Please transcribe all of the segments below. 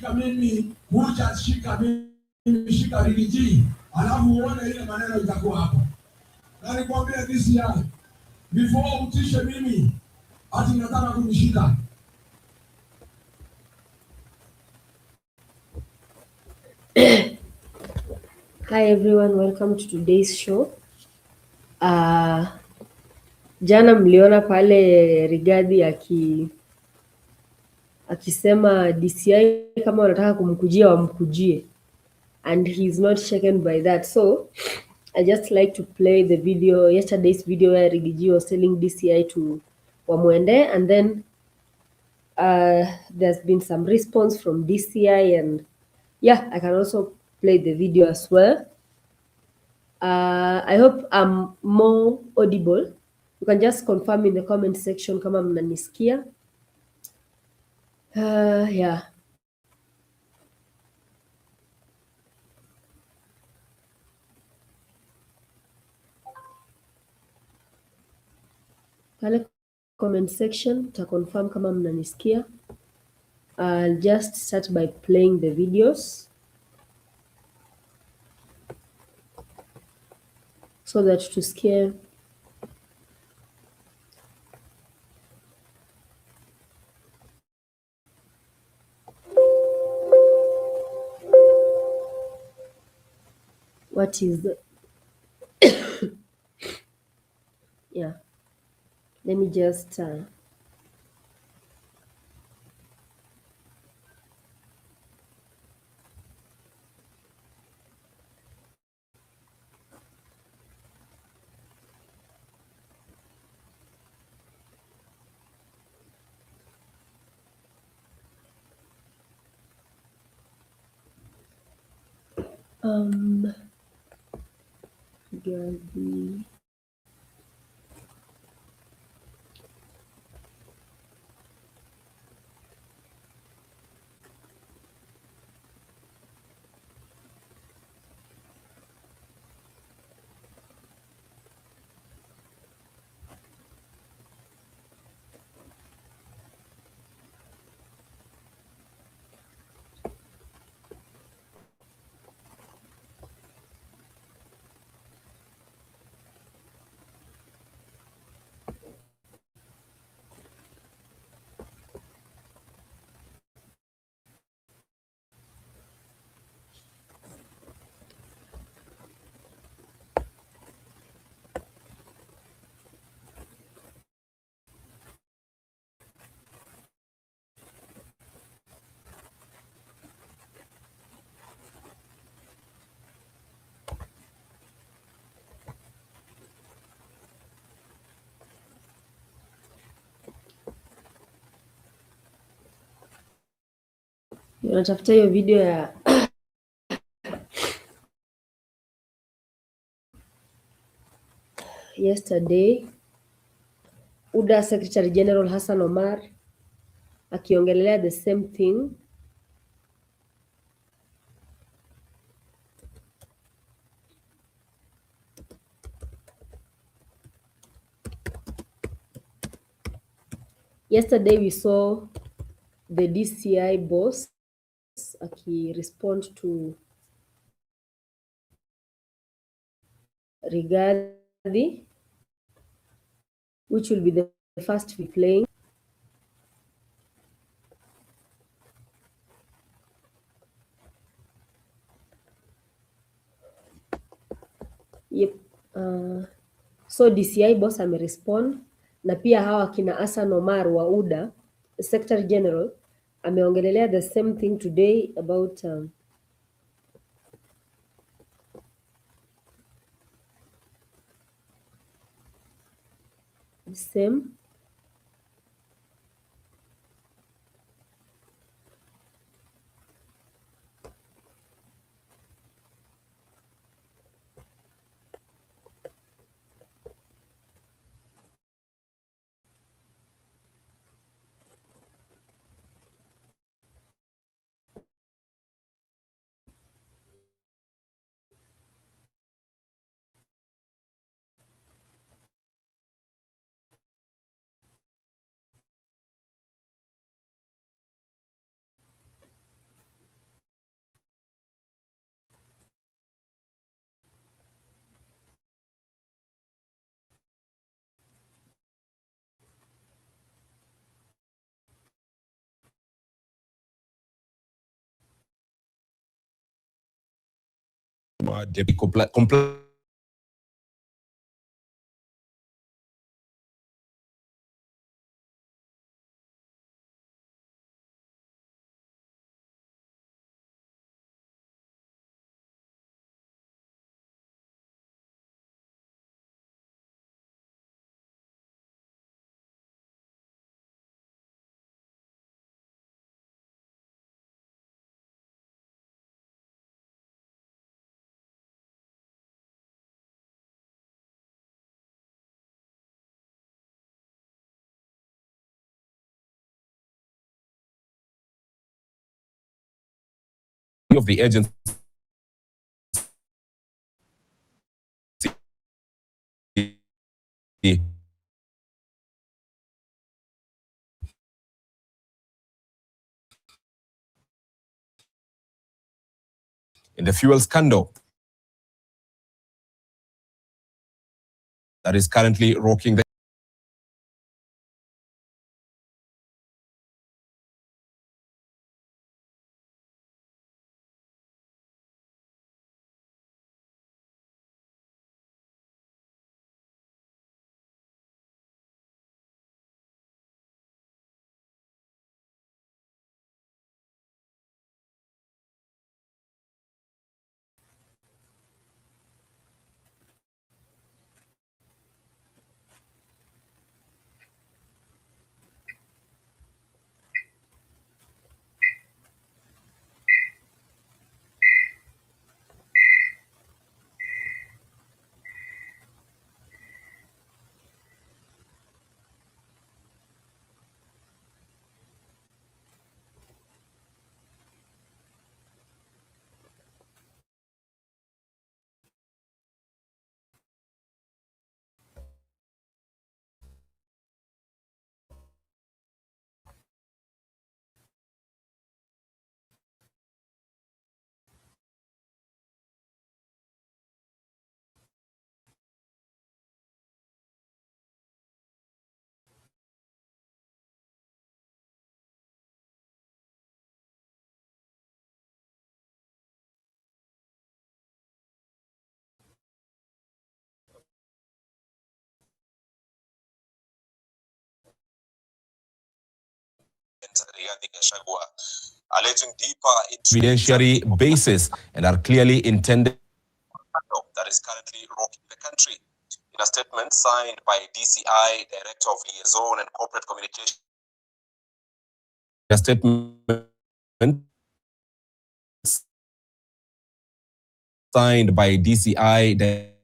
shika mimi, huja shika mimi, shika rigiji, alafu uone ile maneno itakuwa hapo. Na nikwambia DCI, before utishe mimi ati nataka kunishika. Hi everyone, welcome to today's show. Jana mliona pale Rigathi akisema DCI kama wanataka kumkujia wamkujie, and he's not shaken by that. So I just like to play the video, yesterday's video where Rigiji was telling DCI to wamwende, and then there's been some response from DCI, and yeah, I can also play the video as well. I hope I'm more audible. You can just confirm in the comment section kama mnanisikia. Yeah. Pale comment section ta confirm kama mnanisikia. I'll just start by playing the videos so that tusikie what is the yeah. Let me just Gabi. Natafuta hiyo video ya yesterday, UDA Secretary General Hassan Omar akiongelelea the same thing. Yesterday we saw the DCI boss respond to Rigathi, which will be the first we playing. Yep. So DCI boss respond, na pia hawa kina Hassan Omar wa UDA Secretary General ameongelelea the same thing today about the same. of the agency in the fuel scandal that is currently rocking the Gachagua, alleging deeper evidentiary basis and are clearly intended that is currently rocking the country. In a statement signed by DCI, Director of Liaison and Corporate Communication, a statement signed by DCI, Director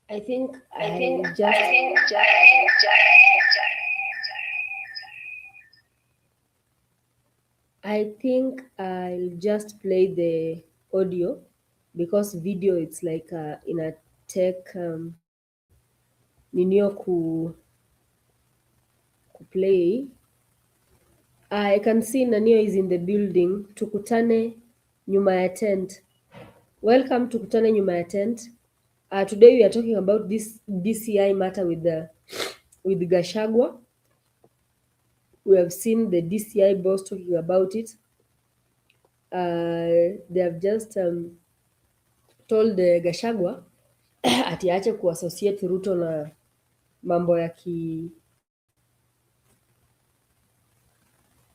I think I'll just play the audio because video it's like in a tech ninio play. I can see Nanio is in the building. Tukutane nyuma ya tent. Welcome Tukutane nyuma ya tent. Today we are talking about this DCI matter with Gachagua. We have seen the DCI boss talking about it. They have just told Gachagua ati aache kuassociate Ruto na mambo ya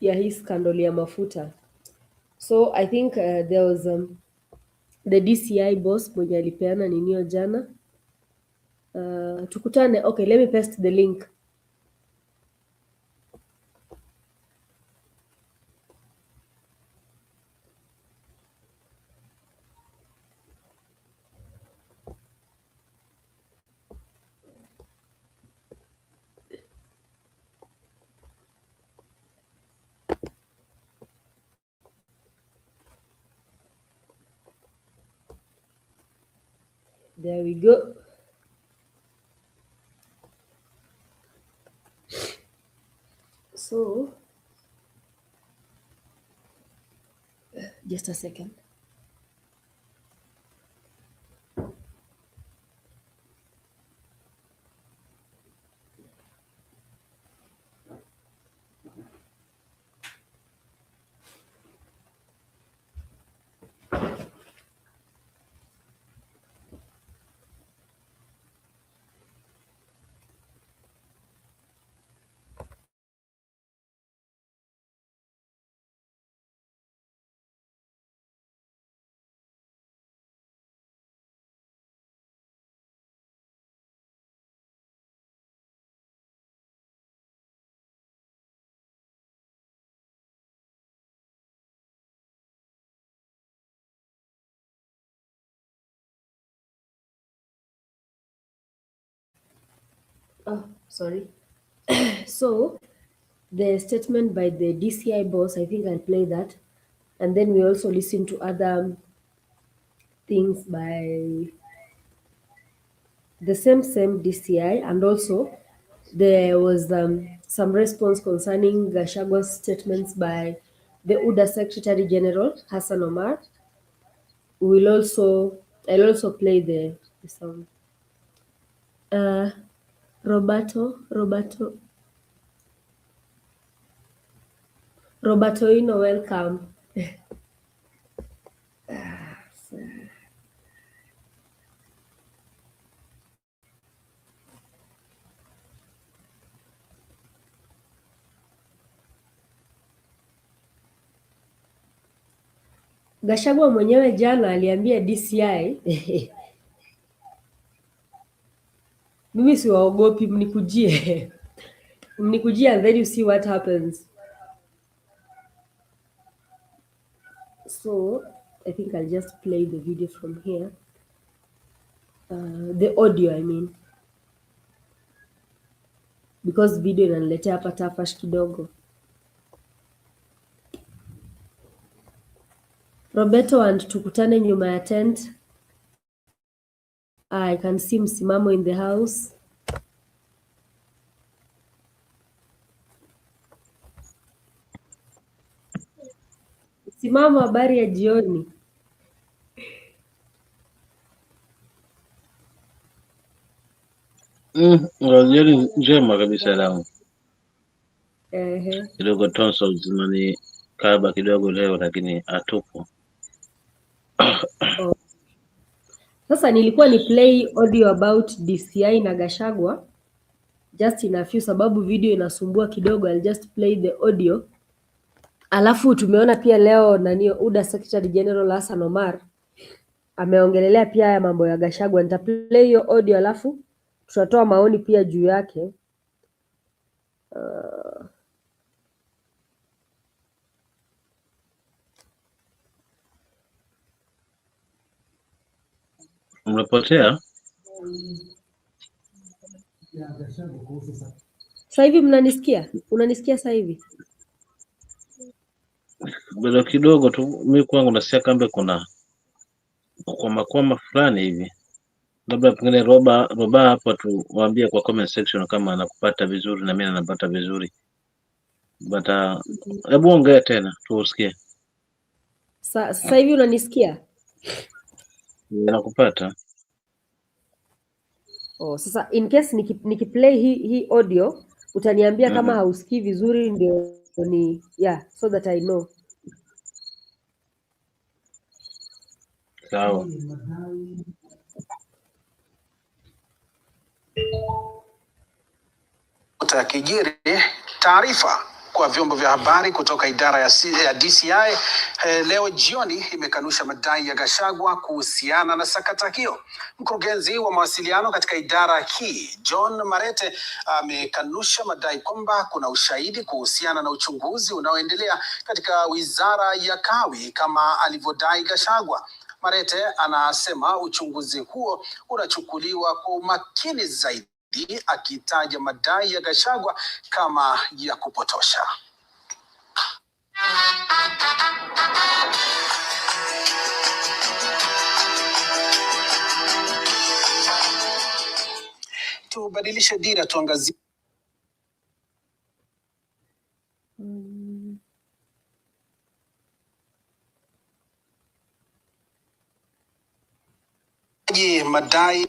hii scandal ya mafuta. So I think there was the DCI boss mwenye alipeana ninio jana. Tukutane. Okay, let me paste the link. There we go. So Just a second. Oh, sorry. So the statement by the DCI boss, I think I'll play that. And then we also listen to other things by the same DCI, and also there was some response concerning Gashagua's statements by the UDA Secretary General Hassan Omar. I'll also play the song. Roberto, welcome. Gachagua mwenyewe jana aliambia DCI mimi siwaogopi, mnikujie mnikujie and then you see what happens. So I think I'll just play the video from here. The audio, I mean, because video inaniletea hapa tafash kidogo. Roberto and tukutane nyuma ya tent. I can see msimamo in the house. Msimamo, habari ya jioni. Jioni njema kabisa leo. Ehe. Kidogo tonsils zinani kaba kidogo leo, lakini atupo. Oh. Sasa nilikuwa ni play audio about DCI na Gachagua just in a few, sababu video inasumbua kidogo. I'll just play the audio. Alafu tumeona pia leo nani UDA Secretary General Hassan Omar ameongelelea pia haya mambo ya Gachagua. Nitaplay hiyo audio alafu tutatoa maoni pia juu yake. Umepotea? Sasa hivi mnanisikia? Unanisikia sasa hivi? Bado kidogo tu, mimi kwangu nasikia kama kuna kwama fulani hivi. Labda pengine roba hapa tu waambie kwa comment section kama anakupata vizuri na mimi anapata vizuri. But hebu ongea tena tuusikie. Sasa hivi unanisikia? Nakupata. Oh, sasa in case nikiplay hii audio utaniambia kama hausikii vizuri, ndio ni so that I know. Sawa. Utakijiri taarifa kwa vyombo vya habari kutoka idara ya DCI leo jioni imekanusha madai ya Gachagua kuhusiana na sakata hiyo. Mkurugenzi wa mawasiliano katika idara hii John Marete amekanusha madai kwamba kuna ushahidi kuhusiana na uchunguzi unaoendelea katika wizara ya kawi kama alivyodai Gachagua. Marete anasema uchunguzi huo unachukuliwa kwa umakini zaidi, akitaja madai ya Gachagua kama ya kupotosha. Tubadilishe dira, tuangazie madai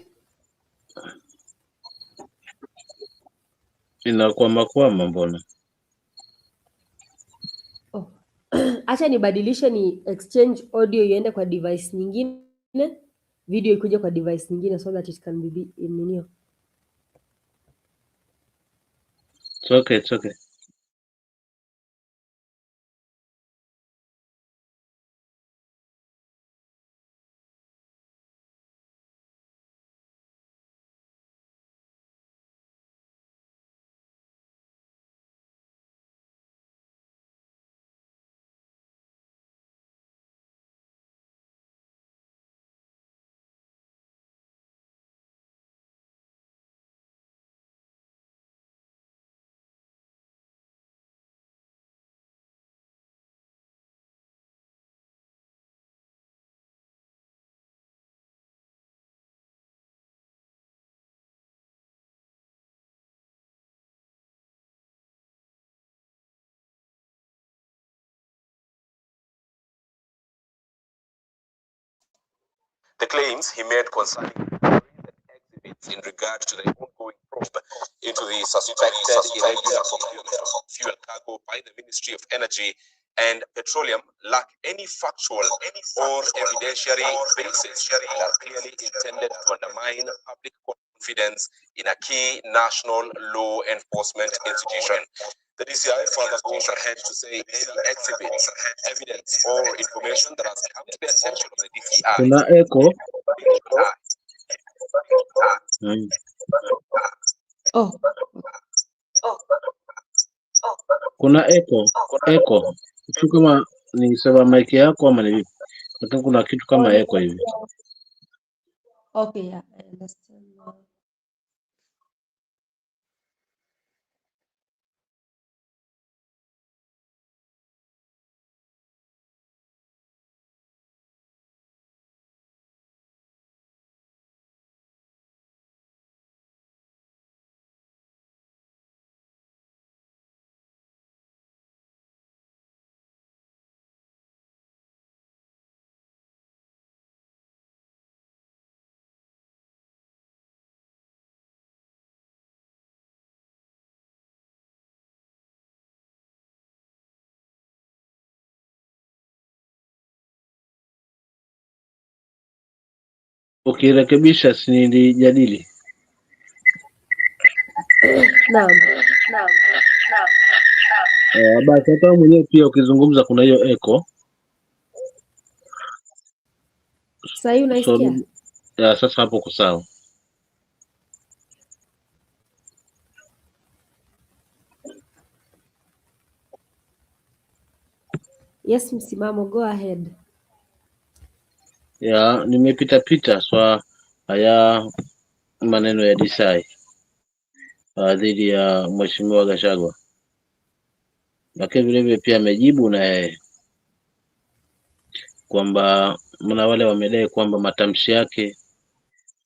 inakwama mbona? Oh. Acha nibadilishe ni exchange audio iende kwa device nyingine, video ikuje kwa device nyingine so that it can be in. It's okay, it's okay. The claims he made concerning exhibits in regard to the ongoing probe into the suspected irregular procurement of fuel cargo by the Ministry of Energy and Petroleum lack any factual or evidentiary basis and are clearly intended to undermine public confidence in a key national law enforcement institution. The DCI further goes ahead to say any exhibits, evidence, or information that has come to the attention of the DCI. Kuna echo. Oh. Kuna echo. Kitu kama ni sawa mic yako ama ni vipi? Lakini kuna kitu kama echo hivi. Okay, yeah, I understand now. Ukirekebisha si nilijadili. Naam. Basi hata mwenyewe pia ukizungumza kuna hiyo echo. Sasa unaisikia? Sasa hapo kwa sawa. Yes, msimamo, go ahead. Nimepita haya maneno ya DCI dhidi ya Mheshimiwa Gachagua, lakini vile pia amejibu na yeye kwamba mna wale wamedai kwamba matamshi yake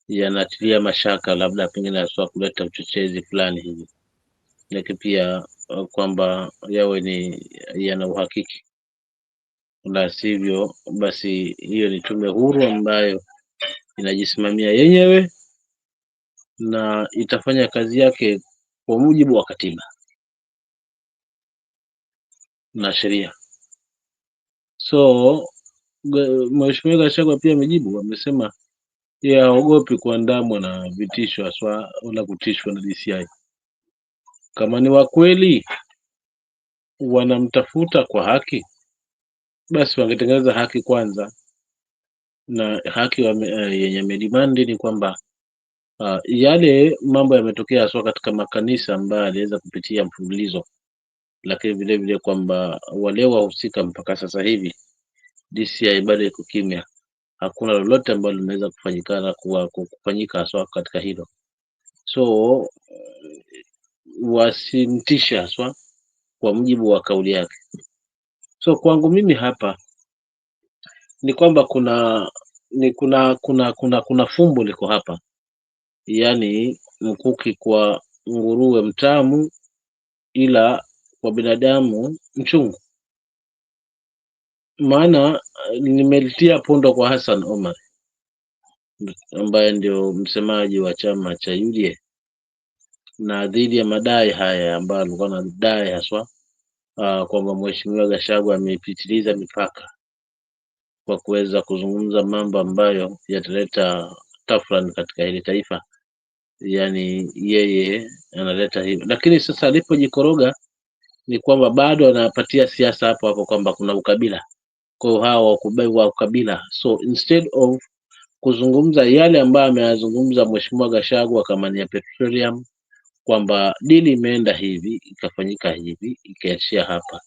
yanatilia mashaka, labda pengine aswa kuleta uchochezi fulani hivi, lakini pia kwamba yawe ni yana uhakiki, la sivyo basi hiyo ni tume huru ambayo inajisimamia yenyewe na itafanya kazi yake kwa mujibu wa katiba na sheria. So Mheshimiwa Gachagua pia amejibu, amesema yeye haogopi kuandamwa na vitisho haswa wala kutishwa na DCI. Kama ni wa kweli wanamtafuta kwa haki, basi wangetengeneza haki kwanza, na haki yenye medimandi ni kwamba yale mambo yametokea haswa katika makanisa ambayo aliweza kupitia mfululizo, lakini vile vile kwamba wale wahusika mpaka sasa hivi DCI bado iko kimya, hakuna lolote ambalo linaweza kufanyika haswa katika hilo. So wasimtisha haswa kwa mujibu wa kauli yake. So kwangu mimi hapa ni kwamba kuna fumbo liko hapa, yaani mkuki kwa nguruwe mtamu ila kwa binadamu mchungu. Maana nimelitia pondo kwa Hassan Omar. ambaye ndio msemaji wa chama cha UDA, na dhidi ya madai haya ambayo alikuwa anadai haswa kwamba Mheshimiwa Gachagua amepitiliza mipaka kwa kuweza kuzungumza mambo ambayo yataleta tafrani katika hili taifa. Yani yeye analeta hivyo, lakini sasa alipojikoroga ni kwamba bado anapatia siasa hapo hapo kwamba kuna ukabila, kwa hao wa ukabila. So instead of kuzungumza yale ambayo ameyazungumza Mheshimiwa Gachagua kama ni ya petroleum, kwamba dili imeenda hivi ikafanyika hivi ikaishia hapa.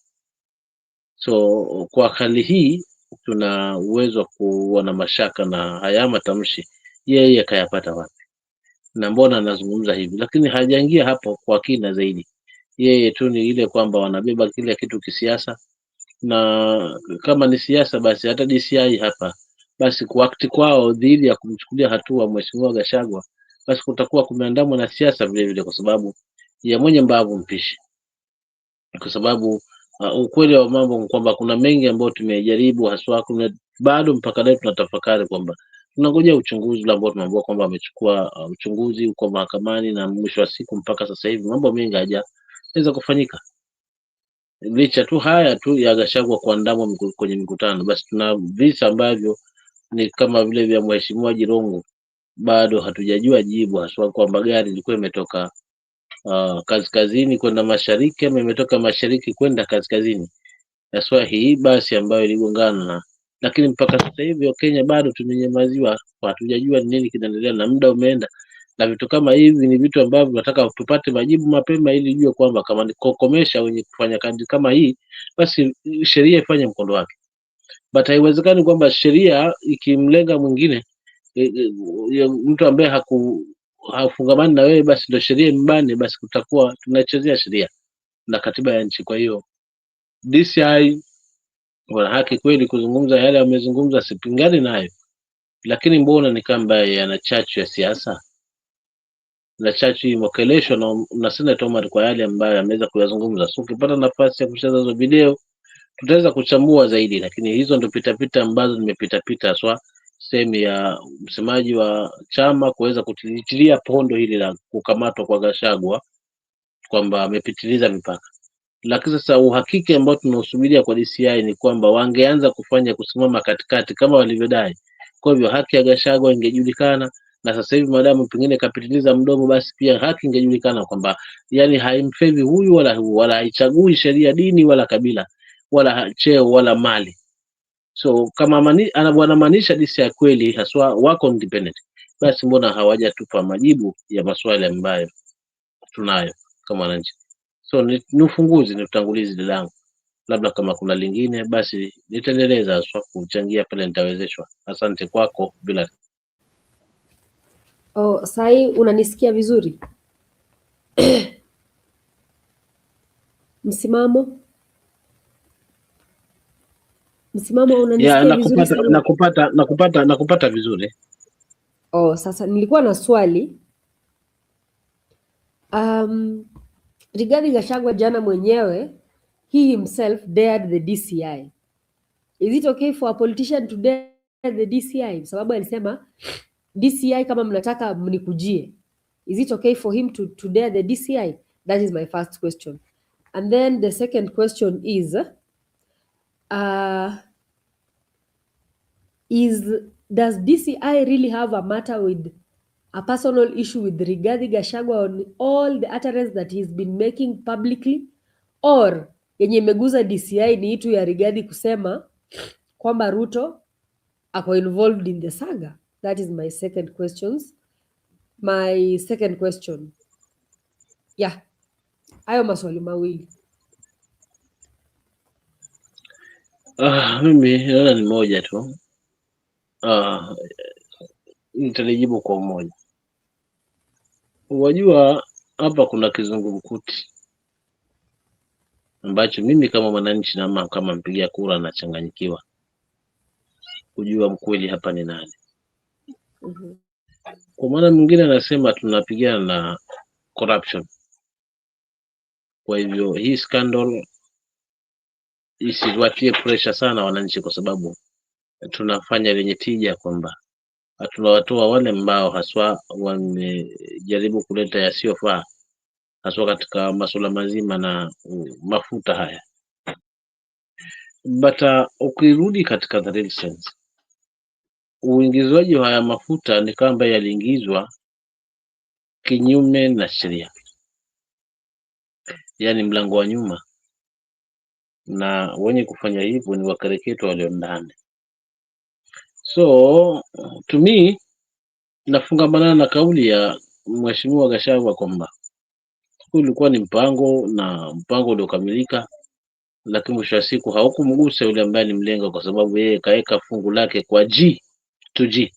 So kwa hali hii tuna uwezo wa kuwa na mashaka na haya matamshi yeye kayapata wapi na mbona anazungumza hivi, lakini hajaingia hapo kwa kina zaidi. Yeye tu ni ile kwamba wanabeba kile kitu kisiasa, na kama ni siasa basi hata DCI hapa basi kuakti kwao dhidi ya kumchukulia hatua Mheshimiwa Gachagua, basi kutakuwa kumeandamwa na siasa vile vile, kwa sababu ya mwenye mbavu mpishi. Kwa sababu ukweli wa mambo ni kwamba kuna mengi ambayo tumejaribu, haswa kuna bado mpaka leo tunatafakari kwamba tunangojea uchunguzi ambao tunaambiwa kwamba amechukua uchunguzi uko mahakamani, na mwisho wa siku mpaka sasa hivi mambo mengi hajaweza kufanyika. Licha tu haya tu ya Gachagua kuandamwa kwenye mikutano, basi tuna visa ambavyo ni kama vile vya Mheshimiwa Jirongo, bado hatujajua jibu haswa kwamba gari ilikuwa imetoka kaskazini kwenda mashariki ama imetoka mashariki kwenda kaskazini, haswa hii basi ambayo iligongana na, lakini mpaka sasa hivi Kenya bado tumenyamaziwa, hatujajua nini kinaendelea, na muda umeenda, na vitu kama hivi ni vitu ambavyo tunataka tupate majibu mapema, ili jue kwamba kama ni kukomesha wenye kufanya kazi kama hii, basi sheria ifanye mkondo wake. But haiwezekani kwamba sheria ikimlenga mwingine mtu ambaye hafungamani na wewe, basi ndio sheria mbane, basi kutakuwa tunachezea sheria na katiba ya nchi. Kwa hiyo DCI wana haki kweli kuzungumza yale amezungumza, sipingani nayo, lakini mbona ni kama yana chachu ya siasa na chachu imekeleshwa na Senator Omar kwa yale ambayo ameweza kuyazungumza. So ukipata nafasi ya kucheza hizo video tutaweza kuchambua zaidi, lakini hizo ndio pita ambazo nimepita swa sehemu ya msemaji wa chama kuweza kutitilia pondo hili la kukamatwa kwa Gachagua kwamba amepitiliza mipaka. Lakini sasa uhakiki ambao tunausubiria kwa DCI ni kwamba wangeanza kufanya kusimama katikati kama walivyodai. Kwa hivyo haki ya Gachagua ingejulikana, na sasa hivi madamu pengine kapitiliza mdomo, basi pia haki ingejulikana kwamba yani haimfevi huyu wala haichagui sheria, dini wala kabila wala cheo wala mali. So kama wanamaanisha DCI kweli haswa wako independent, basi mbona hawajatupa majibu ya maswali ambayo tunayo kama wananchi? So ni ufunguzi, ni utangulizi langu, labda kama kuna lingine basi nitaendeleza haswa kuchangia pale nitawezeshwa. Asante kwako. Bila sahi unanisikia vizuri? Msimamo unanisikia vizuri sana? Nakupata vizuri. Sasa nilikuwa na swali. Rigathi Gachagua jana mwenyewe, he himself dared the DCI. Is it okay for a politician to dare the DCI? Sababu alisema DCI kama mnataka mnikujie. Is it okay for him to dare the DCI? That is my first question. And then the second question is does DCI really have a matter with a personal issue with Rigathi Gachagua on all the utterance that he's been making publicly, or yenye imeguza DCI ni itu ya Rigathi kusema kwamba Ruto ako involved in the saga? That is my second question. Yeah, hayo maswali mawili. Mimi naona ni moja tu. Nitalijibu kwa umoja. Wajua hapa kuna kizungumkuti ambacho mimi kama mwananchi na kama mpigia kura nachanganyikiwa kujua mkweli hapa ni nani. Kwa maana mwingine anasema tunapigana na corruption. Kwa hivyo hii scandal isiwatie pressure sana wananchi, kwa sababu tunafanya lenye tija kwamba tunawatoa wale ambao haswa wamejaribu kuleta yasiyofaa haswa katika masuala mazima na mafuta haya. But ukirudi katika the real sense, uingizwaji wa haya mafuta ni kama yaliingizwa kinyume na sheria, yani mlango wa nyuma, na wenye kufanya hivyo ni wakereketo walio ndani. So to me, nafungamana na kauli ya Mheshimiwa Gachagua kwamba ulikuwa ni mpango na mpango uliokamilika, lakini mwisho wa siku haukumgusa yule ambaye ni mlenga, kwa sababu yeye kaweka fungu lake kwa G to G,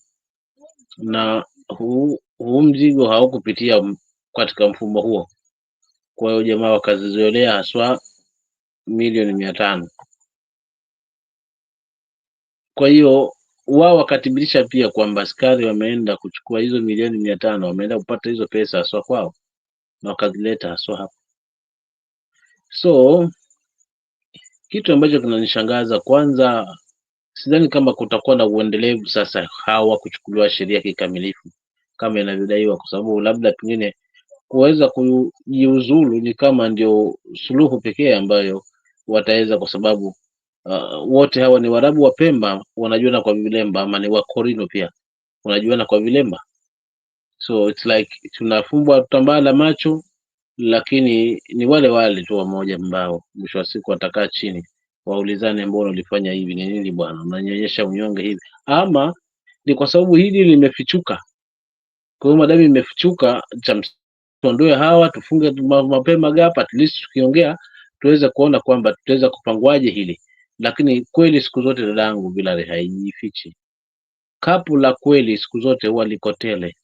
na huu mzigo haukupitia katika mfumo huo. Kwa hiyo jamaa wakazizoelea haswa milioni 500. Kwa hiyo wao wakathibitisha pia kwamba askari wameenda kuchukua hizo milioni 500, wameenda kupata hizo pesa haswa kwao na wakazileta haswa hapo. So kitu ambacho kinanishangaza, kwanza sidhani kama kutakuwa na uendelevu sasa hawa kuchukuliwa sheria kikamilifu kama inavyodaiwa, kwa sababu labda pengine kuweza kujiuzulu ni kama ndio suluhu pekee ambayo wataweza, kwa sababu wote hawa ni Waarabu wa Pemba, wanajuana kwa vilemba, ama ni Wakorino pia wanajuana kwa vilemba. So it's like tunafumbwa tambaa la macho, lakini ni wale wale tu wamoja ambao mwisho wa siku watakaa chini waulizane, mbona ulifanya hivi, ni nini bwana, unanyonyesha unyonge hivi, ama ni kwa sababu hili limefichuka. Kwa hiyo madamu imefichuka, tuondoe hawa, tufunge mapema gap, at least tukiongea tuweze kuona kwamba tutaweza kupangwaje hili. Lakini kweli siku zote dadangu, bila haijifichi, kapu la kweli siku zote huwa liko tele,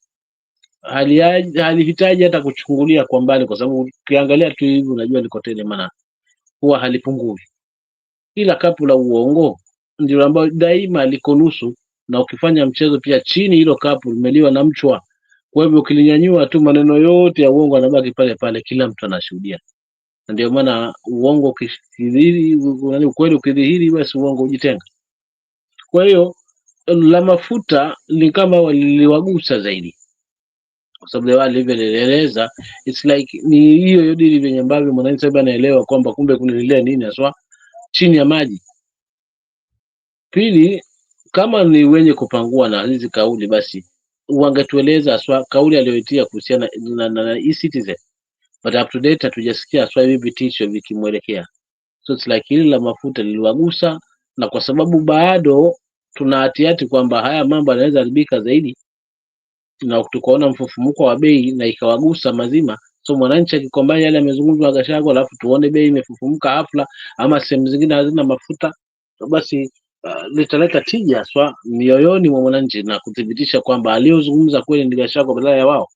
halihitaji hata kuchungulia kwa mbali, kwa sababu ukiangalia tu hivi unajua liko tele, maana huwa halipungui. Ila kapu la uongo ndio ambalo daima liko nusu, na ukifanya mchezo pia chini, hilo kapu limeliwa na mchwa. Kwa hivyo ukilinyanyua tu, maneno yote ya uongo yanabaki pale pale, kila mtu anashuhudia. Ndio maana uongo ukidhihiri, ukweli ukidhihiri, basi uongo ujitenga. Kwa hiyo la mafuta ni kama waliwagusa zaidi, kwa sababu walivyoeleza, it's like ni hiyo dili venye ambavyo mwananchi sasa anaelewa kwamba kumbe kunaendelea nini haswa chini ya maji. Pili, kama ni wenye kupangua na hizi kauli, basi wangetueleza haswa kauli aliyoitia kuhusiana na e-Citizen, but up to date hatujasikia haswa hivi vitisho vikimwelekea. So it's like hili la mafuta liliwagusa, na kwa sababu bado tuna hatihati kwamba haya mambo yanaweza haribika zaidi, na tukaona mfufumuko wa bei na ikawagusa mazima. So mwananchi akikombana yale amezungumzwa na Gachagua, alafu tuone bei imefufumuka hafla, ama sehemu zingine hazina mafuta, basi litaleta tija swa mioyoni mwa mwananchi na kuthibitisha kwamba aliyozungumza kweli ni Gachagua badala ya wao.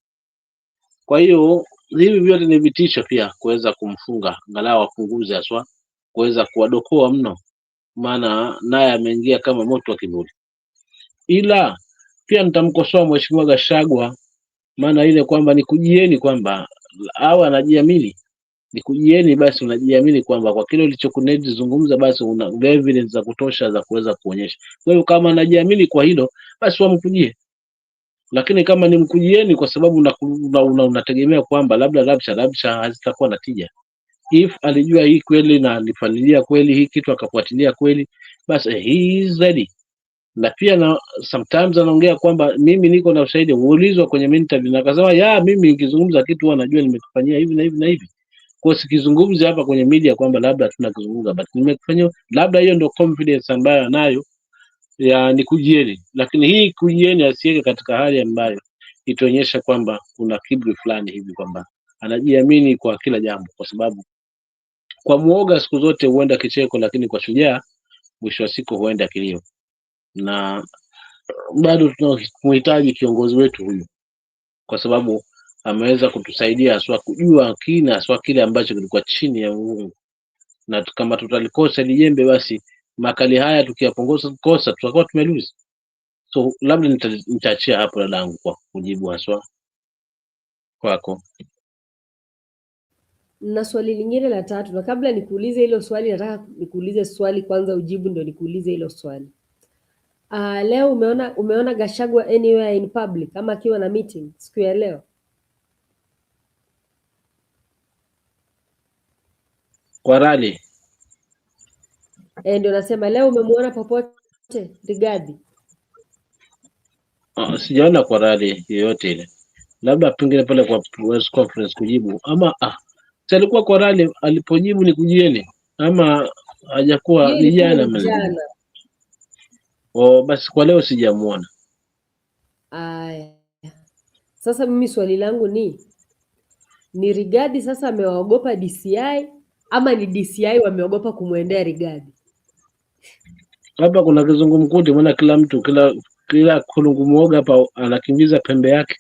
Kwa hiyo hivi vyote ni vitisho pia kuweza kumfunga, angalau apunguze haswa kuweza kuwadokoa mno, maana naye ameingia kama moto wa kivuli. Ila pia nitamkosoa Mheshimiwa Gachagua, maana ile kwamba nikujieni kwamba hawa anajiamini, nikujieni basi unajiamini kwamba kwa kile ulichokunezungumza basi una evidence za kutosha za kuweza kuonyesha. Kwa hiyo kama anajiamini kwa hilo, basi wamkujie. Lakini kama ni mkujieni kwa sababu unategemea kwamba labda rabsha hazitakuwa na tija, if alijua hii kweli na alifanilia kweli hii kitu akafuatilia kweli, basi he is ready. Na pia na sometimes anaongea kwamba mimi niko na ushahidi, uulizwa kwenye interview na akasema mimi nikizungumza kitu huwa najua nimekufanyia hivi na hivi na hivi. Kwa sikizungumzi hapa kwenye media kwamba labda tunakizungumza, but nimekufanyia. Labda hiyo ndio confidence ambayo anayo ya nikujieni, lakini hii kujieni asiweke katika hali ambayo itaonyesha kwamba kuna kiburi fulani hivi kwamba anajiamini kwa kila jambo, kwa sababu kwa muoga siku zote huenda kicheko, lakini kwa shujaa mwisho wa siku huenda kilio. Na bado tunamhitaji kiongozi wetu huyu, kwa sababu ameweza kutusaidia haswa kujua kina haswa kile ambacho kilikuwa chini ya Mungu, na kama tutalikosa lijembe, basi makali haya tukiyapunguza tutakuwa tumelose. So labda nitaachia hapo dadangu kwa kujibu haswa kwako. Na swali lingine la tatu, na kabla nikuulize hilo swali nataka nikuulize swali kwanza ujibu ndio nikuulize hilo swali. Leo umeona Gachagua anywhere in public ama akiwa na meeting siku ya leo? Kwa rally. Ndio nasema leo umemuona popote Rigathi? Sijaona kwa rally yoyote ile. Labda pengine pale kwa press conference kujibu ama alikuwa kwa rally alipojibu ni kujieni ama hajakuwa Hiyo ni ilikuwa jana ni jana. basi kwa leo sijamuona. Aya. Sasa mimi swali langu ni Rigathi sasa amewaogopa DCI ama ni DCI wameogopa kumwendea Rigathi? Hapa kuna kizungumkuti, maana kila mtu kila kulungumuoga hapa anakimbiza pembe yake,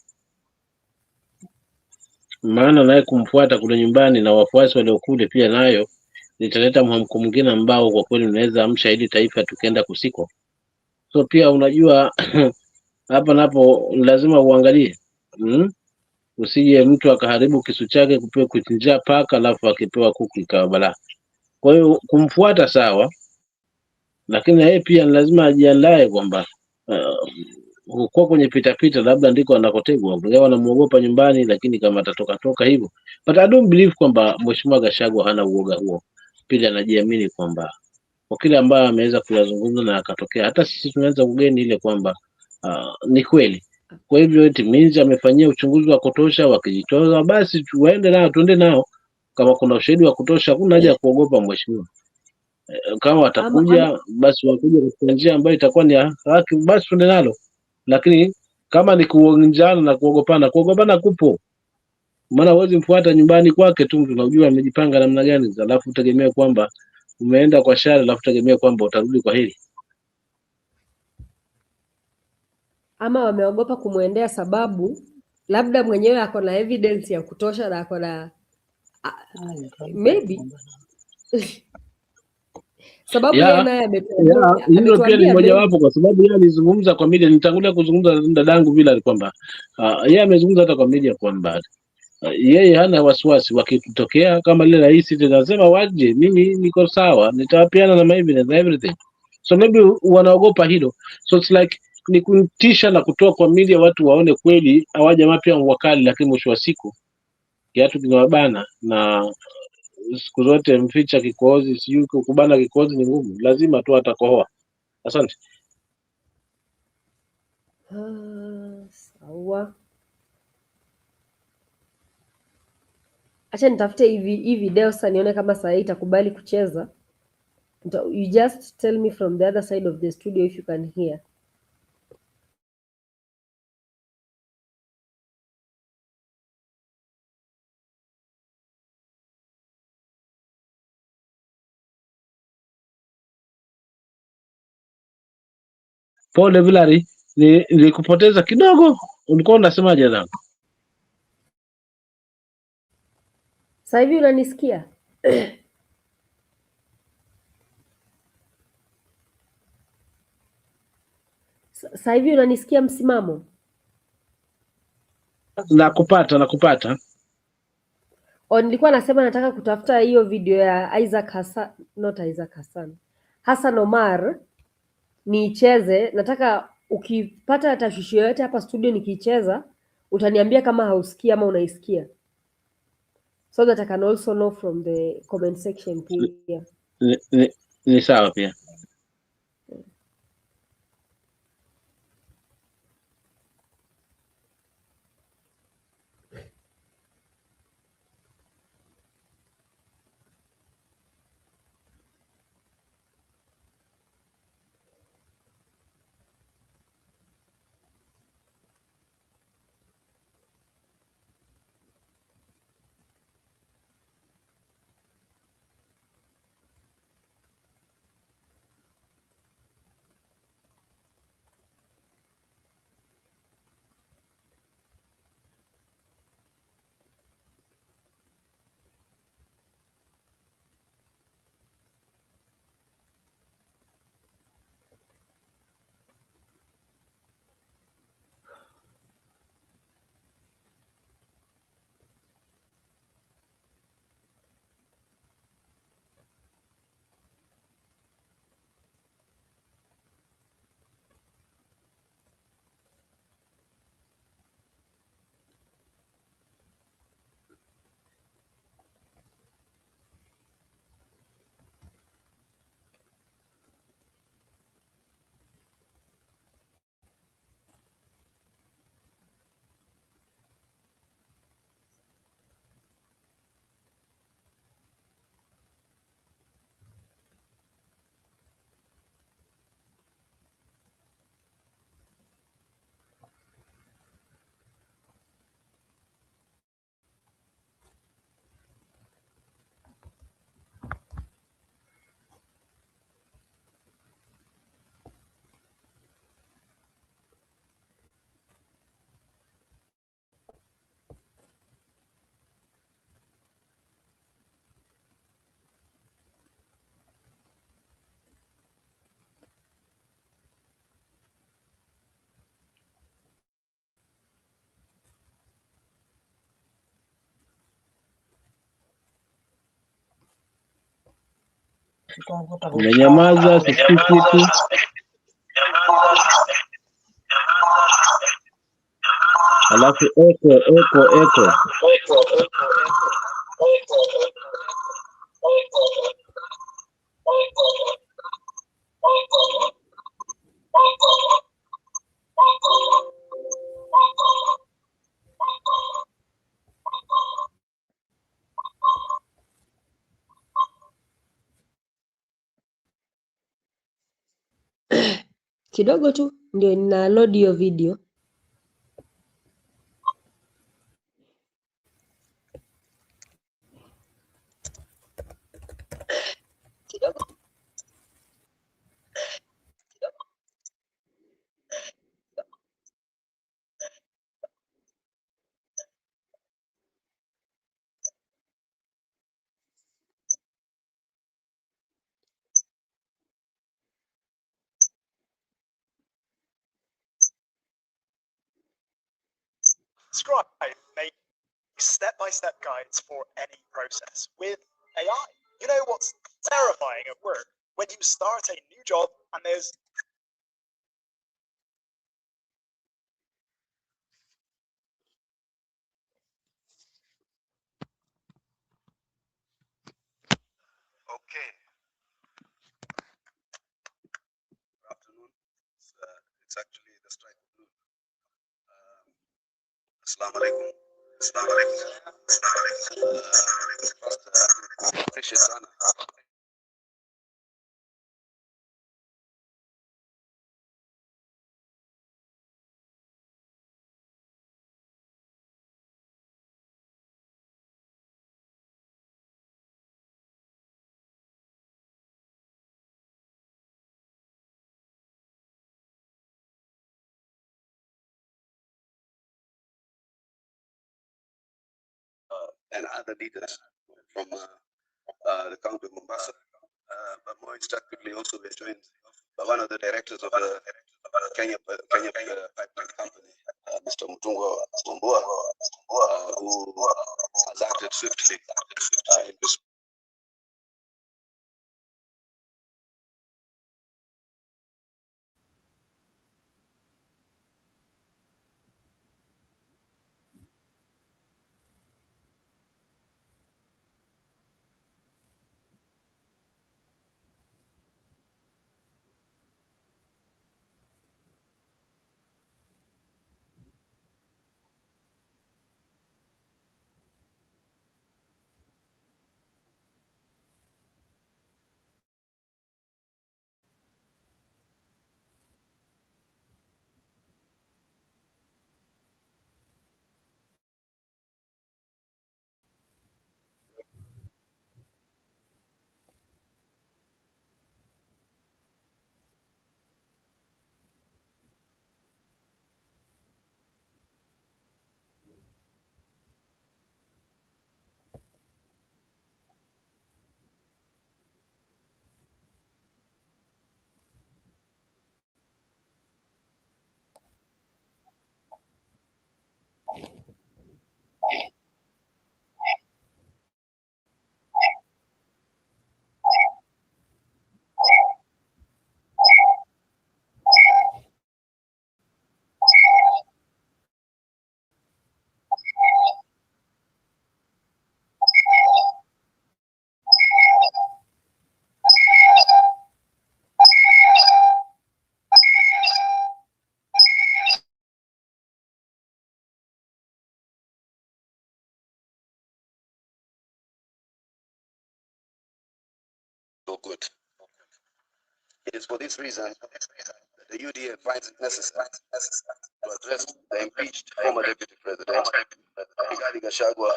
maana naye kumfuata kule nyumbani na wafuasi waliokule pia nayo litaleta mhamko mwingine ambao kwa kweli unaweza amsha hili taifa tukienda kusiko. So pia unajua hapa napo lazima uangalie usije mtu akaharibu kisu chake kupewa kuchinjia paka alafu akipewa kuku ikawa balaa. Kwa hiyo kumfuata sawa, lakini yeye pia lazima ajiandae kwamba kwa kwenye pita labda ndiko anakotegwa. Ingawa wanamuogopa nyumbani, lakini kama atatoka hivyo, but I don't believe kwamba Mheshimiwa Gachagua hana uoga huo. Pili, anajiamini kwamba kwa kile ambayo ameweza kuyazungumza na akatokea, hata sisi tunaweza kugeni ile kwamba ni kweli. Kwa hivyo eti means amefanyia uchunguzi wa kutosha, wakijitoza basi tuende nao. Kama kuna ushahidi wa kutosha, hakuna haja ya kuogopa mheshimiwa. Kama watakuja basi wakuja kwa njia ambayo itakuwa ni haki, basi tuende nalo. Lakini kama ni kuonjana na kuogopana kupo. Maana huwezi mfuata nyumbani kwake tu, tunajua amejipanga namna gani, alafu utegemea kwamba umeenda kwa shari, alafu utegemea kwamba utarudi kwa hili. Ama wameogopa kumwendea sababu labda mwenyewe ako na evidence ya kutosha na ako na maybe sababu yeye naye hilo pia ni mojawapo, kwa sababu yeye alizungumza kwa media. Nitangulia kuzungumza na dadangu bila kwamba yeye amezungumza hata kwa media kwamba yeye hana wasiwasi, wakitokea kama lile rais tunasema waje, mimi niko sawa, nitawapiana na evidence na everything. So maybe wanaogopa hilo, so it's like ni kutisha na kutoa kwa media watu waone kweli hawa jamaa pia wakali, lakini mwisho wa siku kiatu kinawabana, na siku zote mficha kikohozi, sijui kubana kikohozi ni ngumu, lazima tu atakohoa. Asante. Sawa, acha nitafute hii video sasa nione kama saa hii itakubali kucheza. You just tell me from the other side of the studio if you can hear. Pole Vilari, nilikupoteza kidogo, ulikuwa unasemaje zangu? Sasa hivi unanisikia? Sasa hivi unanisikia msimamo? Nakupata. Nilikuwa nasema nataka kutafuta hiyo video ya Hassan Omar niicheze. Nataka ukipata tashwishi yoyote hapa studio nikicheza utaniambia kama hausikii ama unaisikia, so that I can also know from the comment section pia. Ni sawa pia. Nimenyamaza, sisikii kitu. Alafu echo. Kidogo tu ndio nina load hiyo video. Scribe make step-by-step guides for any process with AI. You know what's terrifying at work? When you start a new job and there's Okay. Good afternoon. It's actually the strike of noon. Assalamu alaikum. Assalamu alaikum. First, appreciate sana. And other leaders from the county of Mombasa, but more instructively also we're joined by one of the directors of the Kenya Pipeline Company, Mr. Mutungo Stumboa, who has acted swiftly in this. So good. It is for this reason that the UDA finds it necessary to address the impeached former Deputy President, Rigathi Gachagua,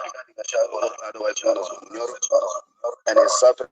otherwise known as Munyoro, and his suffering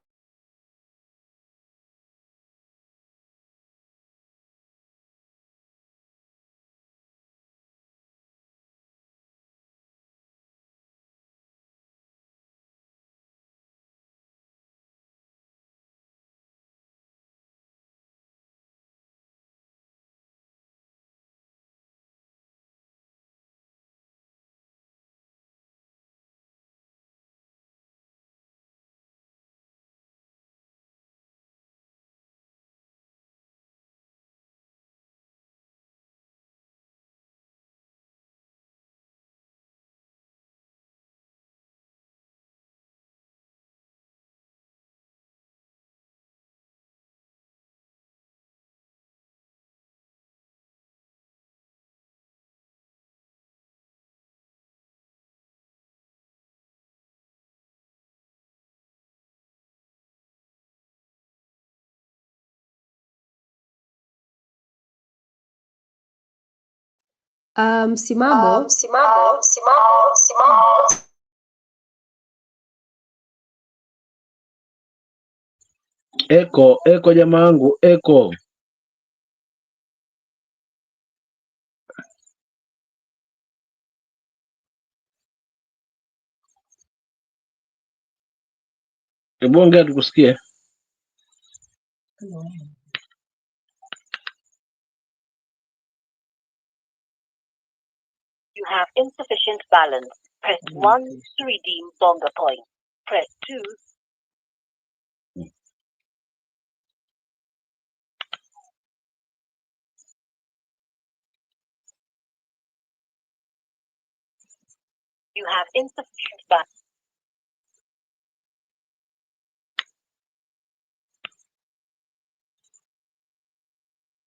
Msimamo Eko jamaa wangu, eko. Hebu ongea tukusikie. You have insufficient balance. Press 1 to redeem bonga points. Press 2. You have insufficient balance.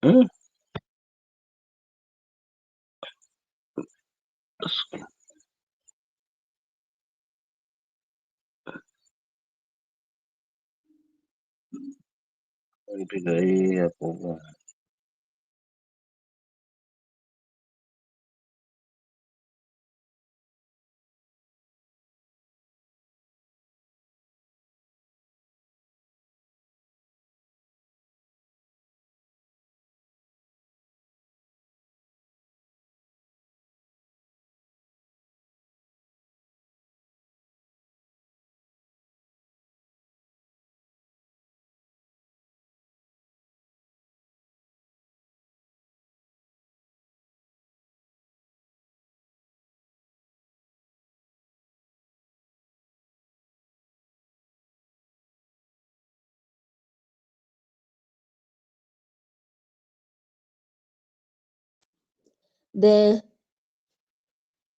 Hmm? Nipiga hii hapo.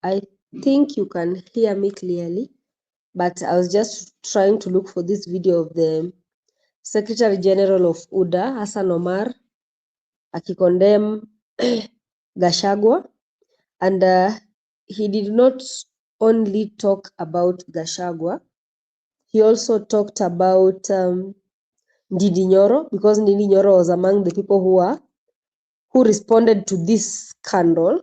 I think you can hear me clearly, but I was just trying to look for this video of the Secretary General of UDA, Hassan Omar, akikondemn Gachagua, and he did not only talk about Gachagua, he also talked about Ndindi Nyoro, because Ndindi Nyoro was among the people who responded to this scandal.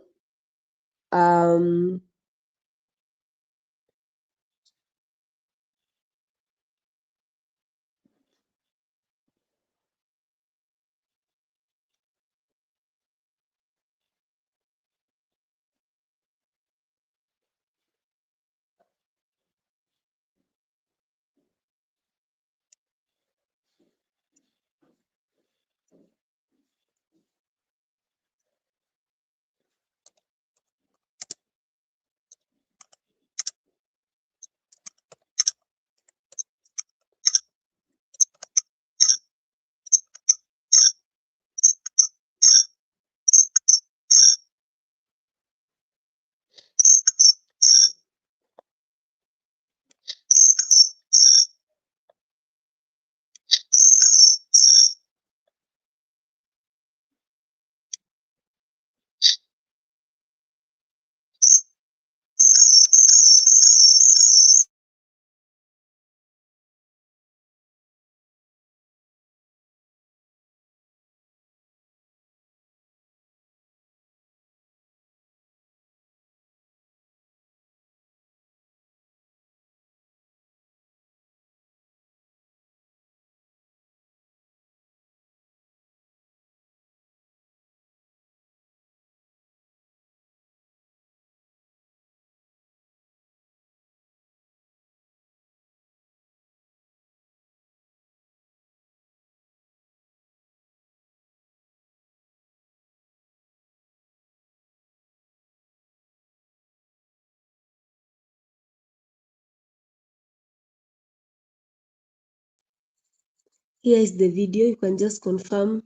Here is the video. You can just confirm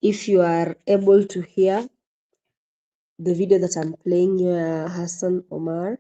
if you are able to hear the video that I'm playing here, Hassan Omar.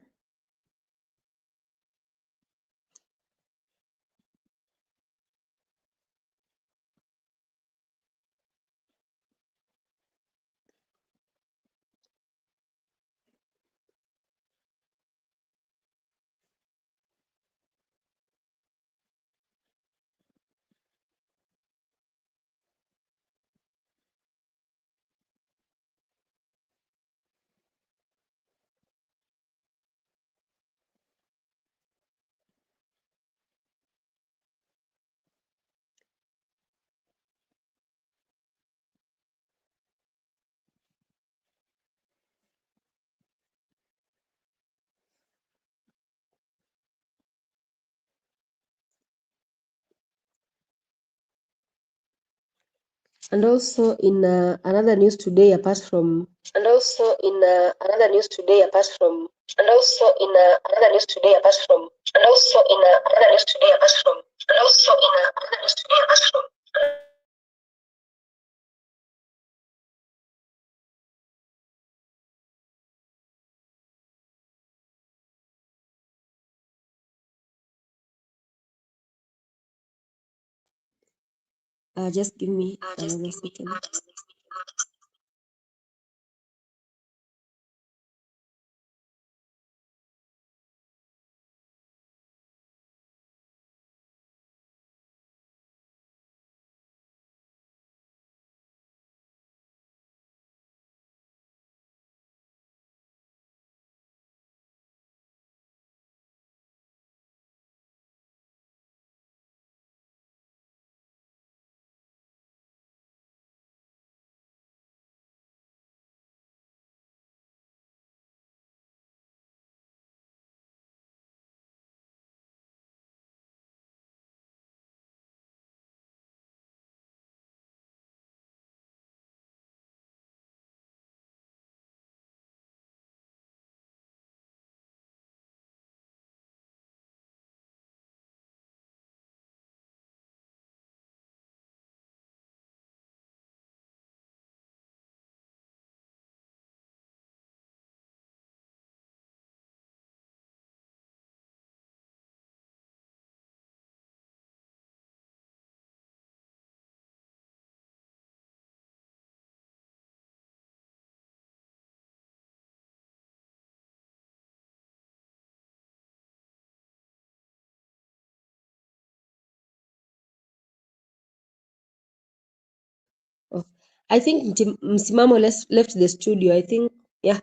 And also in another news today, apart from and also in another news today, apart from and also in another news today, apart from and also in another news today, apart from and also in another news today, apart from just give me another second. Oh, I think Msimamo left the studio. I think, yeah.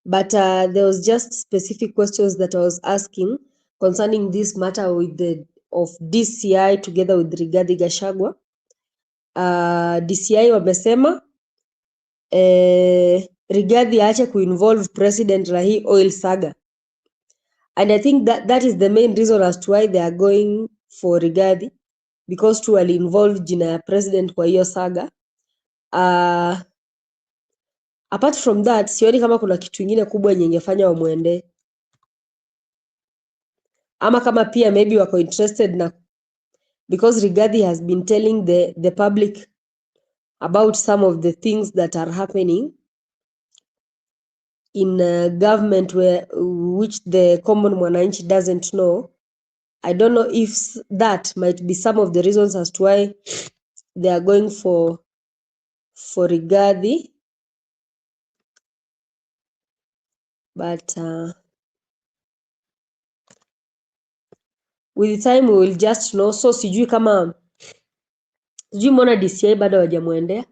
But there was just specific questions that I was asking concerning this matter with of DCI together with Rigathi Gachagua. DCI wamesema Rigathi aache kuinvolve President Rahi oil saga. And I think that is the main reason as to why they are going for Rigathi, because tu wali-involve jina ya president kwa hiyo saga. Apart from that, sioni kama kuna kitu ingine kubwa yenye ingefanya wamuende. Ama kama pia maybe wako interested na, because Rigathi has been telling the public about some of the things that are happening in government which the common mwananchi doesn't know. I don't know if that might be some of the reasons as to why they are going for Rigathi. But with time we will just know. So sijui mbona DCI bado hawajamuendea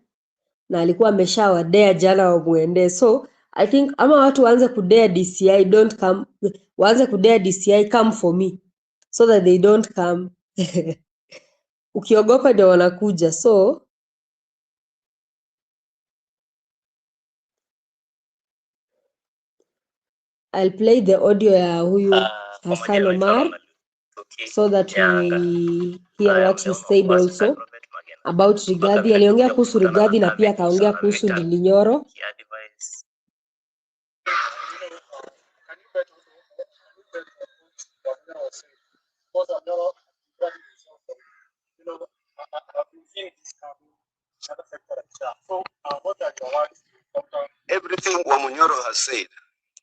na alikuwa ameshawadea jana wamuendee. So I think ama watu waanze kudea DCI, don't come, waanze kudea DCI, come for me, so that they don't come. Ukiogopa ndio wanakuja. So I'll play the audio ya huyu Hassan Omar so that we hear what he said also about Rigathi. Aliongea kuhusu Rigathi na pia akaongea kuhusu Ndilinyoro. Everything Wamunyoro has said,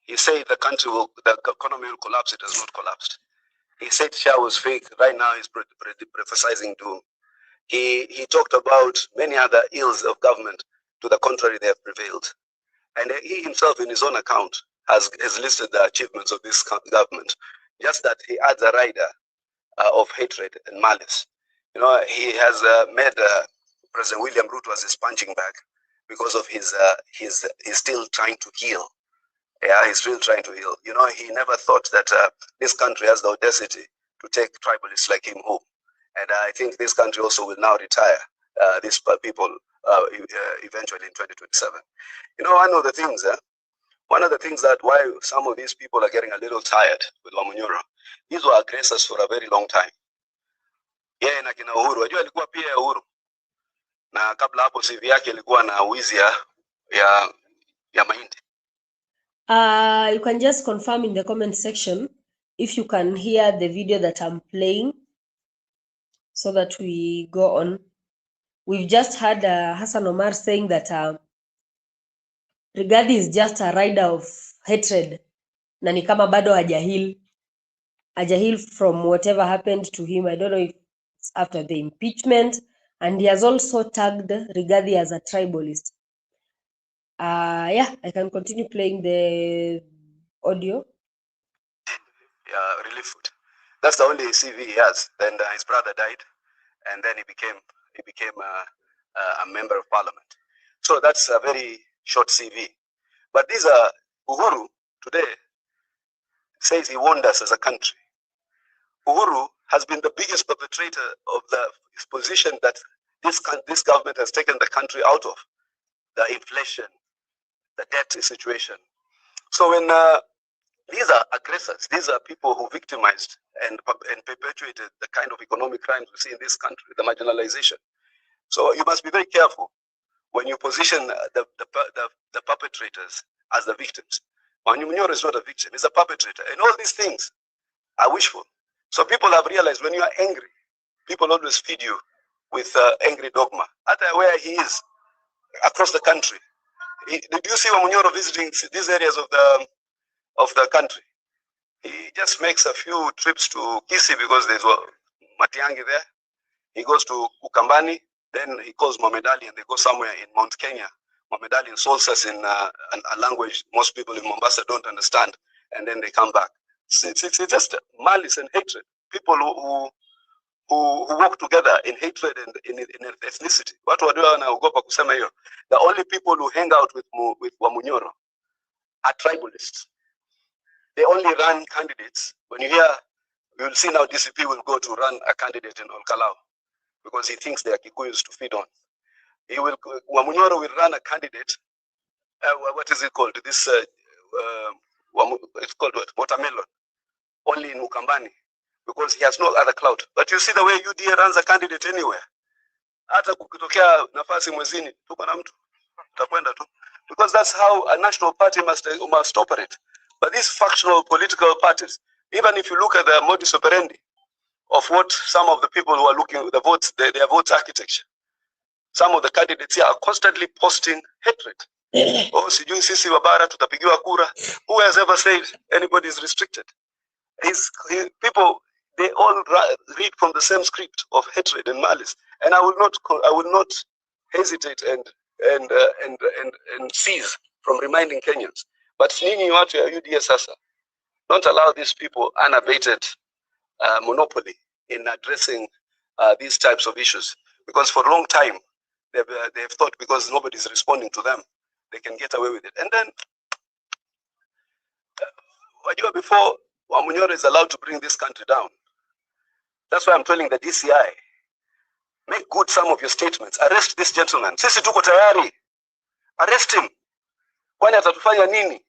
he said the economy will collapse. It has not collapsed. He said Shah was fake. Right now he's prophesizing doom. He talked about many other ills of government. To the contrary, they have prevailed. And he himself, in his own account, has listed the achievements of this government. Just that he adds a rider of hatred and malice. You know, he has made President William Ruto as his punching bag because of he's still trying to heal. Yeah, he's still trying to heal. You know, he never thought that this country has the audacity to take tribalists like him home. And I think this country also will now retire these people eventually in 2027. You know, one of the things that why some of these people are getting a little tired with Wamunyoro, these were aggressors for a very long time. Yeah, na kina Uhuru, wajua alikuwa pia Uhuru. na kabla hapo CV yake ilikuwa na wizi ya mahindi. You can just confirm in the comment section if you can hear the video that I'm playing so that we go on. We've just heard Hassan Omar saying that Rigathi is just a rider of hatred. Na ni kama bado hajahil from whatever happened to him. I don't know if it's after the impeachment. And he has also tagged Rigathi as a tribalist. Yeah, I can continue playing the audio. Relief food. That's the only CV he has. Then his brother died, and then he became a member of parliament. So that's a very short CV. But these are Uhuru today says he warned us as a country. Uhuru has been the biggest perpetrator of the position that this government has taken the country out of, the inflation, the debt situation. So when these are aggressors, these are people who victimized and perpetuated the kind of economic crimes we see in this country, the marginalization. So you must be very careful when you position the perpetrators as the victims. Munyoro is not a victim, he's a perpetrator. And all these things are wishful. So people have realized when you are angry, people always feed you with angry dogma. At where he is, across the country. Did you see Munyoro visiting these areas of the country? He just makes a few trips to Kisii because there's Matiangi there. He goes to Ukambani, then he calls Mohamed Ali and they go somewhere in Mount Kenya. Mohamed Ali insults us in a language most people in Mombasa don't understand, and then they come back. It's just malice and hatred. People who work together in hatred and in ethnicity. The only people who hang out with Wamunyoro are tribalists. They only run candidates. When you hear, you'll see now DCP will go to run a candidate in Olkalau because he thinks they are Kikuyus to feed on. Wamunyoro will run a candidate. What is it called? This it's called what? Watermelon. Only in Ukambani because he has no other clout. But you see the way UDA runs a candidate anywhere. Hata kukitokea nafasi mwezini tuko na mtu tutakwenda tu, because that's how a national party must operate. But these factional political parties, even if you look at the modus operandi of what some of the people who are looking at the votes, their votes architecture, some of the candidates here are constantly posting hatred. Oh, sijui sisi wabara tutapigiwa kura. Who has ever said anybody is restricted? People, they all read from the same script of hatred and malice, and I will not hesitate and cease from reminding Kenyans. But nyinyi watu ya UDA sasa, don't allow these people unabated monopoly in addressing these types of issues, because for a long time they've thought because nobody is responding to them, they can get away with it. And then before Wamunyoro is allowed to bring this country down, that's why I'm telling the DCI, make good some of your statements. Arrest this gentleman. Sisi tuko tayari. Arrest him. Kwani atatufanya nini?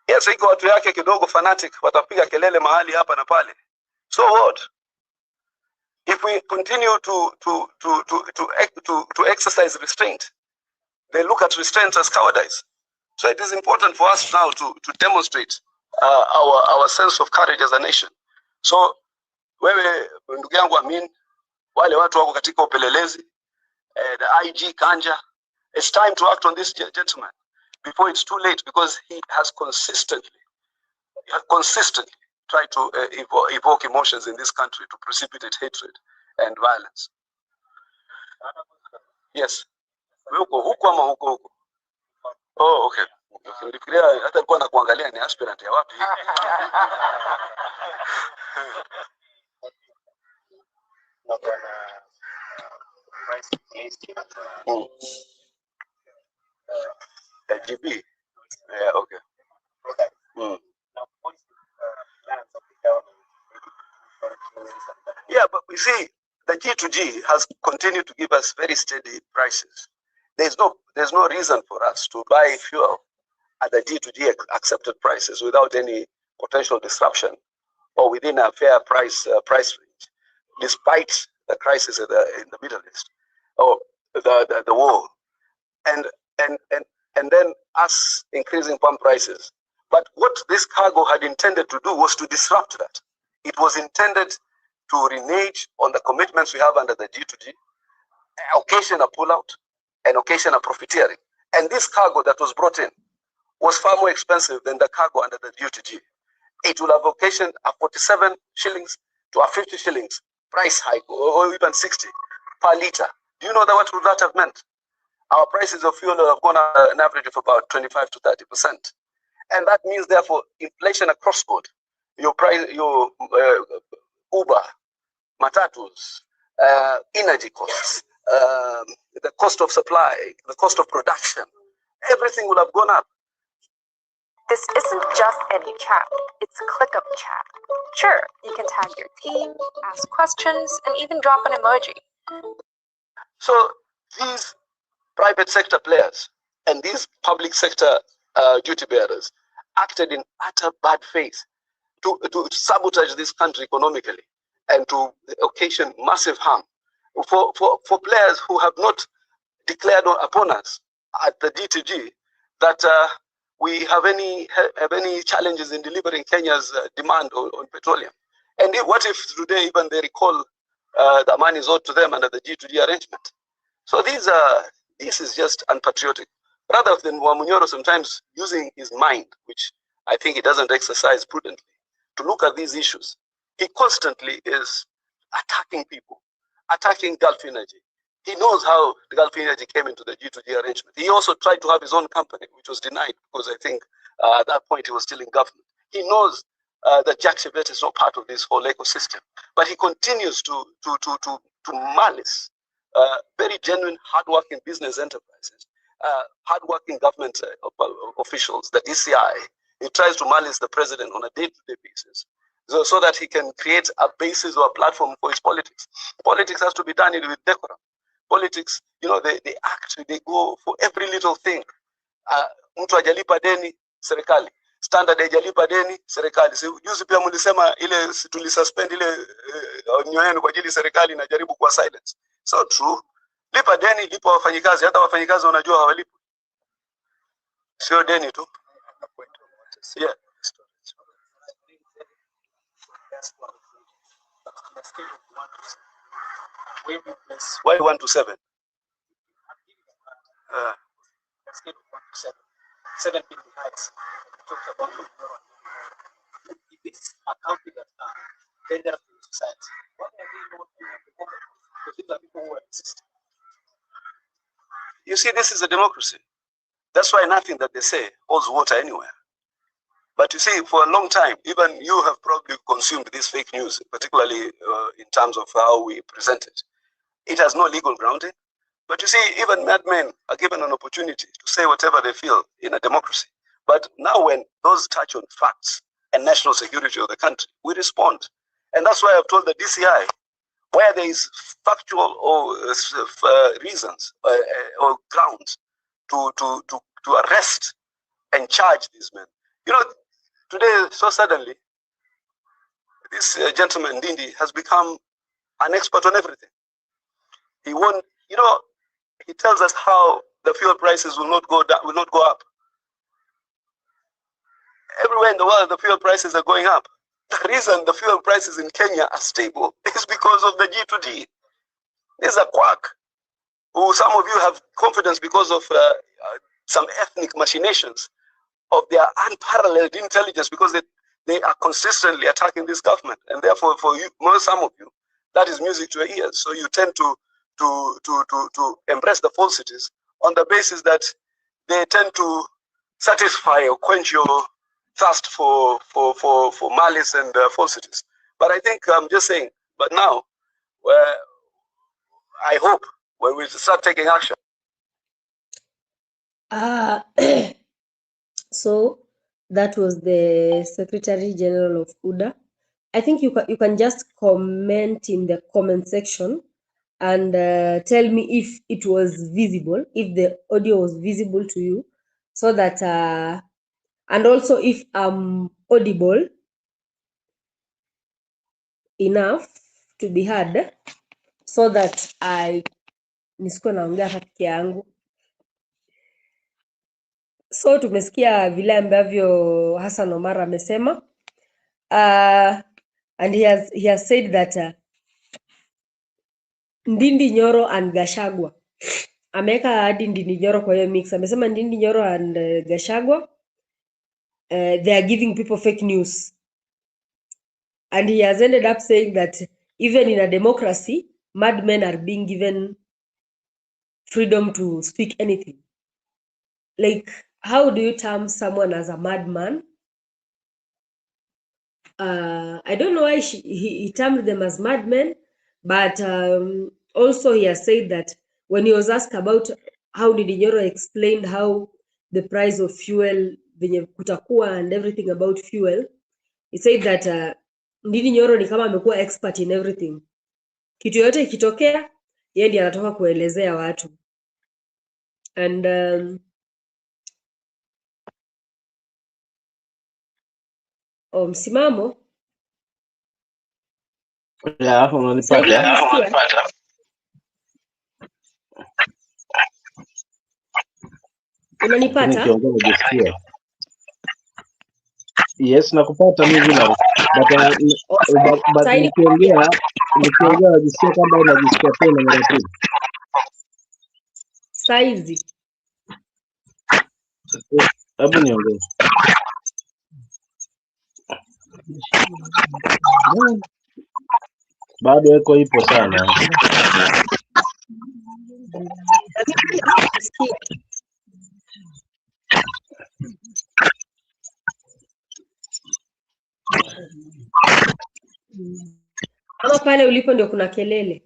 Yes, iko watu yake kidogo fanatic watapiga kelele mahali hapa na pale. So what? If we continue to exercise restraint, they look at restraint as cowardice. So it is important for us now to demonstrate our sense of courage as a nation. So wewe ndugu yangu Amin, wale watu wako katika upelelezi, the IG Kanja, it's time to act on this gentleman before it's too late, because he has consistently tried to evoke emotions in this country to precipitate hatred and violence. Yes. Huko ama huko. Oh, okay. Nilifikiria hata alikuwa anakuangalia ni aspirant ya wapi. GB. Yeah, okay. Yeah, but we see the G2G has continued to give us very steady prices. There's no reason for us to buy fuel at the G2G accepted prices without any potential disruption or within a fair price range, despite the crisis in the Middle East. Oh, the war, and then us increasing palm prices. But what this cargo had intended to do was to disrupt that. It was intended to renege on the commitments we have under the G2G, occasion a pullout, and occasion a profiteering. And this cargo that was brought in was far more expensive than the cargo under the G2G. It will have occasioned a 47 shillings to a 50 shillings price hike, or even 60 per liter. Do you know what would that have meant? Our prices of fuel have gone up an average of about 25 to 30%. And that means, therefore, inflation across board. Your price, your Uber, matatus, energy costs, the cost of supply, the cost of production, everything will have gone up. This isn't just any chat, it's ClickUp chat. Sure, you can tag your team, ask questions, and even drop an emoji. So these private sector players and these public sector duty bearers acted in utter bad faith to sabotage this country economically and to occasion massive harm. For players who have not declared upon us at the DTG that we have any challenges in delivering Kenya's demand on petroleum. And what if today even they recall the money is owed to them under the G2G arrangement? So this is just unpatriotic. Rather than Wamunyoro sometimes using his mind, which I think he doesn't exercise prudently, to look at these issues, he constantly is attacking people, attacking Gulf Energy. He knows how the Gulf Energy came into the G2G arrangement. He also tried to have his own company, which was denied because I think at that point he was still in government. He knows that Jack Chebet is not part of this whole ecosystem, but he continues to malice very genuine, hardworking business enterprises, hardworking government officials, the DCI. He tries to malice the president on a day-to-day basis, so that he can create a basis or a platform for his politics. Politics has to be done with decorum. Politics, they act, they go for every little thing. Mtu hajalipa deni, serikali. Standard hajalipa deni, serikali. Juzi pia mlisema ile tulisuspend ile nyoyenu kwa ajili serikali inajaribu kuwa silence. So true. Lipa deni, lipa wafanyikazi. Hata wafanyikazi wanajua hawalipi. Sio deni tu. Yeah. Why 1 to 7? 7 being the highest. Talked about this accounting that dangerous to society. What are they not doing? Because these are people who are existing. You see, this is a democracy. That's why nothing that they say holds water anywhere. But you see, for a long time, even you have probably consumed this fake news, particularly in terms of how we present it. It has no legal grounding. But you see, even madmen are given an opportunity to say whatever they feel in a democracy. But now when those touch on facts and national security of the country, we respond. And that's why I've told the DCI, where there is factual or reasons or grounds to arrest and charge these men. Today, so suddenly, this gentleman, Ndindi, has become an expert on everything. He won't, he tells us how the fuel prices will not go down, will not go up. Everywhere in the world, the fuel prices are going up. The reason the fuel prices in Kenya are stable is because of the G2G. There's a quack who some of you have confidence because of some ethnic machinations of their unparalleled intelligence, because they are consistently attacking this government. And therefore, for you, some of you, that is music to your ears. So you tend to embrace the falsities on the basis that they tend to satisfy or quench your thirst for malice and falsities. But I think I'm just saying, but now, I hope when we start taking action. So that was the Secretary General of UDA. I think you can just comment in the comment section and tell me if it was visible, if the audio was visible to you, so that and also if I'm audible enough to be heard, so that I nisiko naongea hapa peke yangu. So tumesikia vile ambavyo Hassan Omar amesema, and he has said that Ndindi Nyoro and Gachagua, ameweka hadi Ndindi Nyoro kwa hiyo mix. Amesema Ndindi Nyoro and Gachagua, they are giving people fake news, and he has ended up saying that even in a democracy, madmen are being given freedom to speak anything. Like, how do you term someone as a madman? I don't know why he termed them as madmen, but also he has said that when he was asked about how Ndindi Nyoro explained how the price of fuel venye kutakuwa and everything about fuel, he said that Ndindi Nyoro ni kama amekuwa expert in everything. Kitu yote ikitokea, yeye ndiye anatoka kuelezea watu. And msimamo unanipata? Unanipata? Yes, nakupata mimi bila. But nikiongea najisikia kama unajisikia tena mara pili. Saizi. Hebu niongee. Bado iko ipo sana. Kama pale ulipo ndio kuna kelele.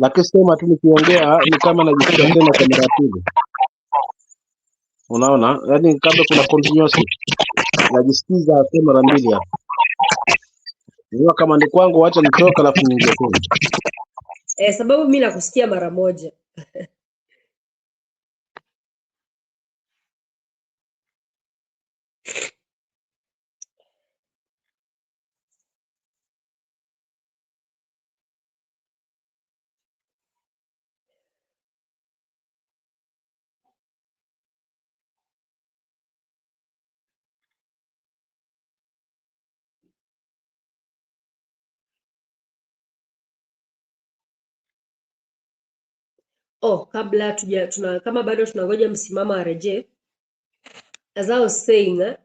Lakini sema tu nikiongea ni kama najisikia tena kwa mara pili. Unaona? Yaani kama kuna continuously. Najisikiza tena mara mbili hapa. Ndio kama ni kwangu acha nitoka alafu niingie tena. Sababu mimi nakusikia mara moja. Kabla kama bado tunangoja msimamo arejee. As I was saying,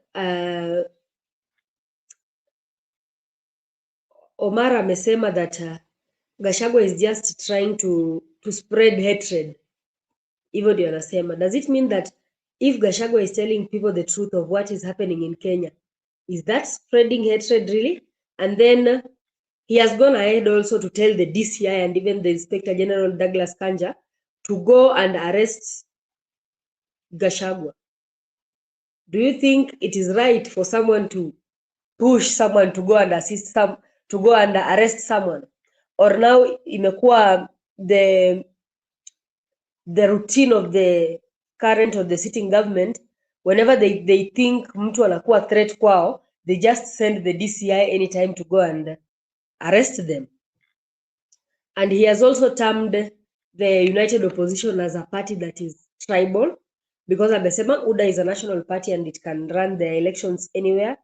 Omar amesema that Gachagua is just trying to spread hatred. Hivyo ndio anasema. Does it mean that if Gachagua is telling people the truth of what is happening in Kenya, is that spreading hatred really? And then he has gone ahead also to tell the DCI and even the Inspector General Douglas Kanja to go and arrest Gachagua. Do you think it is right for someone to push someone to go and to go and arrest someone? Or now imekuwa the routine of the current or the sitting government, whenever they think mtu anakuwa threat kwao, they just send the DCI anytime to go and arrest them. And he has also termed the United Opposition as a party that is tribal, because amesema UDA is a national party and it can run the elections anywhere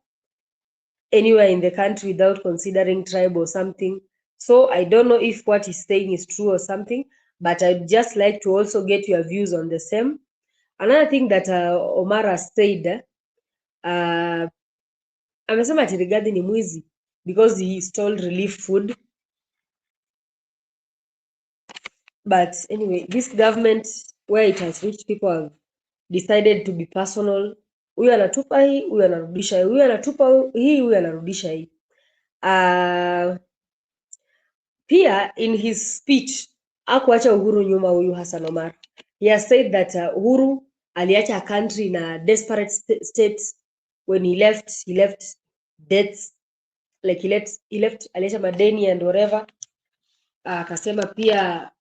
in the country without considering tribe or something. So I don't know if what he's saying is true or something, but I'd just like to also get your views on the same. Another thing that Omar has said, amesema ati Rigathi ni mwizi because he stole relief food. But anyway, this government, where it has reached, people have decided to be personal. Huyu anatupa hii, huyu anarudisha hii, huyu anatupa hii, huyu anarudisha hii. Pia in his speech hakuacha Uhuru nyuma huyu Hassan Omar. He has said that Uhuru aliacha a country in a desperate state. When he left debts, like he left aliacha madeni and whatever. Akasema pia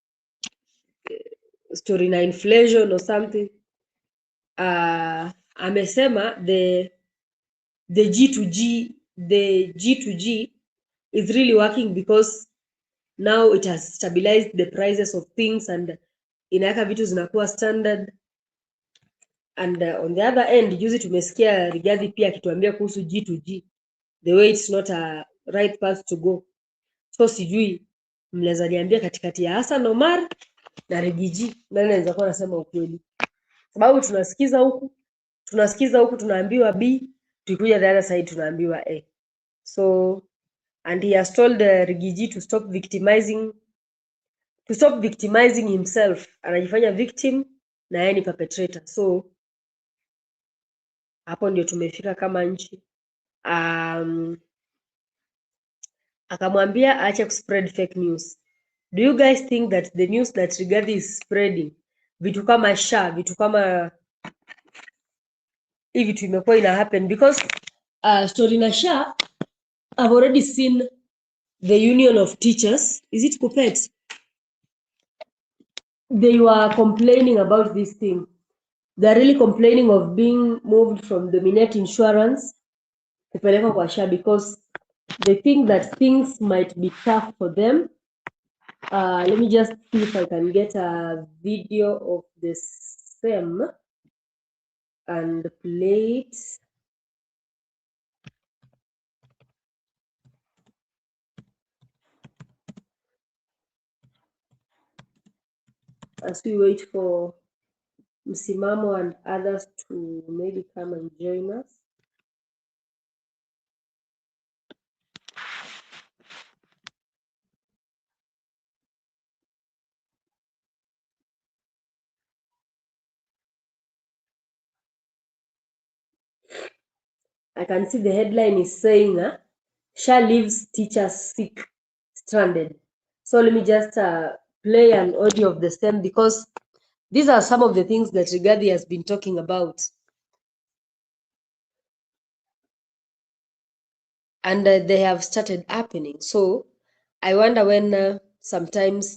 story na inflation or something. Amesema the G2G is really working because now it has stabilized the prices of things and inaweka vitu zinakuwa standard. And on the other end, juzi tumesikia Rigathi pia akituambia kuhusu G2G, the way it's not a right path to go. So sijui mnaweza niambia katikati ya Hassan Omar na Rigiji nani anaweza kuwa anasema ukweli, sababu tunasikiza huku tunaambiwa B, tukikuja the other side tunaambiwa A. So and he has told Rigiji to stop victimizing himself. Anajifanya victim na yeye ni perpetrator. So hapo ndio tumefika kama nchi. Akamwambia aache kuspread fake news. Do you guys think that the news that Rigathi is spreading, vitu kama SHA, vitu kama hivi vitu imekuwa ina happen because story na SHA, I've already seen the union of teachers, is it Kupet? They were complaining about this thing. They're really complaining of being moved from Dominate Insurance kupelekwa kwa SHA because they think that things might be tough for them. Let me just see if I can get a video of the same and play it. As we wait for Msimamo and others to maybe come and join us. I can see the headline is saying, SHA leaves teachers sick, stranded. So let me just play an audio of the same because these are some of the things that Rigathi has been talking about. And they have started happening. So I wonder when sometimes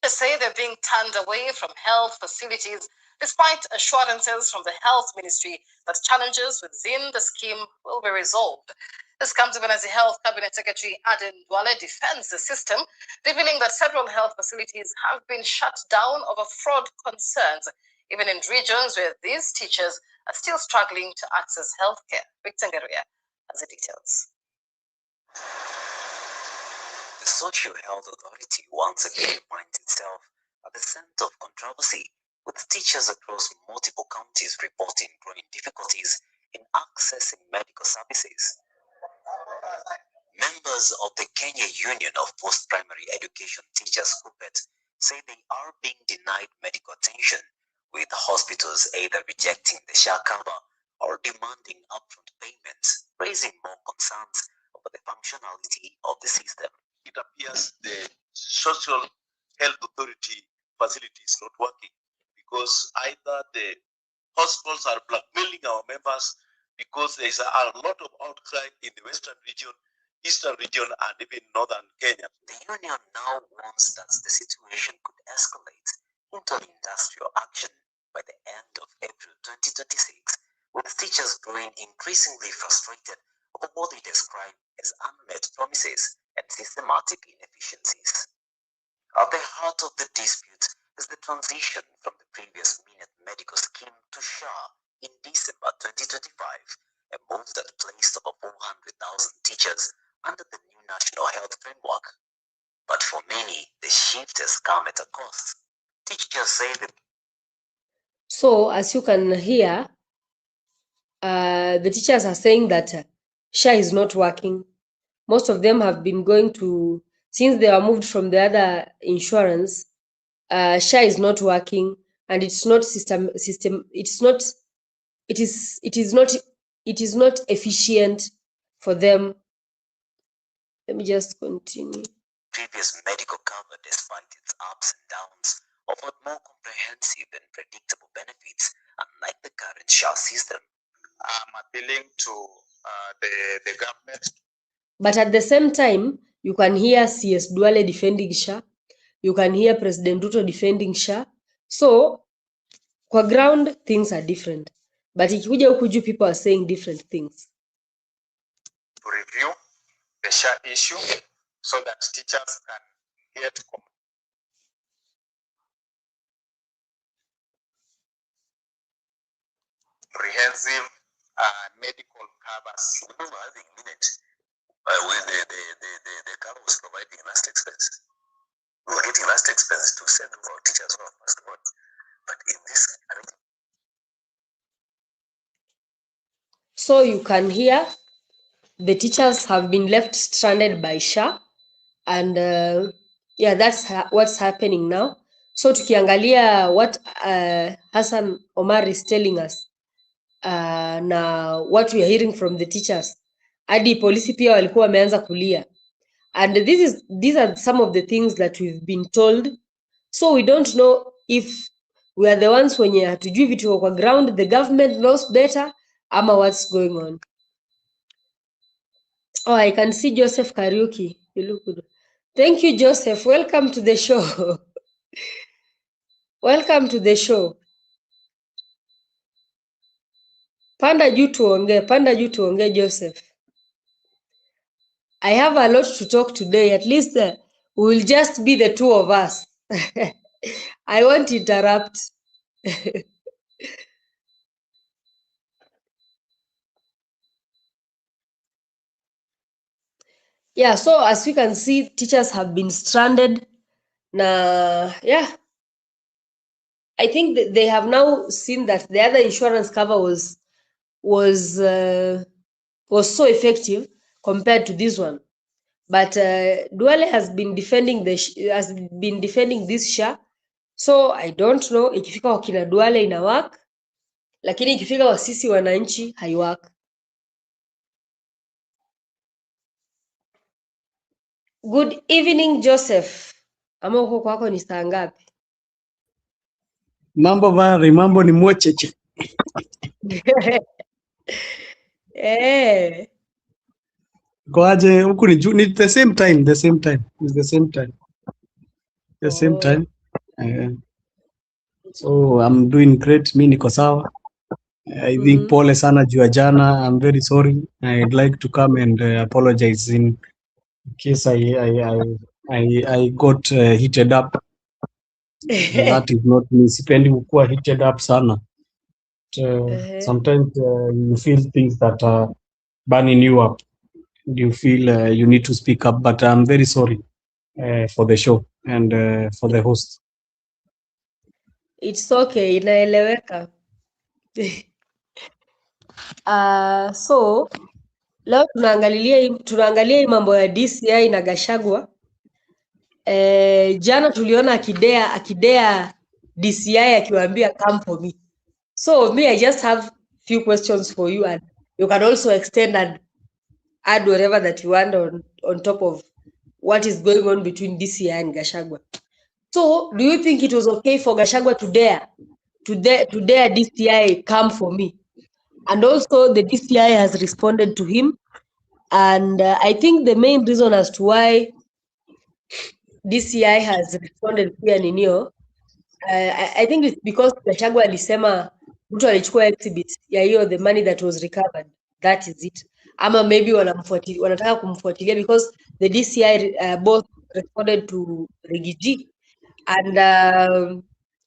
say they're being turned away from health facilities despite assurances from the health ministry that challenges within the scheme will be resolved. This comes even as the Health Cabinet Secretary Aden Duale defends the system, revealing that several health facilities have been shut down over fraud concerns, even in regions where these teachers are still struggling to access healthcare. Victor Ngaria has the details. The Social Health Authority once again finds itself at the center of controversy, with teachers across multiple counties reporting growing difficulties in accessing medical services. Members of the Kenya Union of Post-Primary Education Teachers (KUPPET) say they are being denied medical attention, with hospitals either rejecting the SHA cover or demanding upfront payments, raising more concerns over the functionality of the system. It appears the Social Health Authority facility is not working because either the hospitals are blackmailing our members because there is a lot of outcry in the Western region, Eastern region, and even Northern Kenya. The union now warns that the situation could escalate into an industrial action by the end of April 2026, with teachers growing increasingly frustrated over what they describe as unmet promises and systematic inefficiencies. At the heart of the dispute is the transition from the previous Minute Medical Scheme to SHA in December 2025, a move that placed over 400,000 teachers under the new National Health Framework. But for many, the shift has come at a cost. Teachers say that. So as you can hear, the teachers are saying that SHA is not working. Most of them have been going to, since they are moved from the other insurance, SHA is not working, and it's not it is not efficient for them. Let me just continue. Previous medical cover, despite its ups and downs, offered more comprehensive and predictable benefits, unlike the current SHA system. I'm appealing to the government. But at the same time, You can hear CS Duale defending SHA. You can hear President Ruto defending SHA. So, kwa ground, things are different. But ikikuja huku juu, people are saying different things. To review the SHA issue so that teachers can get comprehensive medical covers. Having minute when the cover was providing last expense. We were getting last expense to send our teachers who are first born. But in this, so you can hear the teachers have been left stranded by SHA, and yeah, that's what's happening now. So tukiangalia what Hassan Omar is telling us, na what we are hearing from the teachers, hadi polisi pia walikuwa wameanza kulia, and these are some of the things that we've been told. So we don't know if we are the ones wenye hatujui vitu kwa ground, the government knows better, ama what's going on. Oh, I can see Joseph Kariuki. You look good. Thank you, Joseph. Welcome to the show. Welcome to the show. Panda juu tuongee, Joseph. I have a lot to talk today. At least we will just be the two of us. I won't interrupt. Yeah, so as we can see, teachers have been stranded. Yeah, I think that they have now seen that the other insurance cover was so effective compared to this one. But Duale has been defending this SHA. So I don't know ikifika wakina Duale ina work, lakini ikifika wasisi wananchi haiwork. Good evening, Joseph. Ama huko kwako ni saa ngapi? Mambo ni mwecheche. Kwaje huku ni the same time. So I'm doing great. Mimi niko sawa. I think pole sana juu ya jana. I'm very sorry. I'd like to come and apologize in case I got heated up. That is not me. Sipendi kuwa heated up sana. Sometimes you feel things that are burning you up. You feel you need to speak up, but I'm very sorry for the show and for the host. It's okay, inaeleweka. So leo tunaangalia mambo ya DCI na Gachagua. Jana tuliona akidea DCI akiwaambia come for me. So me, I just have few questions for you, and you can also extend and add whatever that you want on top of what is going on between DCI and Gachagua. So do you think it was okay for Gachagua to dare DCI come for me? And also the DCI has responded to him, and I think the main reason as to why DCI has responded pia ninio, I think it's because Gachagua alisema mtu alichukua exhibit ya hiyo the money that was recovered, that is it. Ama maybe wanataka kumfuatilia because the DCI both responded to Rigiji. And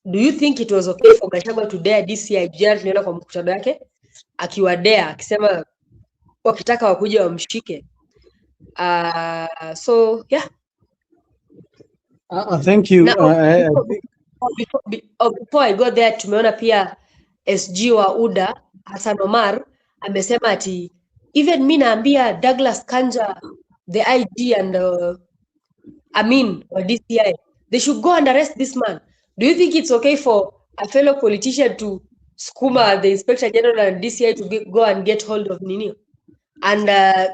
do you think it was okay for Gachagua to dare DCI? Jana tuliona kwa mkutano yake akiwadea akisema wakitaka wakuja wamshike. So yeah. Thank you. Now, before I go there, tumeona pia SG wa UDA Hassan Omar amesema ati even mimi naambia Douglas Kanja, the IG and Amin or DCI, they should go and arrest this man. Do you think it's okay for a fellow politician to skuma the Inspector General and DCI to go and get hold of Nini? And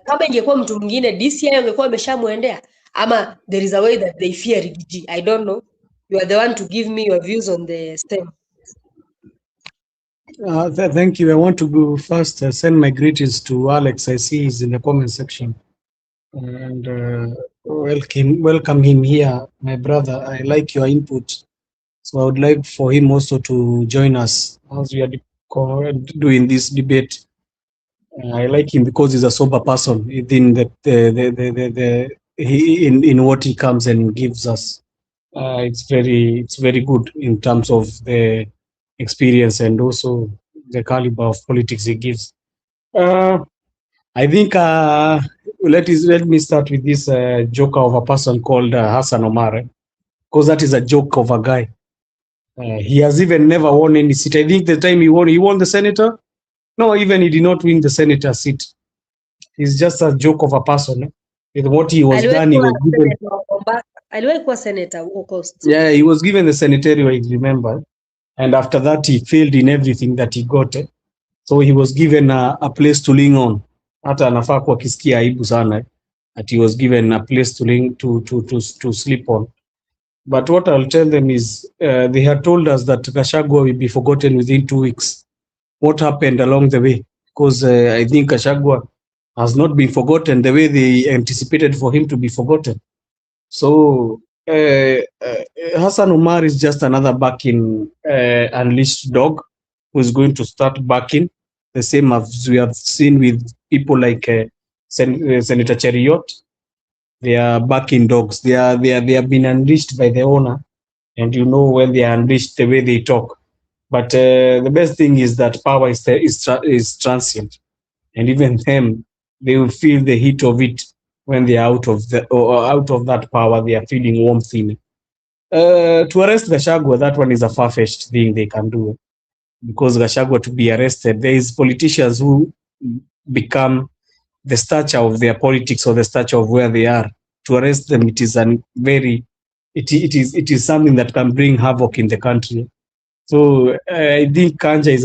kama ingekuwa mtu mwingine DCI angekuwa ameshamuendea, ama there is a way that they fear Rigiji? I don't know. You are the one to give me your views on the same. Thank you. I want to go first send my greetings to Alex. I see he's in the comment section. And welcome him here, my brother. I like your input. So I would like for him also to join us as we are doing this debate. I like him because he's a sober person within in what he comes and gives us. It's very good in terms of the experience and also the caliber of politics he gives. I think let me start with this joker of a person called Hassan Omar, because that is a joke of a guy. He has even never won any seat. I think the time he won the senator. No, even he did not win the senator seat. He's just a joke of a person. With what he was done, he was given. Yeah, he was given the senatorial, I remember. And after that, he failed in everything that he got. So he was given a place to lean on. Hata anafaa kuwa kisikia aibu sana. That he was given a place to sleep on. But what I'll tell them is they had told us that Gachagua will be forgotten within 2 weeks. What happened along the way? Because I think Gachagua has not been forgotten the way they anticipated for him to be forgotten. So Hassan Omar is just another backing unleashed dog who is going to start backing, the same as we have seen with people like Senator Cheriot. They are backing dogs. They have been unleashed by the owner, and you know when they are unleashed the way they talk. But the best thing is that power is transient, and even them, they will feel the heat of it when they are out of that power. They are feeling warmth in it. To arrest Gachagua, that one is a far-fetched thing they can do, because Gachagua to be arrested, there is politicians who become the stature of their politics or the stature of where they are. To arrest them, it is it is something that can bring havoc in the country. So I think Kanja is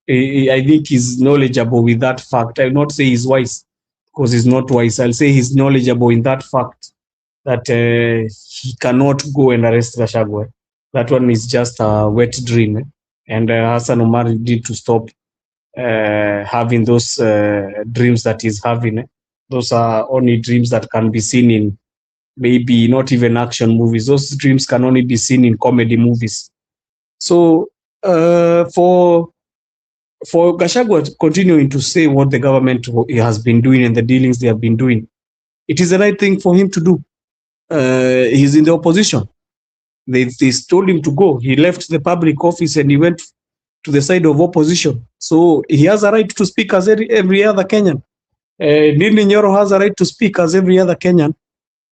I think he's knowledgeable with that fact. I will not say he's wise, because he's not wise. I'll say he's knowledgeable in that fact that he cannot go and arrest Gachagua. That one is just a wet dream. And Hassan Omar need to stop having those dreams that he's having. Those are only dreams that can be seen in maybe not even action movies. Those dreams can only be seen in comedy movies. So for Gachagua continuing to say what the government has been doing and the dealings they have been doing, it is the right thing for him to do. He's in the opposition. They told him to go. He left the public office and he went to the side of opposition. So he has a right to speak as every other Kenyan. Ndindi Nyoro has a right to speak as every other Kenyan.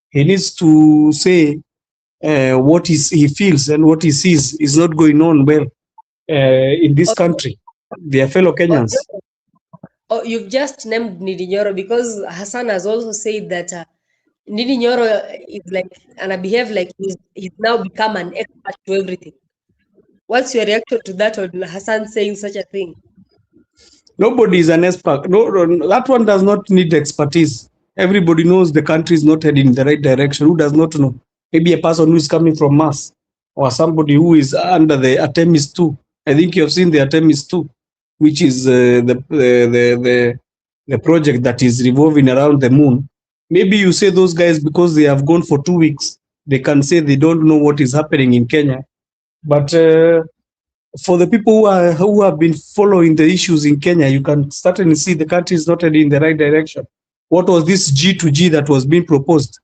He needs to say what he feels and what he sees is not going on well in this country. Their fellow Kenyans. Oh, you've just named Ndindi Nyoro, because Hassan has also said that Ndindi Nyoro is like, and I behave like he's now become an expert to everything. What's your reaction to that, on Hassan saying such a thing? Nobody is an expert. No, that one does not need expertise. Everybody knows the country is not heading in the right direction. Who does not know? Maybe a person who is coming from Mars, or somebody who is under the Artemis 2. I think you have seen the Artemis 2, which is the project that is revolving around the moon. Maybe you say those guys, because they have gone for 2 weeks, they can say they don't know what is happening in Kenya. But for the people who have been following the issues in Kenya, you can certainly see the country is not heading in the right direction. What was this G2G that was being proposed?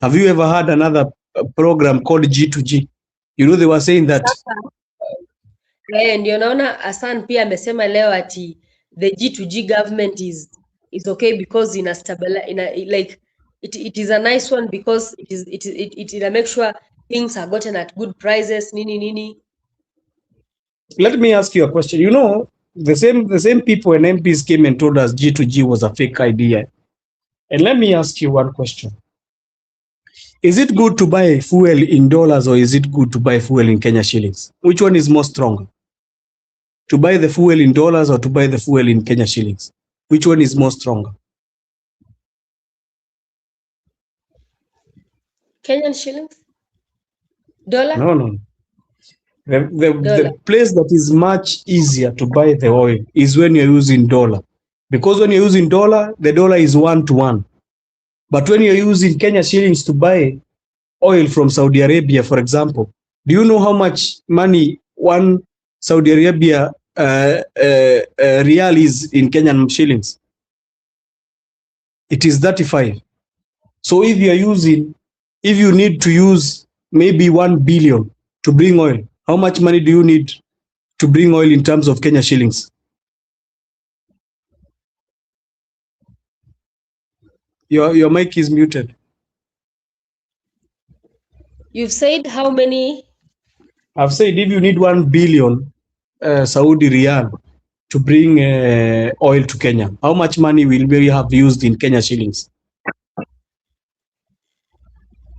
Have you ever had another program called G2G? You know, they were saying that. Ndio naona Hassan pia amesema leo ati the G2G government is okay because it is a nice one, because it make sure things are gotten at good prices. Nini. Let me ask you a question. You know, the same people and MPs came and told us G2G was a fake idea. And let me ask you one question. Is it good to buy fuel in dollars, or is it good to buy fuel in Kenya shillings? Which one is more strong? To buy the fuel in dollars or to buy the fuel in Kenya shillings? Which one is more stronger? Kenyan shillings? Dollar? No. The place that is much easier to buy the oil is when you're using dollar. Because when you're using dollar, the dollar is 1-to-1. But when you're using Kenya shillings to buy oil from Saudi Arabia, for example, do you know how much money one Saudi Arabia real is in Kenyan shillings? It is 35. So if you need to use maybe 1 billion to bring oil, how much money do you need to bring oil in terms of Kenya shillings? Your mic is muted. You've said how many? I've said if you need 1 billion Saudi riyal to bring oil to Kenya, how much money will we have used in Kenya shillings?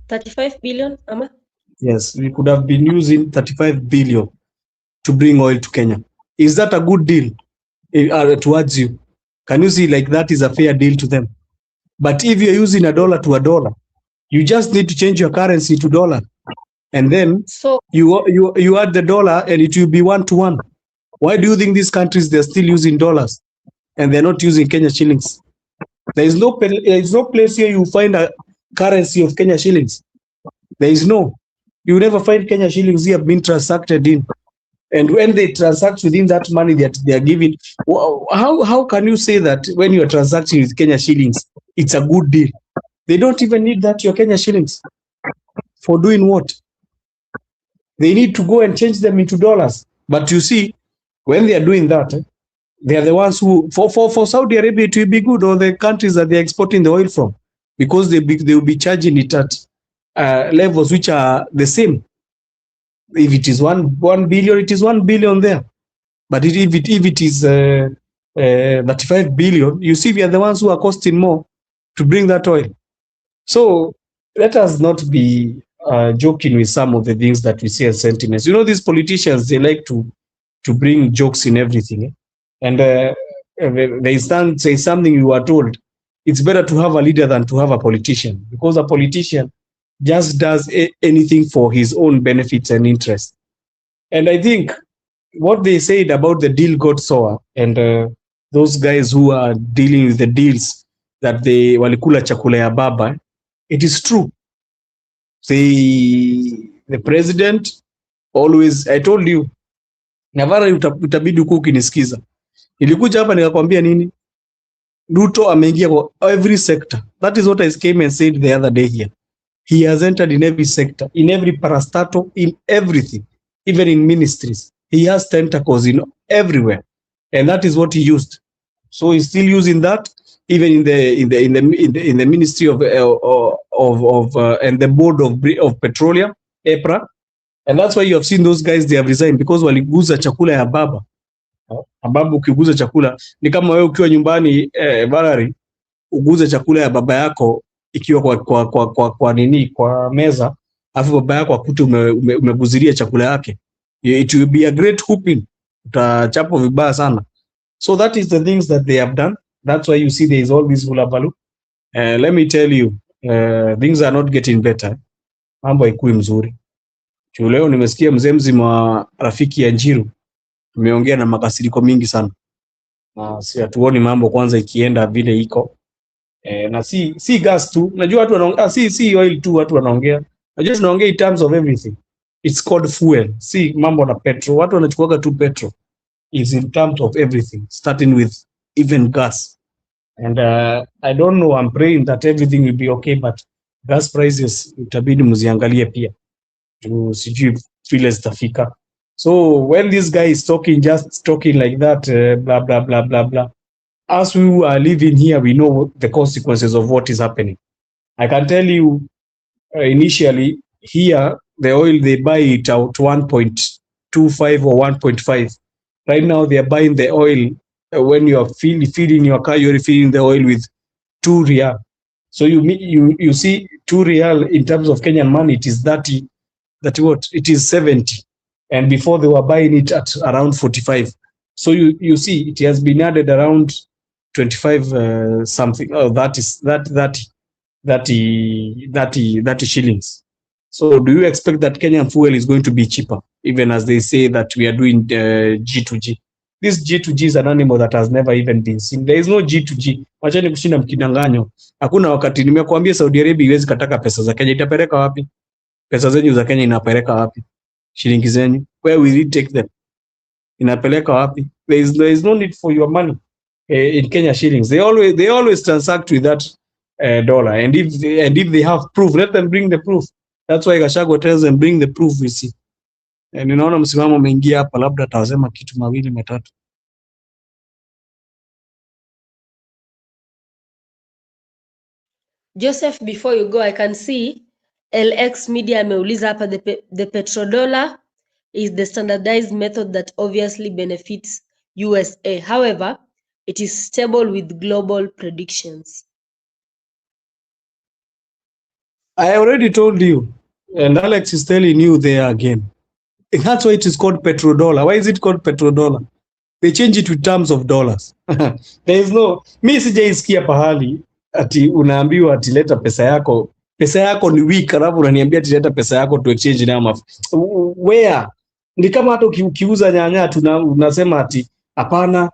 35 billion, Ama? Yes, we could have been using 35 billion to bring oil to Kenya. Is that a good deal towards you? Can you see like that is a fair deal to them? But if you're using a dollar to a dollar, you just need to change your currency to dollar. And then so you add the dollar and it will be 1-to-1. Why do you think these countries, they're still using dollars and they're not using Kenya shillings? There is no place here you find a currency of Kenya shillings. There is no. You never find Kenya shillings here being transacted in. And when they transact within that money that they are giving, how can you say that when you are transacting with Kenya shillings, it's a good deal? They don't even need that, your Kenya shillings. For doing what? They need to go and change them into dollars. But you see, when they are doing that, they are the ones who, for Saudi Arabia, it will be good, or the countries that they are exporting the oil from, because they will be charging it at levels which are the same. If it is 1 billion, it is 1 billion there. But if it is 35 billion, you see, we are the ones who are costing more to bring that oil. So let us not be joking with some of the things that we see as sentiments. You know, these politicians, they like to bring jokes in everything. Eh? And they say something you are told. It's better to have a leader than to have a politician, because a politician just does anything for his own benefits and interests. And I think what they said about the deal got sour, and those guys who are dealing with the deals that they walikula chakula ya baba, it is true. The president always, I told you, Navara utabidi huko ukinisikiza. Nilikuja hapa nikakwambia nini? Ruto ameingia kwa every sector. That is what I came and said the other day here. He has entered in every sector, in every parastatal, in everything, even in ministries. He has tentacles in everywhere, and that is what he used. So he's still using that, even in the ministry of and the board of petroleum, EPRA, and that's why you have seen those guys, they have resigned, because waliguza chakula ya baba. Ababu ukiguza chakula ni kama wewe ukiwa nyumbani Valerie, uguze chakula ya baba yako ikiwa kwa meza, afu baba yako akute umeguziria chakula yake, it will be a great whooping, utachapo vibaya sana. So that is the things that they have done. That's why you see there is all this hulabalu. Let me tell you, things are not getting better. Mambo haikui mzuri. Leo nimesikia mzee mzima wa rafiki ya Njiru tumeongea na makasiriko mingi sana, na si hatuoni mambo kwanza ikienda vile iko. Na si gas tu, najua watu wanaongea, si oil tu watu wanaongea, najua tunaongea in terms of everything. It's called fuel, si mambo na petrol. Watu wanachukuaga tu petrol, is in terms of everything, starting with even gas. And I don't know, I'm praying that everything will be okay, but gas prices itabidi mziangalie pia, sijui vile zitafika. So when this guy is talking, just talking like that, blah, blah, blah, blah, blah. As we are living here, we know the consequences of what is happening. I can tell you, initially, here, the oil, they buy it out 1.25 or 1.5. Right now, they are buying the oil, when you are feeding your car, you're refilling the oil with 2 riyal. So you see, 2 riyal in terms of Kenyan money, it is 30, it is 70. And before they were buying it at around 45. So you see, it has been added around 25 something. Oh, that is 30 shillings. So do you expect that Kenyan fuel is going to be cheaper, even as they say that we are doing G2G? This G2G is an animal that has never even been seen. There is no G2G. Wacheni kushinda mkidanganyo. Hakuna wakati nimekuambia Saudi Arabia iwezi kataka pesa za Kenya, itapeleka wapi? Pesa zenyu za Kenya inapeleka wapi? Shilingi zenyu. Where will it take them? Inapeleka wapi? There is no need for your money in Kenya shillings. They always transact with that dollar. And if they have proof, let them bring the proof. That's why Gachagua tells them bring the proof we see. And ninaona msimamo umeingia hapa, labda atawasema kitu mawili matatu. Joseph, before you go, I can see LX Media ameuliza hapa, the petrodollar is the standardized method that obviously benefits USA. However, it is stable with global predictions. I already told you, and Alex is telling you there again. That's why it is called petrodollar. Why is it called petrodollar? They change it with terms of dollars. There is no, mi sijaisikia pahali ati unaambiwa ati leta pesa yako ni weak, alafu unaniambia ati leta pesa yako to exchange na mafuta. Where? Ni kama hata ukiuza nyanya unasema ati hapana,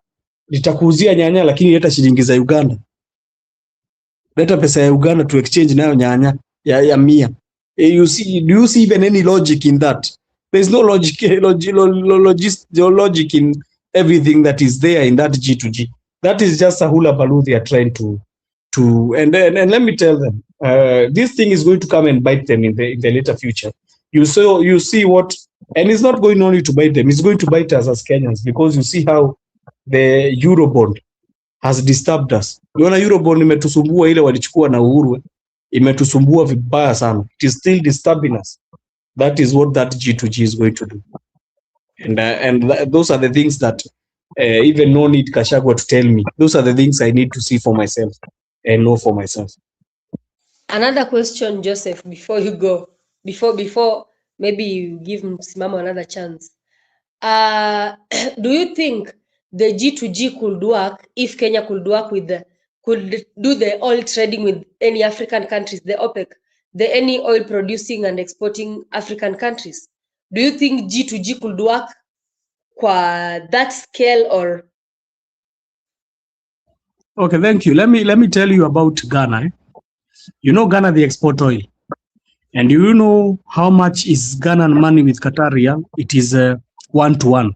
nitakuuzia nyanya lakini leta shilingi za Uganda. Leta pesa ya Uganda to exchange nayo nyanya ya 100. Do you see even any logic in that? There is no logic in everything that is there in that G2G. That is just a hula baloo they are trying to and let me tell them, this thing is going to come and bite them in the later future. You see what, and it's not going only to bite them, it's going to bite us as Kenyans, because you see how the Eurobond has disturbed us. Unaona Eurobond imetusumbua, ile walichukua na Uhuru, imetusumbua vibaya sana. It is still disturbing us. That is what that G2G is going to do. And those are the things that even no need Gachagua to tell me. Those are the things I need to see for myself and know for myself. Another question, Joseph, before you go, before maybe you give Msimamo another chance. Do you think the G2G could work if Kenya could work with could do the oil trading with any African countries, the OPEC, any oil producing and exporting African countries? Do you think G2G could work kwa that scale or? Okay, thank you. Let me tell you about Ghana. You know Ghana, they export oil. And you know how much is Ghanaian money with Qatar riyal? It is 1-to-1.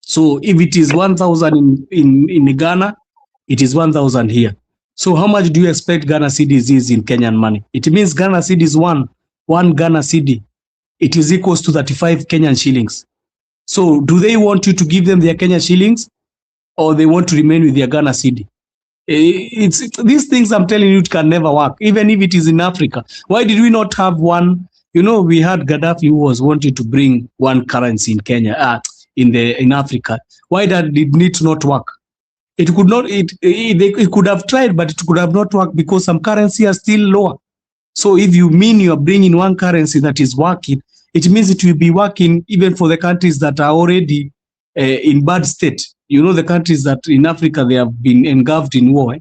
So if it is 1,000 in Ghana, it is 1,000 here. So how much do you expect Ghana cedis is in Kenyan money? It means Ghana cedis one Ghana cedi, it is equals to 35 Kenyan shillings. So do they want you to give them their Kenyan shillings, or they want to remain with their Ghana cedi? It's these things I'm telling you, it can never work, even if it is in Africa. Why did we not have one? You know, we had Gaddafi who was wanting to bring one currency in Kenya, in Africa. Why did it not work? It could not. It could have tried, but it could have not worked because some currency are still lower. So if you mean you are bringing one currency that is working, it means it will be working even for the countries that are already in bad state. You know, the countries that in Africa, they have been engulfed in war.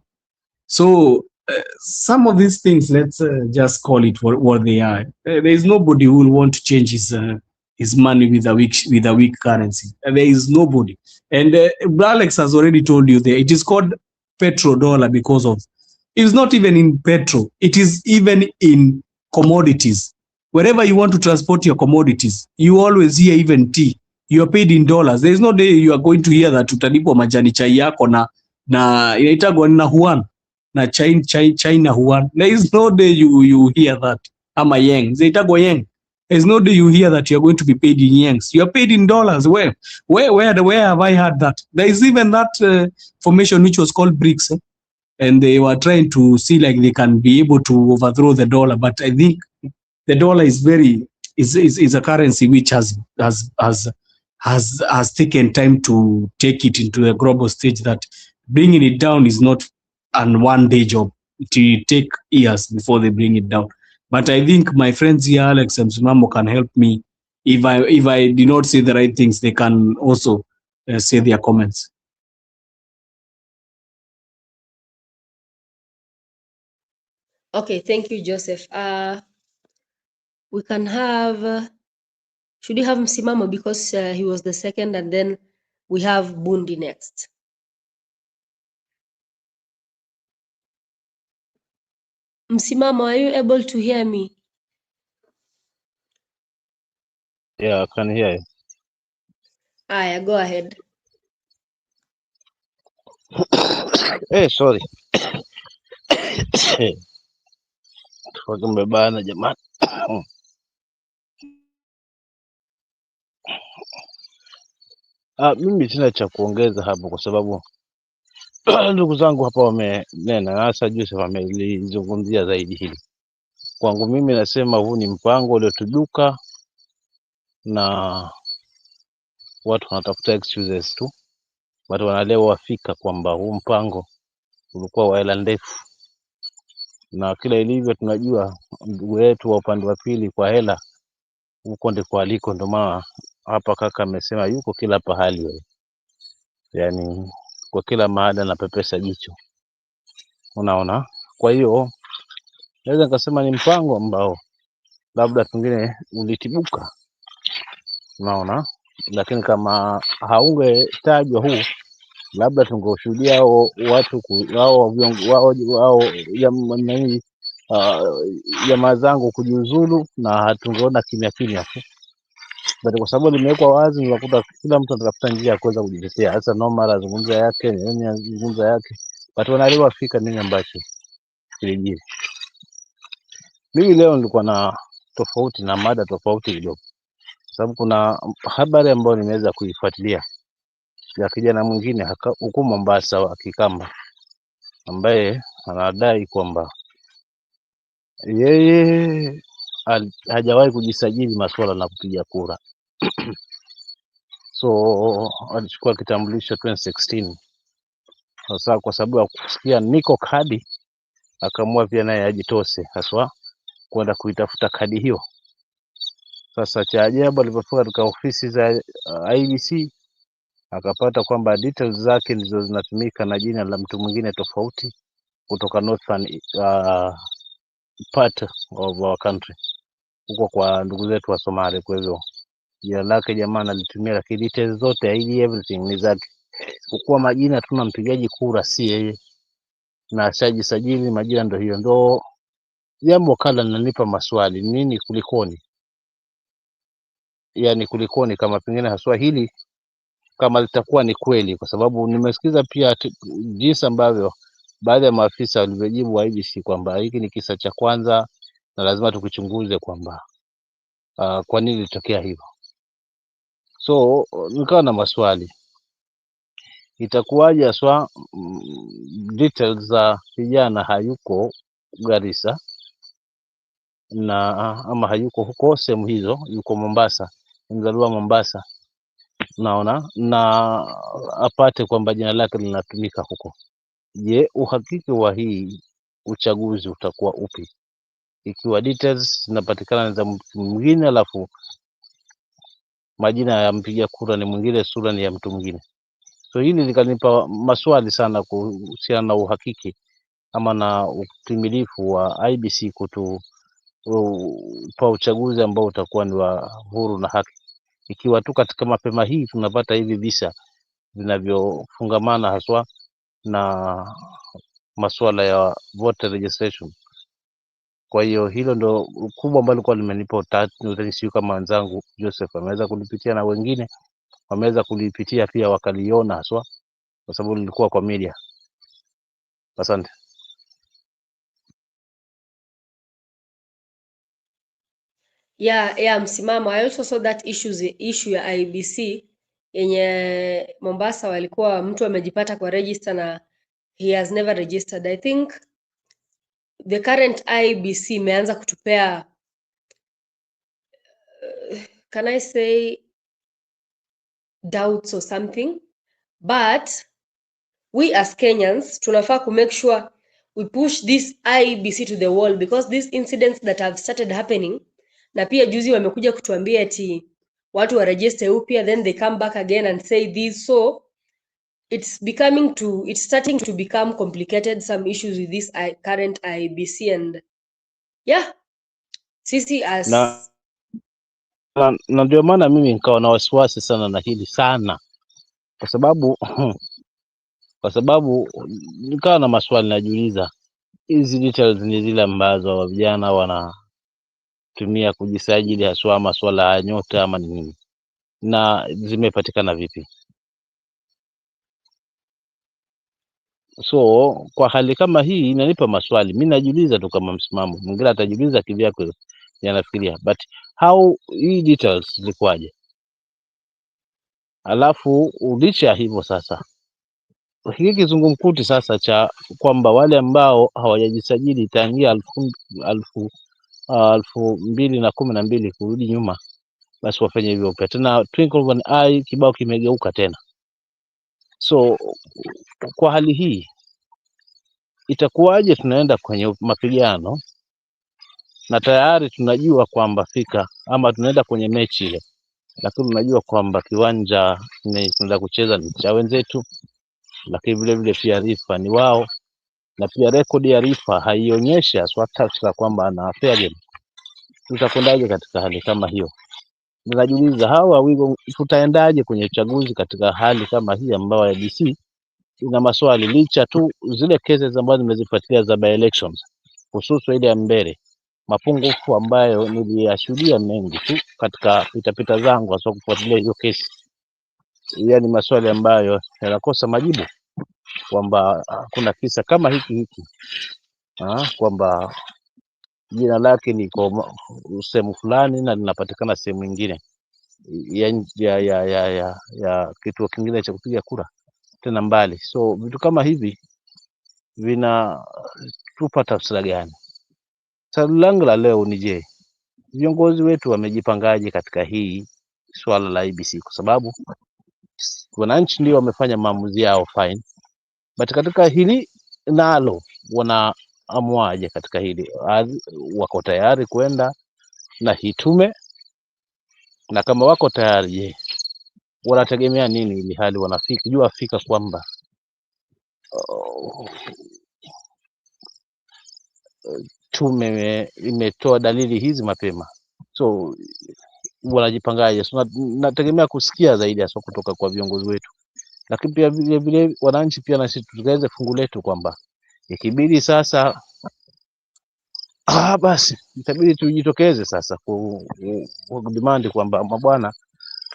So some of these things, let's just call it what they are. There is nobody who will want to change his money with a weak currency. There is nobody. And Alex has already told you there. It is called petrodollar because of, it's not even in petrol. It is even in commodities. Wherever you want to transport your commodities, you always hear even tea. You are paid in dollars. There is no day you are going to hear that utalipwa majani chai yako na inaitagwa na Huan na China Huan. There is no day you hear that. Ama yen. Inaitagwa yen. There is no day you hear that you are going to be paid in yens. You are paid in dollars. Where have I heard that? There is even that formation which was called BRICS, and they were trying to see like they can be able to overthrow the dollar. But I think the dollar is a currency which has taken time to take it into a global stage, that bringing it down is not an one-day job. It will take years before they bring it down. But I think my friends here, Alex and Msimamo, can help me. If I do not say the right things, they can also say their comments. Okay, thank you, Joseph. We can have, should we have Msimamo because he was the second, and then We have Bundi next. Msimamo, are you able to hear me? Yeah, I can hear you. Aya, go ahead. Hey, sorry. Tumebana jamani. Mimi sina cha kuongeza hapo kwa sababu ndugu zangu hapa wamenena, hasa Joseph amelizungumzia zaidi hili. Kwangu mimi nasema huu ni mpango uliotuduka na watu wanatafuta excuses tu. Watu wanalewa wafika kwamba huu mpango ulikuwa wa hela ndefu, na kila ilivyo tunajua ndugu yetu wa upande wa pili kwa hela huko ndiko aliko. Ndio maana hapa kaka amesema yuko kila pahali wewe, yani kwa kila mahali anapepesa jicho, unaona. Kwa hiyo naweza nikasema ni mpango ambao labda pengine ulitibuka, unaona, lakini kama haungetajwa huu, labda tungeushuhudia hao watu wao jamaa zangu kujiuzulu na hatungeona kimya kimya tu, but kwa sababu limewekwa wazi, unakuta kila mtu anatafuta njia ya kuweza kujitetea. Hasa Noma anazungumza yake, yeye anazungumza yake, but wanaelewa fika nini ambacho kilijiri. Mimi leo nilikuwa na tofauti na mada tofauti kidogo, sababu kuna habari ambayo nimeweza kuifuatilia ya kijana mwingine huko Mombasa wa Kikamba, ambaye anadai kwamba yeye hajawahi kujisajili masuala na kupiga kura. So alichukua kitambulisho 2016. Sasa kwa sababu ya kusikia niko kadi, akaamua pia naye ajitose haswa kwenda kuitafuta kadi hiyo. Sasa cha ajabu, alipofika katika ofisi za IEBC akapata kwamba details zake ndizo zinatumika na jina la mtu mwingine tofauti kutoka northern part of our country, huko kwa ndugu zetu wa Somalia. Kwa hivyo jina lake jamaa analitumia, lakini details zote, ID, everything ni zake, kwa majina tuna mpigaji kura si yeye, na ashajisajili majina ndio hiyo. Ndio jambo kala linanipa maswali, nini kulikoni? Yani kulikoni, kama pengine haswa hili kama litakuwa ni kweli, kwa sababu nimesikiza pia jinsi ambavyo baadhi ya maafisa walivyojibu wa IEBC kwamba hiki ni kisa cha kwanza na lazima tukichunguze kwamba kwa nini litokea hivyo. So nikawa na maswali, itakuwaje haswa details za vijana hayuko Garissa na ama hayuko huko sehemu hizo, yuko Mombasa, mzaliwa Mombasa, naona, na apate kwamba jina lake linatumika huko. Je, uhakiki wa hii uchaguzi utakuwa upi ikiwa details zinapatikana za mtu mwingine alafu majina ya mpiga kura ni mwingine, sura ni ya mtu mwingine? So hili likanipa maswali sana kuhusiana na uhakiki ama na utimilifu wa IEBC pa uchaguzi ambao utakuwa ni wa huru na haki, ikiwa tu katika mapema hii tunapata hivi visa vinavyofungamana haswa na masuala ya voter registration. Kwa hiyo hilo ndo kubwa ambalo kwa limenipa utata, sio kama wenzangu Joseph ameweza kulipitia na wengine wameweza kulipitia pia wakaliona haswa, kwa sababu lilikuwa kwa media. Asante. Yeah, msimamo. I also saw that issue ya IEBC yenye Mombasa walikuwa mtu amejipata kwa register na he has never registered. I think the current IEBC imeanza kutupea can I say doubts or something, but we as Kenyans tunafaa ku make sure we push this IEBC to the wall, because these incidents that have started happening, na pia juzi wamekuja kutuambia eti watu waregister upya, then they come back again and say this, so it's starting to become complicated, some issues with this current IEBC. And yeah, sisi as na ndio maana mimi nikawa na wasiwasi sana na hili sana, kwa sababu nikawa na maswali najiuliza, hizi details ni zile ambazo vijana wanatumia kujisajili haswa masuala ya nyota ama nini, na zimepatikana vipi? So kwa hali kama hii inanipa maswali. Mimi najiuliza tu kama msimamo, mwingine atajiuliza kivyake yanafikiria, but how hii details zilikuwaje? Alafu licha hivyo sasa, hiki kizungumkuti sasa cha kwamba wale ambao hawajajisajili tangia 2012 kurudi nyuma, basi wafanye hivyo upya tena. Twinkle of an eye, kibao kimegeuka tena. So kwa hali hii itakuwaje? Tunaenda kwenye mapigano na tayari tunajua kwamba tunaenda kwenye mechi ile, lakini tunajua kwamba kiwanja tunaenda kucheza ni cha wenzetu, lakini vile vile pia rifa ni wao, na pia rekodi ya rifa haionyeshi swata kwamba ana fair game. Tutakwendaje katika hali kama hiyo? Ninajiuliza tutaendaje kwenye uchaguzi katika hali kama hii ambayo IEBC ina maswali, licha tu zile cases ambazo nimezifuatilia za by elections, hususan ile ya Mbere, mapungufu ambayo niliyashuhudia mengi tu katika pitapita zangu hasa kufuatilia hiyo kesi. Yaani maswali ambayo yanakosa majibu, kwamba kuna kisa kama hiki kwamba jina lake liko sehemu fulani na linapatikana sehemu nyingine ya kituo kingine cha kupiga kura tena mbali. So vitu kama hivi vinatupa tafsira gani? Swali langu la leo ni je, viongozi wetu wamejipangaje katika hii swala la IEBC? Kwa sababu wananchi ndio wamefanya maamuzi yao, fine, but katika hili nalo wanaamuaje katika hili? Wako tayari kwenda na hii tume? Na kama wako tayari, je, wanategemea nini ili hali wanafika kwamba tume imetoa dalili hizi mapema? So wanajipangaje? So nategemea kusikia zaidi hasa kutoka kwa viongozi wetu, lakini pia vile vile wananchi pia na sisi tukaweze fungu letu kwamba ikibidi sasa basi itabidi tujitokeze sasa ku demand kwamba mabwana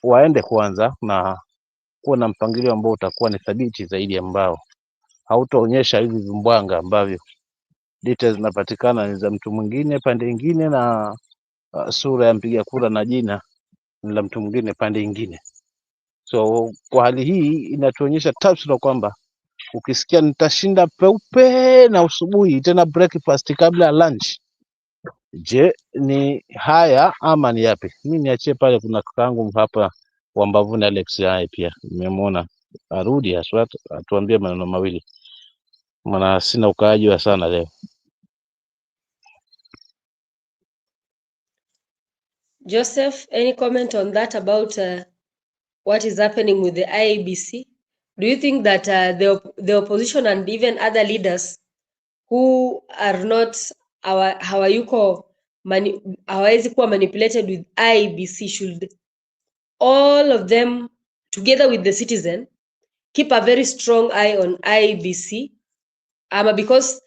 waende kwanza na kuwa na mpangilio ambao utakuwa ni thabiti zaidi, ambao hautaonyesha hivi vimbwanga ambavyo details zinapatikana ni za mtu mwingine pande nyingine, na sura ya mpiga kura na jina ni la mtu mwingine pande nyingine. So kwa hali hii inatuonyesha taswira kwamba ukisikia nitashinda peupe na usubuhi tena breakfast kabla ya lunch, je, ni haya ama ni yapi? Mimi niachie pale. Kuna kakaangu hapa wa Mbavuni, Alex, pia nimemwona arudi haswa atuambie maneno mawili, maana sina ukaaji wa sana leo. Joseph, any comment on that about what is happening with the IEBC? Do you think that the opposition and even other leaders who are not hawawezi kuwa manipulated with IEBC, should all of them together with the citizen keep a very strong eye on IEBC? Because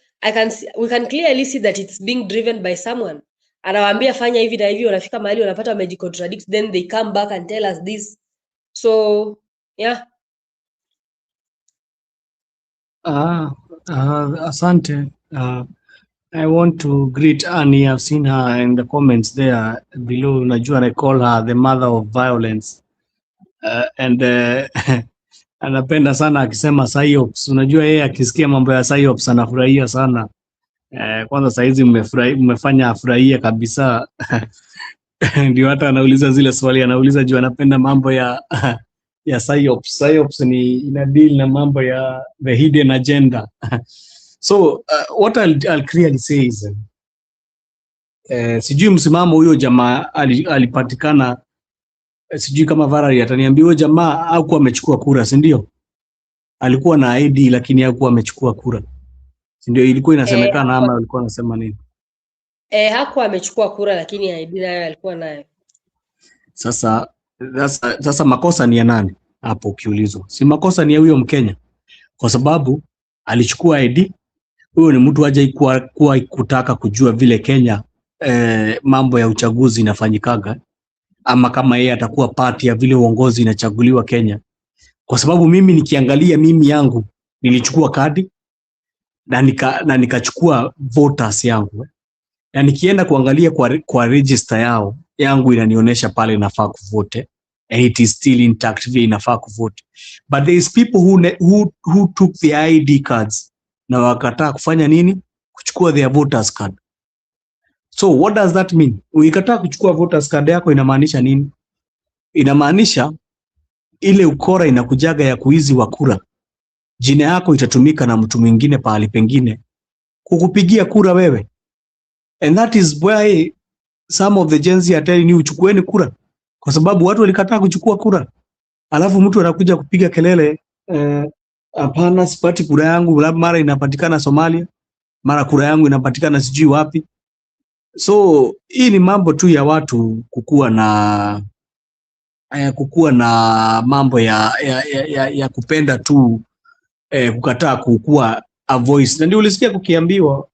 we can clearly see that it's being driven by someone. Anawaambia fanya hivi na hivi, wanafika mahali wanapata wamejicontradict, then they come back and tell us this. So yeah. Asante. I want to greet Annie. I've seen her in the comments there below. Najua I call her the mother of violence. Anapenda sana akisema psyops. Unajua yeye akisikia mambo ya psyops anafurahia sana. Kwanza saizi mmefanya afurahia kabisa. Ndio hata anauliza zile swali anauliza juu anapenda mambo ya psyops. Psyops ni ina deal na mambo ya the hidden agenda. So what I'll clearly say is sijui msimamo huyo jamaa alipatikana, sijui kama Varari ataniambia huyo jamaa hakuwa amechukua kura, si ndio? Alikuwa na ID lakini hakuwa amechukua kura, si ndio? Ilikuwa inasemekana ama alikuwa anasema nini? Hakuwa amechukua kura lakini ID nayo alikuwa nayo. Sasa makosa ni ya nani? hapo ukiulizwa. Si makosa ni ya huyo Mkenya, kwa sababu alichukua ID. Huyo ni mtu aje kuwa kutaka kujua vile Kenya mambo ya uchaguzi inafanyikaga, ama kama yeye atakuwa part ya vile uongozi inachaguliwa Kenya. Kwa sababu mimi nikiangalia, mimi yangu nilichukua kadi na nikachukua voters yangu, na nikienda kuangalia kwa register yangu inanionyesha pale nafaa kuvote, and it is still intact vile inafaa kuvote. But there is people who took the ID cards na wakataa kufanya nini? Kuchukua their voters card. So what does that mean? Ukikataa kuchukua voters card yako inamaanisha nini? Inamaanisha ile ukora inakujaga ya kuizi wa kura, jina yako itatumika na mtu mwingine pahali pengine kukupigia kura wewe. And that is why some of the Gen Z are telling you uchukueni kura, kwa sababu watu walikataa kuchukua kura. Alafu mtu anakuja kupiga kelele, hapana, sipati kura yangu, mara inapatikana Somalia, mara kura yangu inapatikana sijui wapi. So hii ni mambo tu ya watu kukua na mambo ya kupenda tu kukataa kukua a voice. Na ndio ulisikia kukiambiwa,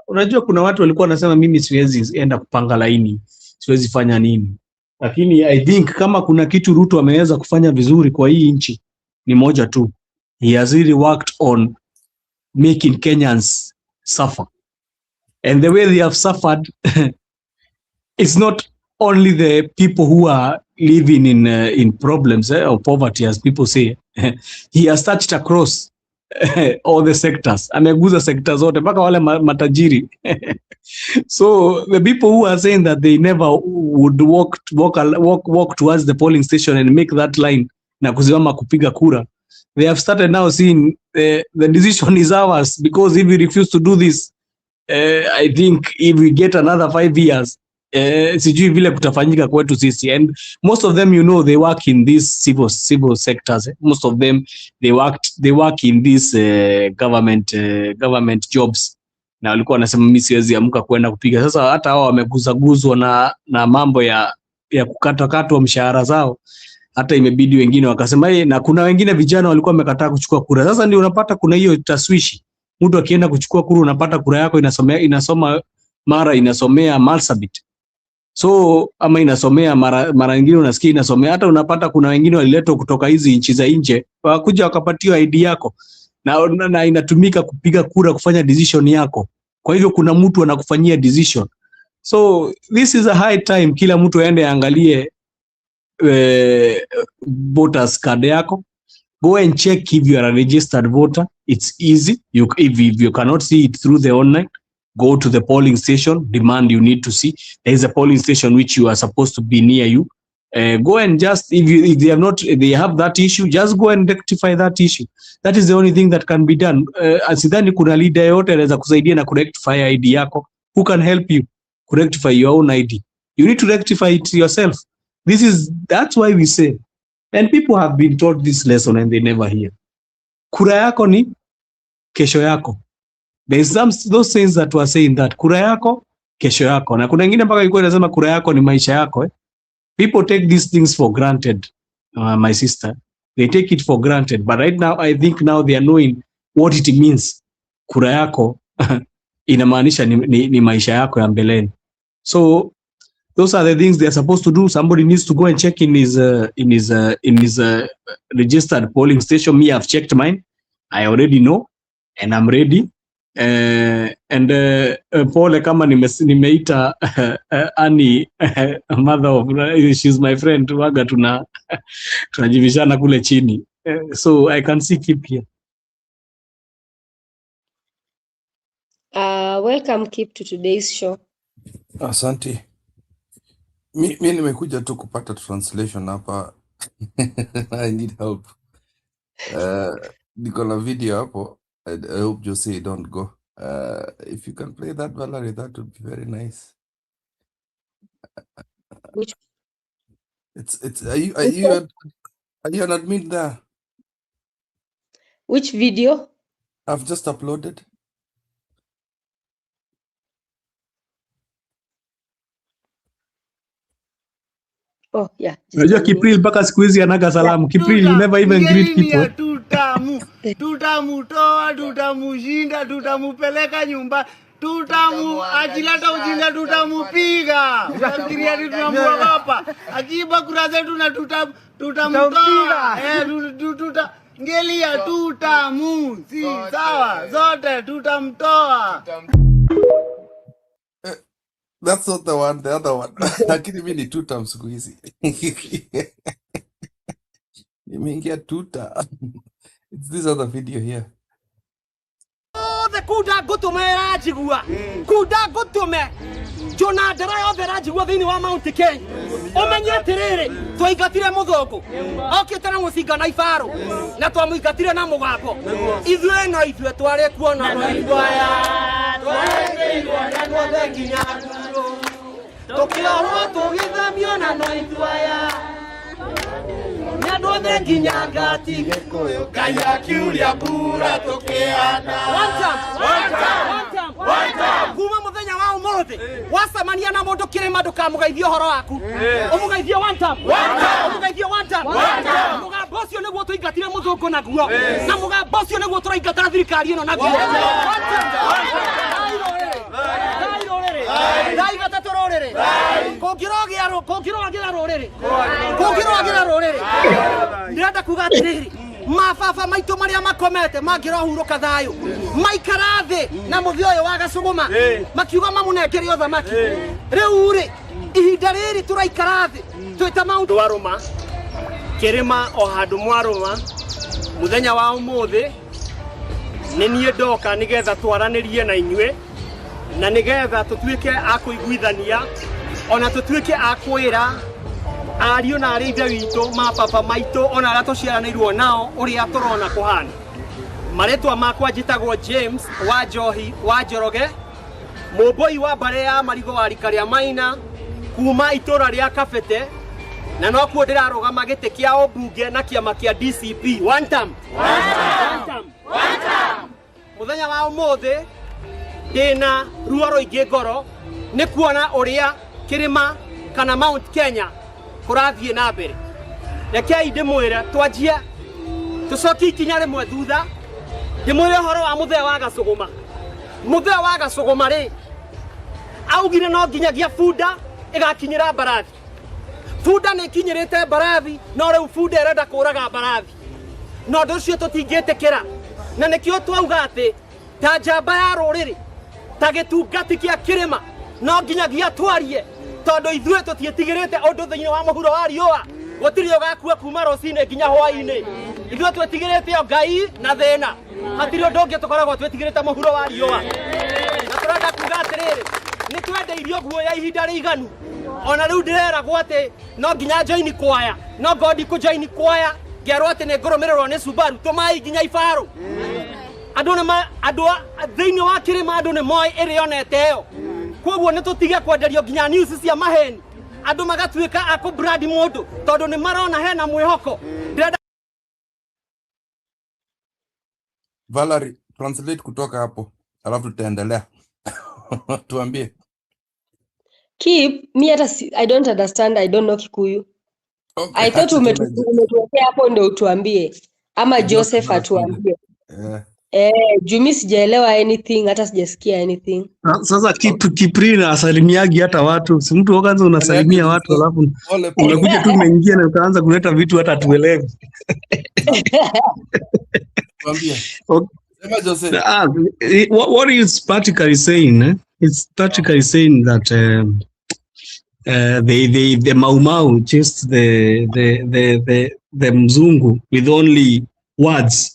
unajua kuna watu walikuwa wanasema mimi siwezi enda kupanga laini, siwezi fanya nini. Lakini I think kama kuna kitu Ruto ameweza kufanya vizuri kwa hii nchi ni moja tu. He has really worked on making Kenyans suffer. And the way they have suffered, it's not only the people who are living in problems or poverty, as people say. He has touched across all the sectors. Ameguza sectors zote mpaka wale matajiri. So the people who are saying that they never would walk towards the polling station and make that line na kusimama kupiga kura, they have started now seeing the decision is ours, because if we refuse to do this, I think if we get another 5 years, sijui vile kutafanyika kwetu sisi. And most of them, you know, they work in these civil sectors. Most of them, they work in these government jobs. Na walikuwa wanasema mimi siwezi amka kwenda kupiga. Sasa hata hao wameguzaguzwa na mambo ya kukatwa mshahara zao. Hata imebidi wengine wakasema na kuna wengine vijana walikuwa wamekataa kuchukua kura. Sasa ndio unapata kuna hiyo taswishi. Mtu akienda kuchukua kura unapata kura yako inasomea Marsabit. So ama inasomea mara nyingine unasikia inasomea, hata unapata kuna wengine waliletwa kutoka hizi nchi za nje wakuja wakapatiwa ID yako na inatumika kupiga kura kufanya decision yako. Kwa hivyo kuna mtu anakufanyia decision. So this is a high time kila mtu aende angalie voters card yako. Go and check if you are a registered voter. It's easy. If you cannot see it through the online, go to the polling station. Demand you need to see. There is a polling station which you are supposed to be near you. Go and just if they have that issue, just go and rectify that issue. That is the only thing that can be done. Asidhani kuna leader yote anaweza kusaidia na kurectify ID yako. Who can help you rectify your own ID? You need to rectify it yourself. That's why we say, and people have been taught this lesson and they never hear. Kura yako ni kesho yako. There's those things that were saying that kura yako kesho yako, na kuna wengine mpaka ilikuwa inasema kura yako ni maisha yako. People take these things for granted, my sister. They take it for granted, but right now I think now they are knowing what it means. Kura yako inamaanisha ni maisha yako ya mbeleni. So those are the things they are supposed to do. Somebody needs to go and check in his registered polling station. Me, I've checked mine. I already know, and I'm ready. Pole kama nimeita Annie, mother of, she's my friend. Waga tunajivishana kule chini. So I can see Kip here. Welcome Kip to today's show. Asante. Mi nimekuja tu kupata translation hapa. I need help. Niko na video hapo. I hope Jose don't go. If you can play that, Valerie, that would be very nice. Which? Are you an admin there? Which video? I've just uploaded. Oh yeah, just Unajua a minute. Kipril mpaka siku hizi anaga salamu. Kipril, you never even greet people. Tutamutoa, tutamushinda, tutamupeleka nyumba, akileta ujinga tutamupiga. Unafikiria ni tunamuogopa? Akiiba kura zetu na tutamtoa. Ngelia si sawa, zote tutamtoa. That's not the one, the other one. Lakini mimi ni tuta siku hizi. Nimeingia tuta. It's this other video here. The kuda gutume rajigua. Kuda gutume. Jona ndara yo rajigua thini wa Mount Kenya. Omenye tiriri, twaingatire muthungu. Okite na mucinga na ibaru. Na twamuingatire na mugambo. Ithue no ithue tware kuona no ithwaya. Twarekeirwo na ngothe nginya nguru. Tukiorwo tugithamio na no ithwaya. Nyandothe nginya ngati gikuyu kaya kiuria mbura tukiana. One time. Kuma muthenya wa umuthi wacemania na mundu kirima ndukamugeithia horo waku. Umugeithie one time. Mugambo ucio niguo tuingatire muthungu naguo. Na mugambo ucio niguo turaingata thirikari ino naguo. Ndaigata turorere. Kongirogira rorere. Ndirenda kuga atiriri. Mababa maitũ maria makomete mangirohuruka thayo maikara thi na muthioyo wa Gachagua makiuga mamunengere othamaki riu ri ihinda riri turaikara thi twita maundu waruma kirima o handu mwaruma muthenya wa umuthi ni nie ndoka nigetha twaranirie na inyue na nigetha tutuike akuiguithania ona tutuike akwira ariyo na arĩithia witũ mababa maitũ ona arĩa tũciaranĩirwo nao ũrĩa tũrona kũhana. Marĩtwa makwa njĩtagwo James wa Njoroge, mũmbũi wa mbare ya Marigũ wa rika rĩa Maina kuma itũra rĩa Kabete, na no kuo ndĩrarũgama gĩtĩ kĩa ũmbunge na kĩama kĩa DCP. One time. Mũthenya wa ũmũthĩ ndĩna ruo rũingĩ ngoro nĩ kuona ũrĩa kĩrĩma kana Mount Kenya kurathie na mbere. Rekei ndimwire twanjie tucokie ikinya rimwe thutha ndimwire horo wa muthea wa Gachagua. Muthea wa Gachagua ri augire no nginyagia bunda igakinyira mbarathi. Bunda ni kinyirite mbarathi no riu bunda irenda kuraga mbarathi. No ndu ucio tutingitikira na nikio twauga ati ta njamba ya ruriri ta gitungati kia kirima no nginyagia twarie tondu ithue tutietigirite undu thiini wa muhuro wa riua gutiri ugakua kuma rocine nginya hwaini. Ithue twetigirite Ngai na thina hatiri undu ungi tukoragwo twetigirite muhuro wa riua na turenda kuga atiriri ni twendeirio guoya ihinda riiganu ona riu ndireragwo ati no nginya join kwaya no ngodi ku join kwaya ngerwo ati ni ngurumirirwo ni Subaru tumai nginya ibaru. Andu thiini wa kirima andu ni moi irionete yo koguo ni tutige kwenderio nginya news cia maheni andu magatuika akubrandi mundu tondu ni marona hena mwihoko. Valerie, translate kutoka hapo alafu tutaendelea. Tuambie. Keep me hata I don't understand, I don't know Kikuyu. Okay, I thought umetuwekea hapo ndio utuambie ama Joseph atuambie. Jumi sijaelewa anything, hata sijasikia anything. Sasa Kipril asalimiagi hata watu. Si mtu kwanza unasalimia watu alafu unakuja tu umeingia na ukaanza kuleta vitu hata tuelewe. What is practically saying? It's practically saying that the Mau Mau chased the Mzungu with only words.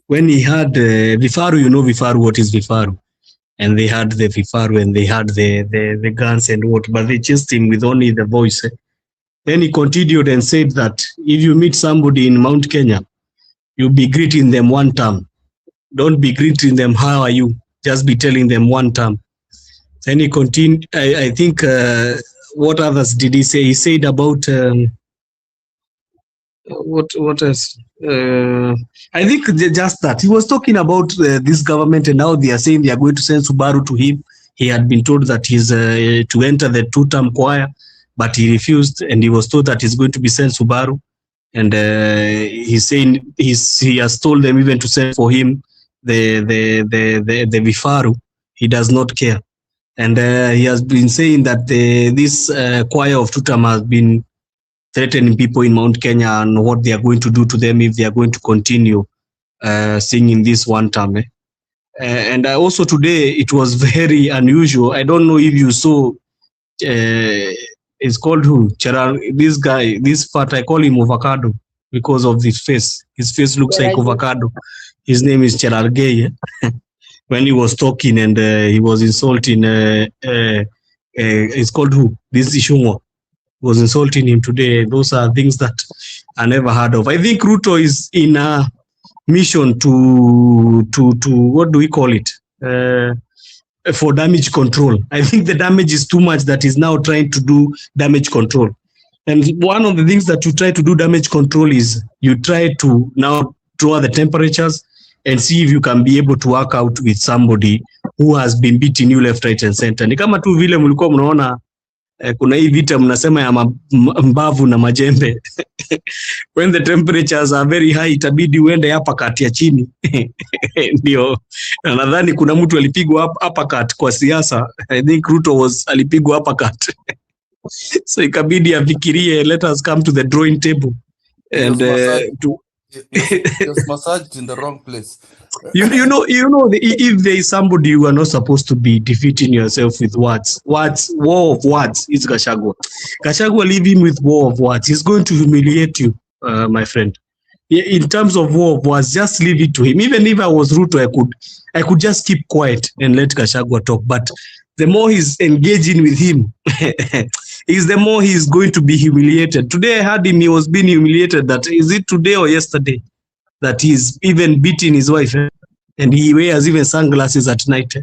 When he had Vifaru, you know Vifaru, what is Vifaru? And they had the Vifaru and they had the guns and what, but they chased him with only the voice. Then he continued and said that if you meet somebody in Mount Kenya, you'll be greeting them one time. Don't be greeting them, how are you? Just be telling them one time. Then he continued, I think, what others did he say? He said about, what else? I think just that. He was talking about this government and now they are saying they are going to send Subaru to him. He had been told that he's to enter the two-term choir but he refused, and he was told that he's going to be sent Subaru. And he's saying he has told them even to send for him the Vifaru. He does not care. And he has been saying that this choir of Tutam has been threatening people in Mount Kenya and what they are going to do to them if they are going to continue singing this one time. And also today, it was very unusual. I don't know if you saw, it's called who? This guy, this part, I call him Avocado because of his face. His face looks like avocado. His name is Cherargei. When he was talking and he was insulting, it's called who? This Ishungo was insulting him today. Those are things that I never heard of. I think Ruto is in a mission to what do we call it? For damage control. I think the damage is too much that he's now trying to do damage control. And one of the things that you try to do damage control is you try to now draw the temperatures and see if you can be able to work out with somebody who has been beating you left, right and center. Ni kama tu vile mlikuwa mnaona kuna hii vita mnasema ya mbavu na majembe. When the temperatures are very high, itabidi uende hapa kati ya chini. Ndio. Na nadhani kuna mtu alipigwa hapa kati kwa siasa. I think Ruto alipigwa hapa kati. So ikabidi afikirie, let us come to the drawing table. And just massaged in the wrong place. you know, if there is somebody you are not supposed to be defeating yourself with words, war of words, it's Gachagua. Gachagua, leave him with war of words. He's going to humiliate you, my friend. In terms of war of words, just leave it to him. Even if I was Ruto, I could just keep quiet and let Gachagua talk. But the more he's engaging with him, is the more he's going to be humiliated. Today I heard him, he was being humiliated. That is it today or yesterday? That he's even beating his wife, and he wears even sunglasses at night.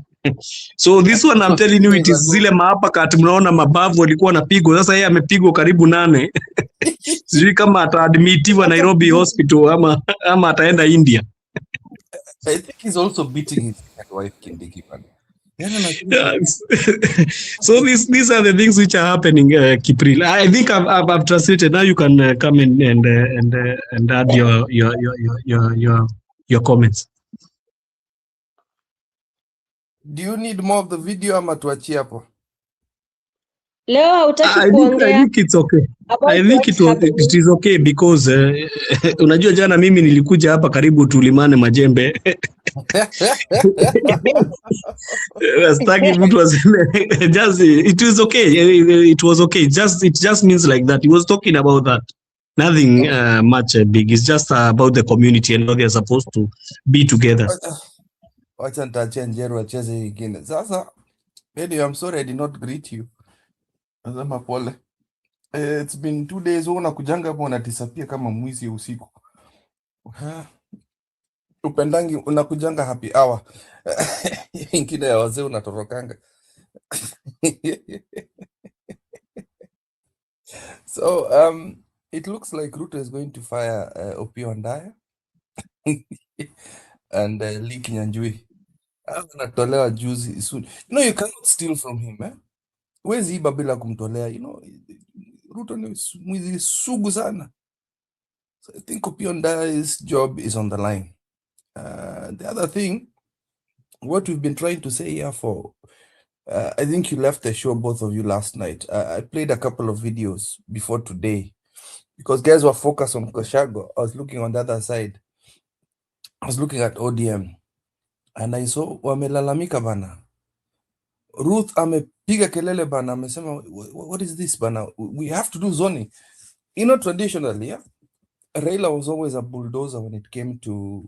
So this one I'm telling you, it is zile maapa kati mnaona mabavu walikuwa napigwa. Sasa yeye amepigwa karibu 8. Sijui kama ataadmitiwa Nairobi hospital ama ataenda India. I think he's also beating his wife Kindiki. Yes. So these are the things which are happening, Kipril. I think I've translated. Now you can come in and add your comments. Do you need more of the video ama tuachie hapo? Leo hautaki kuongea. I think it's okay. I think it is okay because unajua jana mimi nilikuja hapa karibu tulimane majembe. It was okay. It was okay. It just means like that. He was talking about that. Nothing much big. It's just about the community and how they are supposed to be together. Wacha nitachia Njeru acheze nyingine. Sasa, Eddie, I'm sorry I did not greet you. Nasema pole. It's been 2 days unakujanga hapo unatisapia kama mwizi usiku. Upendangi unakujanga happy hour. Ingine ya wazee unatorokanga. So it looks like Ruto is going to fire Opiyo Ndaya and Lee Kinyanjui. Anatolewa juzi soon. You cannot steal from him, eh? Wezi iba bila kumtolea, Ruto ni mwizi sugu sana. So I think Opiyo Ndaya's job is on the line. The other thing, what we've been trying to say here for, I think you left the show, both of you, last night. I played a couple of videos before today because guys were focused on Gachagua. I was looking on the other side. I was looking at ODM and I saw wamelalamika bana. Ruth amepiga kelele bana, amesema, what is this bana? We have to do zoning. Traditionally, yeah, Raila was always a bulldozer when it came to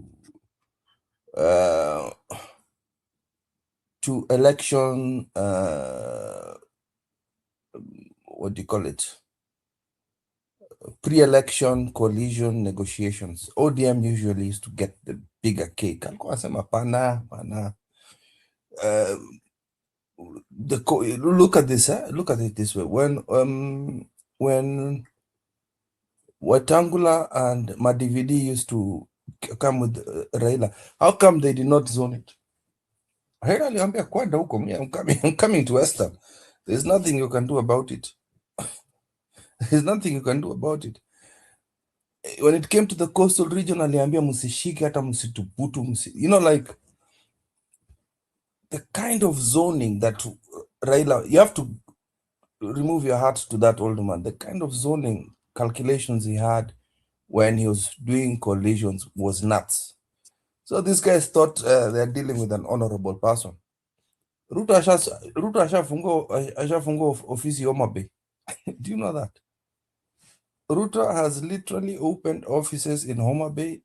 election, what do you call it? Pre-election coalition negotiations. ODM usually used to get the bigger cake. Look at this. Look at it this way. When Wetangula and Madividi used to come with Raila, how come they did not zone it? Raila aliambia kwenda huko, I'm coming to Western. There's nothing you can do about it. There's nothing you can do about it. When it came to the coastal region, aliambia msishike hata msituputu, you know, like the kind of zoning that Raila, you have to remove your heart to that old man. The kind of zoning calculations he had when he was doing coalitions was nuts. So these guys thought they're dealing with an honorable person. Ruto ashafunga ofisi Homa Bay. Do you know that? Ruto has literally opened offices in Homa Bay.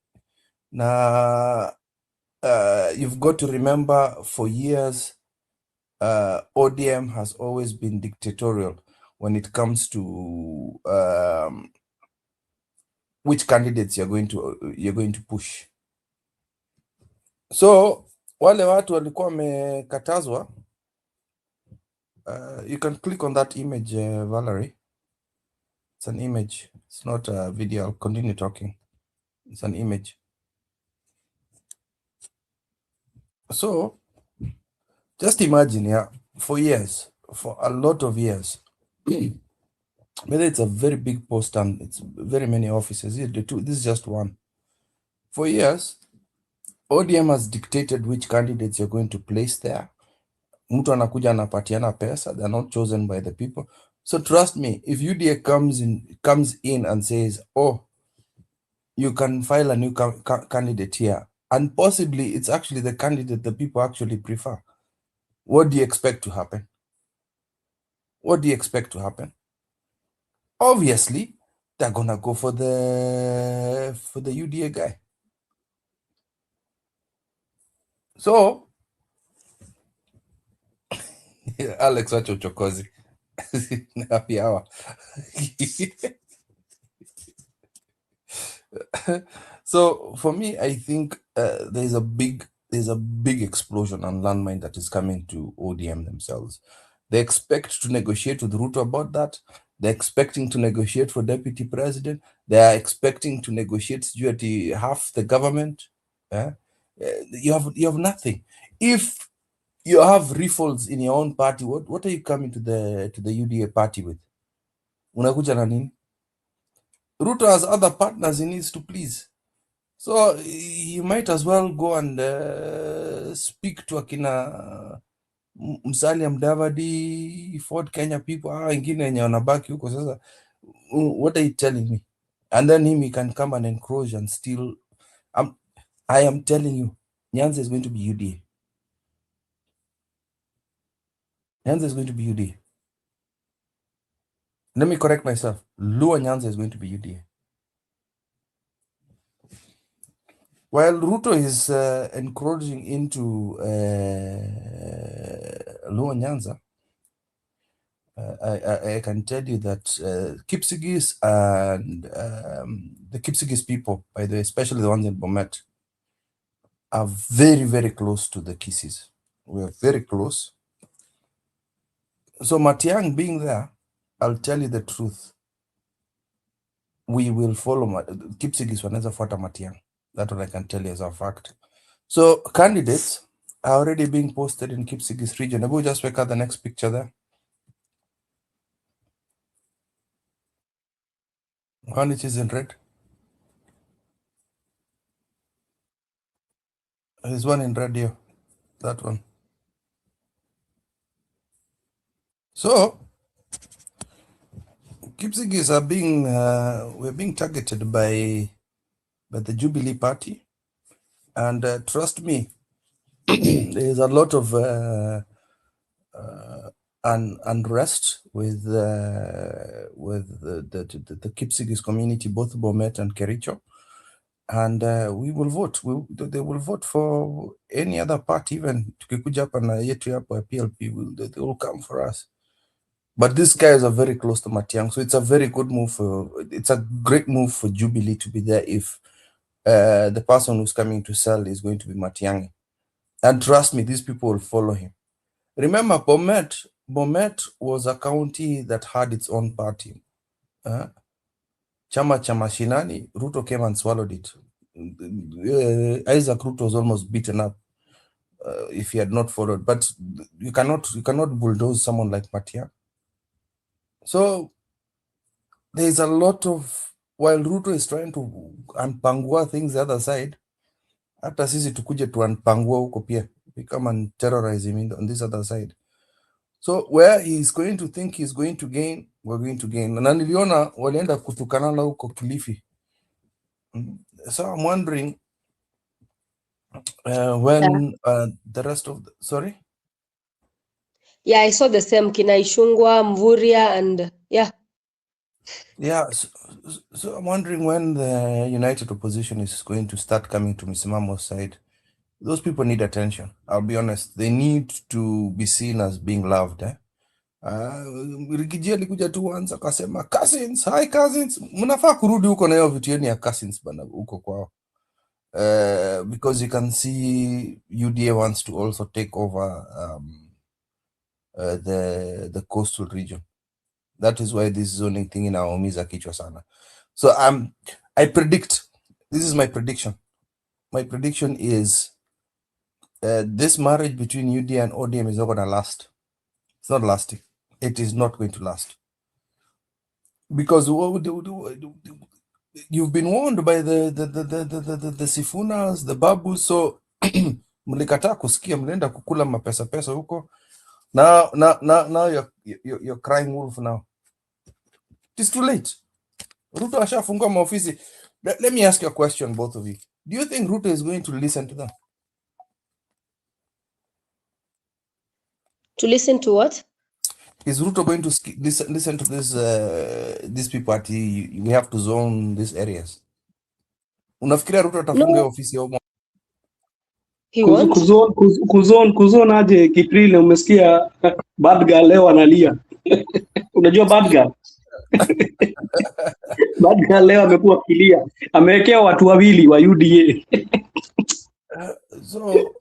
Now, you've got to remember, for years, ODM has always been dictatorial when it comes to which candidates you're going to push. So wale watu walikuwa wamekatazwa. You can click on that image, Valerie. It's an image. It's not a video. I'll continue talking. It's an image. So just imagine, yeah, for years, for a lot of years, whether it's a very big post and it's very many offices, this is just one. For years, ODM has dictated which candidates you're going to place there. Mtu anakuja anapatiana pesa. They're not chosen by the people. So trust me, if UDA comes in and says, oh, you can file a new candidate here, and possibly it's actually the candidate the people actually prefer, what do you expect to happen? What do you expect to happen? Obviously, they're gonna go for the UDA guy. So Alex, wacha uchokozi. Happy hour. So for me, I think there's a big explosion and landmine that is coming to ODM themselves. They expect to negotiate with Ruto about that. They're expecting to negotiate for deputy president. They are expecting to negotiate half the government. You have nothing. If you have riffles in your own party, what are you coming to the UDA party with? Unakuja na nini? Ruto has other partners he needs to please. So you might as well go and speak to akina Musalia Mudavadi, Ford Kenya people, wengine wenye wanabaki huko sasa. What are you telling me? And then he can come and encroach and steal. I am telling you, Nyanza is going to be UDA. Nyanza is going to be UDA. Let me correct myself. Luo Nyanza is going to be UDA. While Ruto is encroaching into Luo Nyanza, I can tell you that Kipsigis and the Kipsigis people, by the way, especially the ones in Bomet, are very, very close to the Kisis. We are very close. So Matiang being there, I'll tell you the truth. We will follow Kipsigis wanaweza fuata Matiang. That's what I can tell you as a fact. So candidates are already being posted in Kipsigis region. I will just check out the next picture there. One which is in red. There's one in red here. That one. So Kipsigis are we're being targeted by the Jubilee party, and trust me, there's a lot of unrest with the Kipsigis community, both Bomet and Kericho, and we will vote. They will vote for any other party, even tukikuja hapa na yetu hapa PLP. They will come for us. But these guys are very close to Matiang, so it's a very good move. It's a great move for Jubilee to be there if the person who's coming to sell is going to be Matiang'i. And trust me, these people will follow him. Remember, Bomet was a county that had its own party. Chama cha Mashinani, Ruto came and swallowed it. Isaac Ruto was almost beaten up if he had not followed. But you cannot bulldoze someone like Matiang. So there's a lot of, while Ruto is trying to unpangua things the other side, hata sisi tukuje tu unpangua huko pia. We come and terrorize him on this other side. So where he's going to think he's going to gain, we're going to gain. Na niliona walienda kutukanana huko Kilifi. So I'm wondering when the rest of sorry? Yeah, I saw the same, Kina Ishungwa, Mvuria, and yeah. Yeah, so I'm wondering when the united opposition is going to start coming to Misimamo's side. Those people need attention. I'll be honest. They need to be seen as being loved. Rigiji alikuja tu once akasema cousins, hi cousins. Mnafaa kurudi huko na hiyo vitu yenu ya cousins bana huko kwao. Because you can see UDA wants to also take over the coastal region. That is why this zoning thing inaumiza kichwa sana. So I predict, this is my prediction. My prediction is this marriage between UDA and ODM is not going to last. It's not lasting. It is not going to last. Because you've been warned by the Sifunas, the Babus, so mlikataa kusikia, mlienda kukula mapesa huko. Now you're crying wolf now. It's too late. Ruto ashafungua maofisi. Let me ask you a question, both of you. Do you think Ruto is going to listen to them? To listen to what? Is Ruto going to listen to these people at we have to zone these areas? Unafikiria Ruto atafunga ofisi au? Kuzone aje Kiprile, umesikia bad girl leo analia. Unajua bad girl? Bad girl leo amekuwa kilia. Amewekea watu wawili wa UDA. So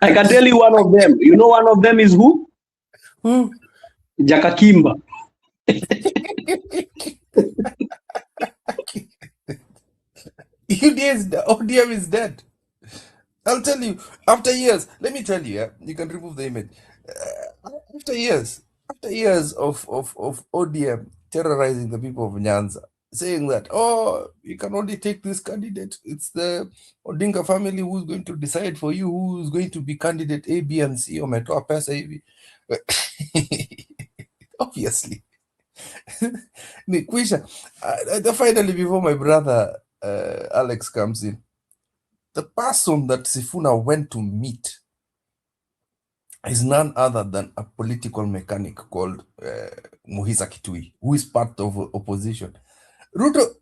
I can tell you one of them. You know one of them is who? Who? Jakakimba. ODM is dead. I'll tell you, after years, let me tell you, you can remove the image. After years of ODM terrorizing the people of Nyanza, saying that, oh, you can only take this candidate. It's the Odinga family who's going to decide for you who's going to be candidate A, B, and C, or Metoa Pesa A, obviously. Finally, before my brother Alex comes in, the person that Sifuna went to meet is none other than a political mechanic called Muhisa Kitui, who is part of opposition. Ruto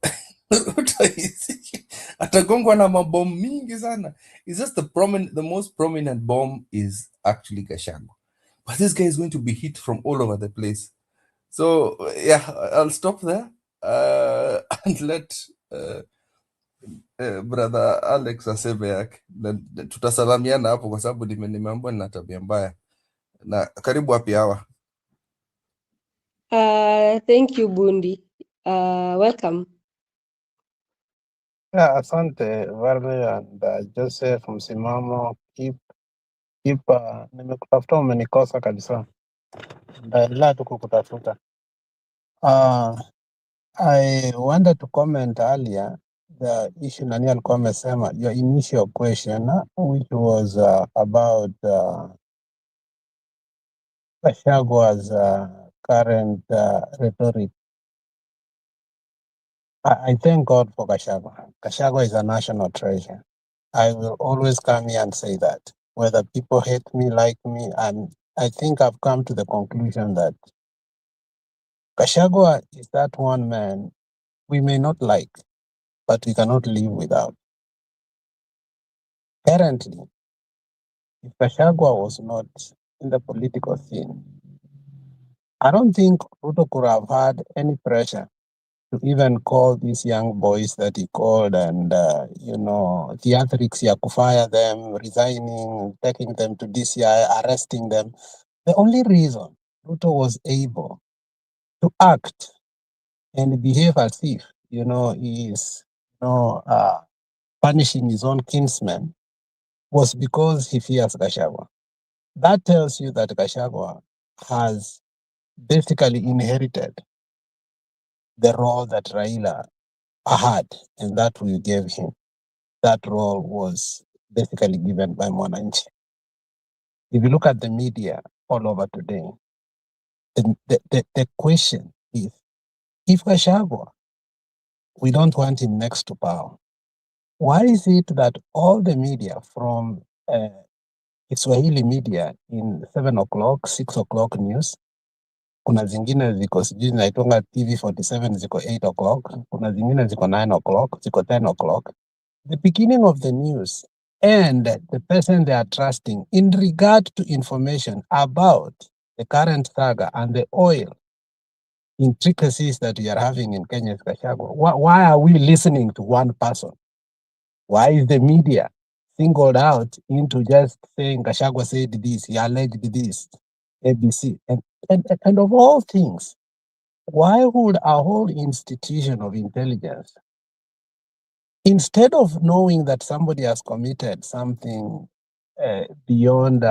is atagongwa na mabom mingi sana. It's just the most prominent bomb is actually Gachagua. But this guy is going to be hit from all over the place. So yeah, I'll stop there and let brother Alex aseme yake. Tutasalamiana hapo kwa sababu nimeambiwa nina tabia mbaya. Na karibu hapi hawa. Thank you, Bundi. Welcome. Yeah, asante Vale and Joseph Msimamo, keep nimekutafuta umenikosa kabisa. Ndaendelea tu kukutafuta. I wanted to comment earlier the issue nani alikuwa amesema, your initial question which was about Gachagwa's current rhetoric. I thank God for Gachagua. Gachagua is a national treasure. I will always come here and say that. Whether people hate me, like me, and I think I've come to the conclusion that Gachagua is that one man we may not like, but we cannot live without. Currently, if Gachagua was not in the political scene, I don't think Ruto could have had any pressure to even call these young boys that he called and, theatrics ya kufire them, resigning, taking them to DCI, arresting them. The only reason Ruto was able to act and behave as if, he is, punishing his own kinsmen was because he fears Gachagua. That tells you that Gachagua has basically inherited the role that Raila had, and that we gave him. That role was basically given by Mwananchi. If you look at the media all over today, the question is, if Gachagua, we don't want him next to power, why is it that all the media from Kiswahili media in 7 o'clock, 6 o'clock news, kuna zingine ziko sijui zinaitonga TV 47 ziko 8 o'clock, kuna zingine ziko 9 o'clock, ziko 10 o'clock. The beginning of the news and the person they are trusting in regard to information about the current saga and the oil intricacies that we are having in Kenya's Gachagua. Why are we listening to one person? Why is the media singled out into just saying Gachagua said this, he alleged this, ABC, and of all things, why would a whole institution of intelligence, instead of knowing that somebody has committed something beyond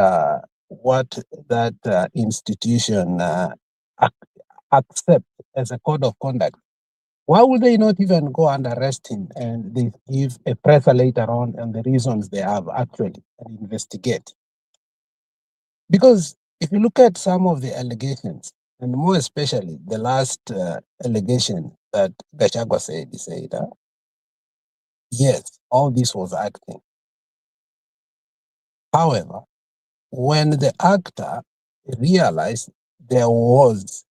what that institution accept as a code of conduct, why would they not even go and arrest him and they give a presser later on and the reasons they have actually and investigate? Because if you look at some of the allegations, and more especially the last allegation that Gachagua said, he said, yes, all this was acting. However, when the actor realized there was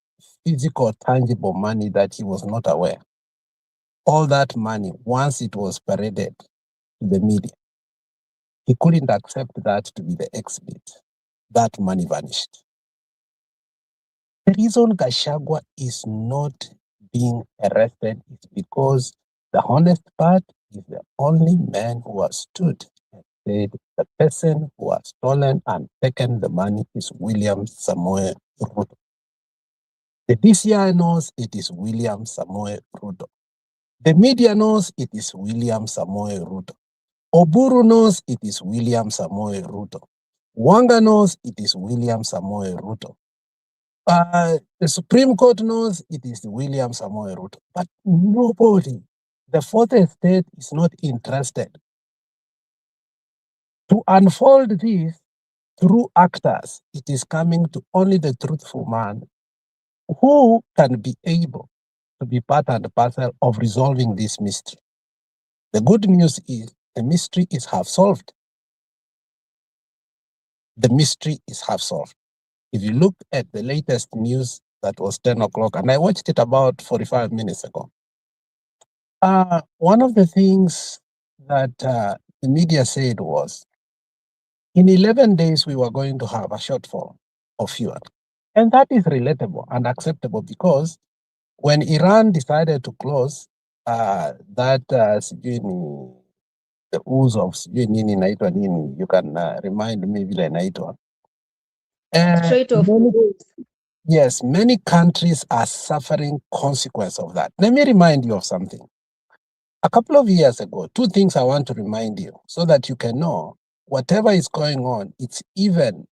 physical, tangible money that he was not aware, all that money, once it was paraded to the media, he couldn't accept that to be the exhibit. That money vanished. The reason Gachagua is not being arrested is because the honest part is the only man who has stood and said the person who has stolen and taken the money is William Samoei Ruto. The DCI knows it is William Samoei Ruto. The media knows it is William Samoei Ruto. Oburu knows it is William Samoei Ruto. Wanga knows it is William Samoei Ruto. The Supreme Court knows it is William Samoei Ruto. But nobody, the fourth estate is not interested to unfold this through actors. It is coming to only the truthful man who can be able to be part and parcel of resolving this mystery. The good news is the mystery is half solved. The mystery is half solved. If you look at the latest news that was 10 o'clock, and I watched it about 45 minutes ago, one of the things that the media said was, in 11 days, we were going to have a shortfall of fuel. And that is relatable and acceptable because when Iran decided to close the ooze of nini inaitwa nini, you can remind me vile inaitwa. Strait of Hormuz. Yes, many countries are suffering consequence of that. Let me remind you of something. A couple of years ago, two things I want to remind you so that you can know whatever is going on, it's even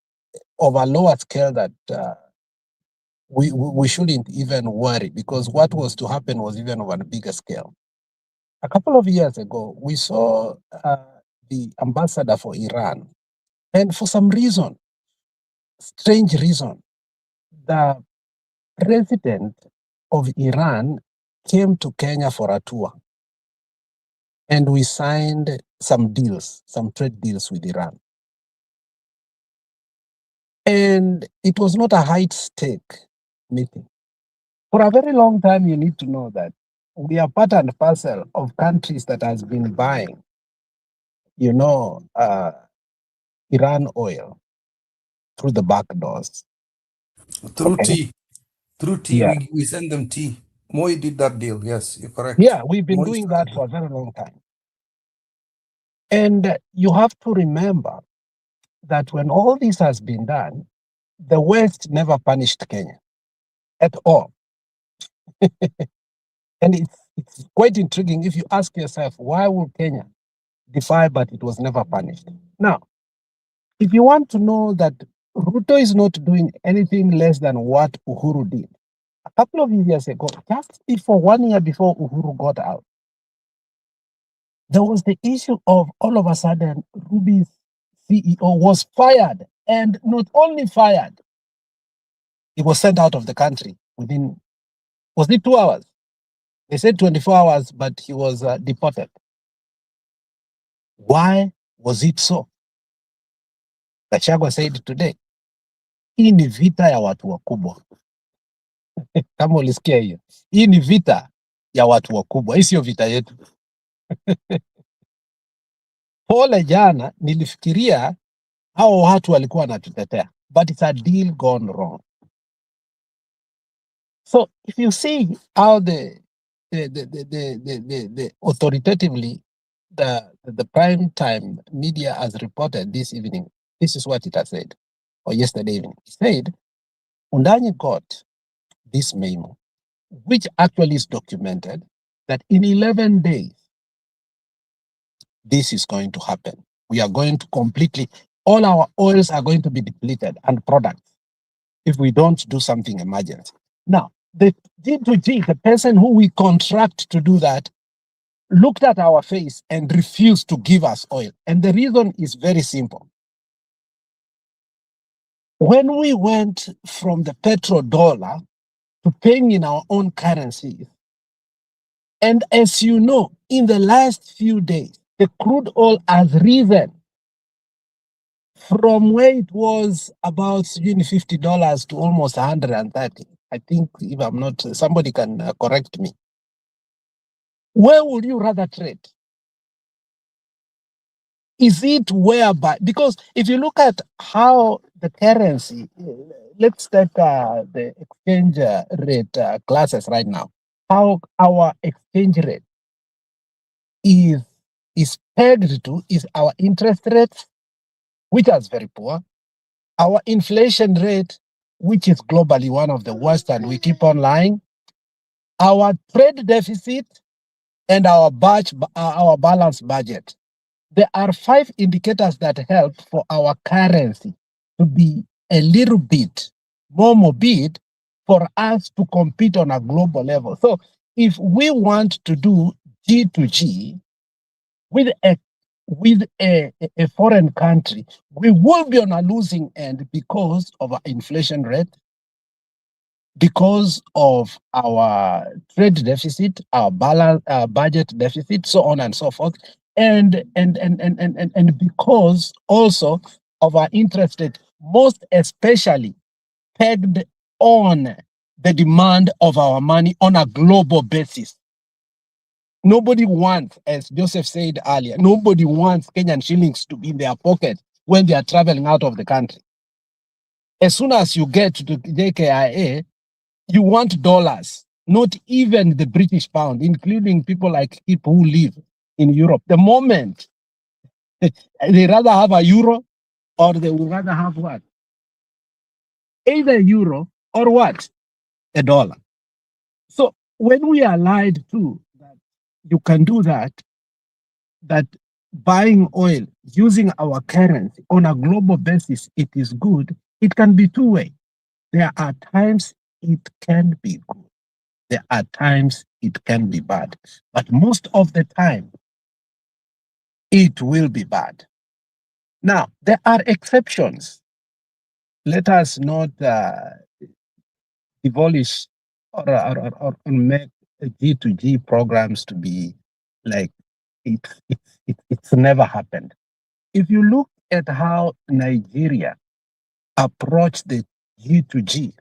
of a lower scale that we shouldn't even worry because what was to happen was even of a bigger scale. A couple of years ago, we saw the ambassador for Iran, and for some reason, strange reason, the president of Iran came to Kenya for a tour, and we signed some deals, some trade deals with Iran. And it was not a high-stake meeting. For a very long time, you need to know that we are part and parcel of countries that has been buying, Iran oil through the back doors. Through Okay. tea. Through tea, Yeah. we send them tea. Moi did that deal. Yes, you're correct. Yeah, we've been Moi doing started that for a very long time. And you have to remember that when all this has been done, the West never punished Kenya at all. And it's quite intriguing if you ask yourself, why would Kenya defy, but it was never punished? Now, if you want to know that Ruto is not doing anything less than what Uhuru did. A couple of years ago, just before 1 year before Uhuru got out, there was the issue of all of a sudden Ruby's CEO was fired, and not only fired, he was sent out of the country within, was it 2 hours? They said 24 hours, but he was deported. Why was it so? Gachagua said today, hii ni vita ya watu wakubwa. Kama ulisikia hiyo, hii ni vita ya watu wakubwa, hii sio vita yetu. Pole jana nilifikiria hao watu walikuwa wanatutetea, but it's a deal gone wrong. So if you see how the authoritatively the prime time media has reported this evening, this is what it has said, or yesterday evening. It said, Undanyi got this memo, which actually is documented, that in 11 days, this is going to happen. We are going to completely, all our oils are going to be depleted and products if we don't do something emergency. Now, the G2G, the person who we contract to do that, looked at our face and refused to give us oil. And the reason is very simple. When we went from the petrodollar to paying in our own currencies, and as you know, in the last few days, the crude oil has risen from where it was about $50 to almost 130. I think, if I'm not, somebody can correct me. Where would you rather trade? Is it whereby, because if you look at how the currency, let's take the exchange rate classes right now, how our exchange rate is pegged to is our interest rate, which is very poor, our inflation rate, which is globally one of the worst, and we keep on lying, our trade deficit, and our balance budget. There are 5 indicators that help for our currency to be a little bit more morbid for us to compete on a global level. So if we want to do G2G with a foreign country, we will be on a losing end because of our inflation rate, because of our trade deficit, our balance, budget deficit, so on and so forth, and because also of our interest rate, most especially pegged on the demand of our money on a global basis. Nobody wants, as Joseph said earlier, nobody wants Kenyan shillings to be in their pocket when they are traveling out of the country. As soon as you get to the JKIA, you want dollars, not even the British pound, including people like people who live in Europe. The moment they rather have a euro, or they would rather have what? Either euro or what? A dollar. So when we are lied to that you can do that buying oil using our currency on a global basis, it is good, it can be two-way. There are times it can be good. There are times it can be bad. But most of the time, it will be bad. Now, there are exceptions. Let us not demolish or make G2G programs to be like it's never happened. If you look at how Nigeria approached the G2G,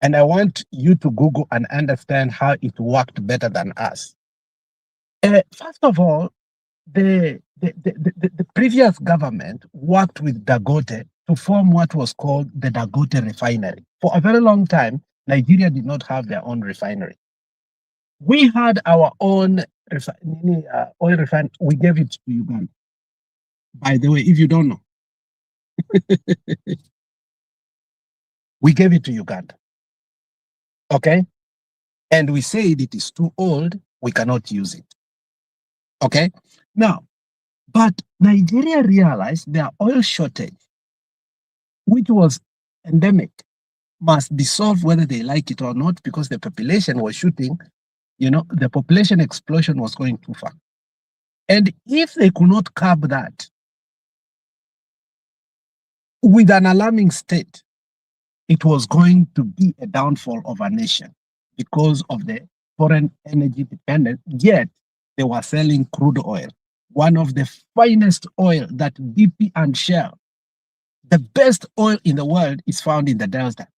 and I want you to Google and understand how it worked better than us. First of all, the previous government worked with Dangote to form what was called the Dangote refinery. For a very long time, Nigeria did not have their own refinery. We had our own oil refinery. We gave it to Uganda. By the way, if you don't know, we gave it to Uganda. Okay? And we said it is too old, we cannot use it. Okay? Now, but Nigeria realized their oil shortage which was endemic, must be solved whether they like it or not, because the population was shooting, the population explosion was going too far. And if they could not curb that with an alarming state, it was going to be a downfall of a nation because of the foreign energy dependence. Yet they were selling crude oil, one of the finest oil that BP and Shell, the best oil in the world, is found in the Delta.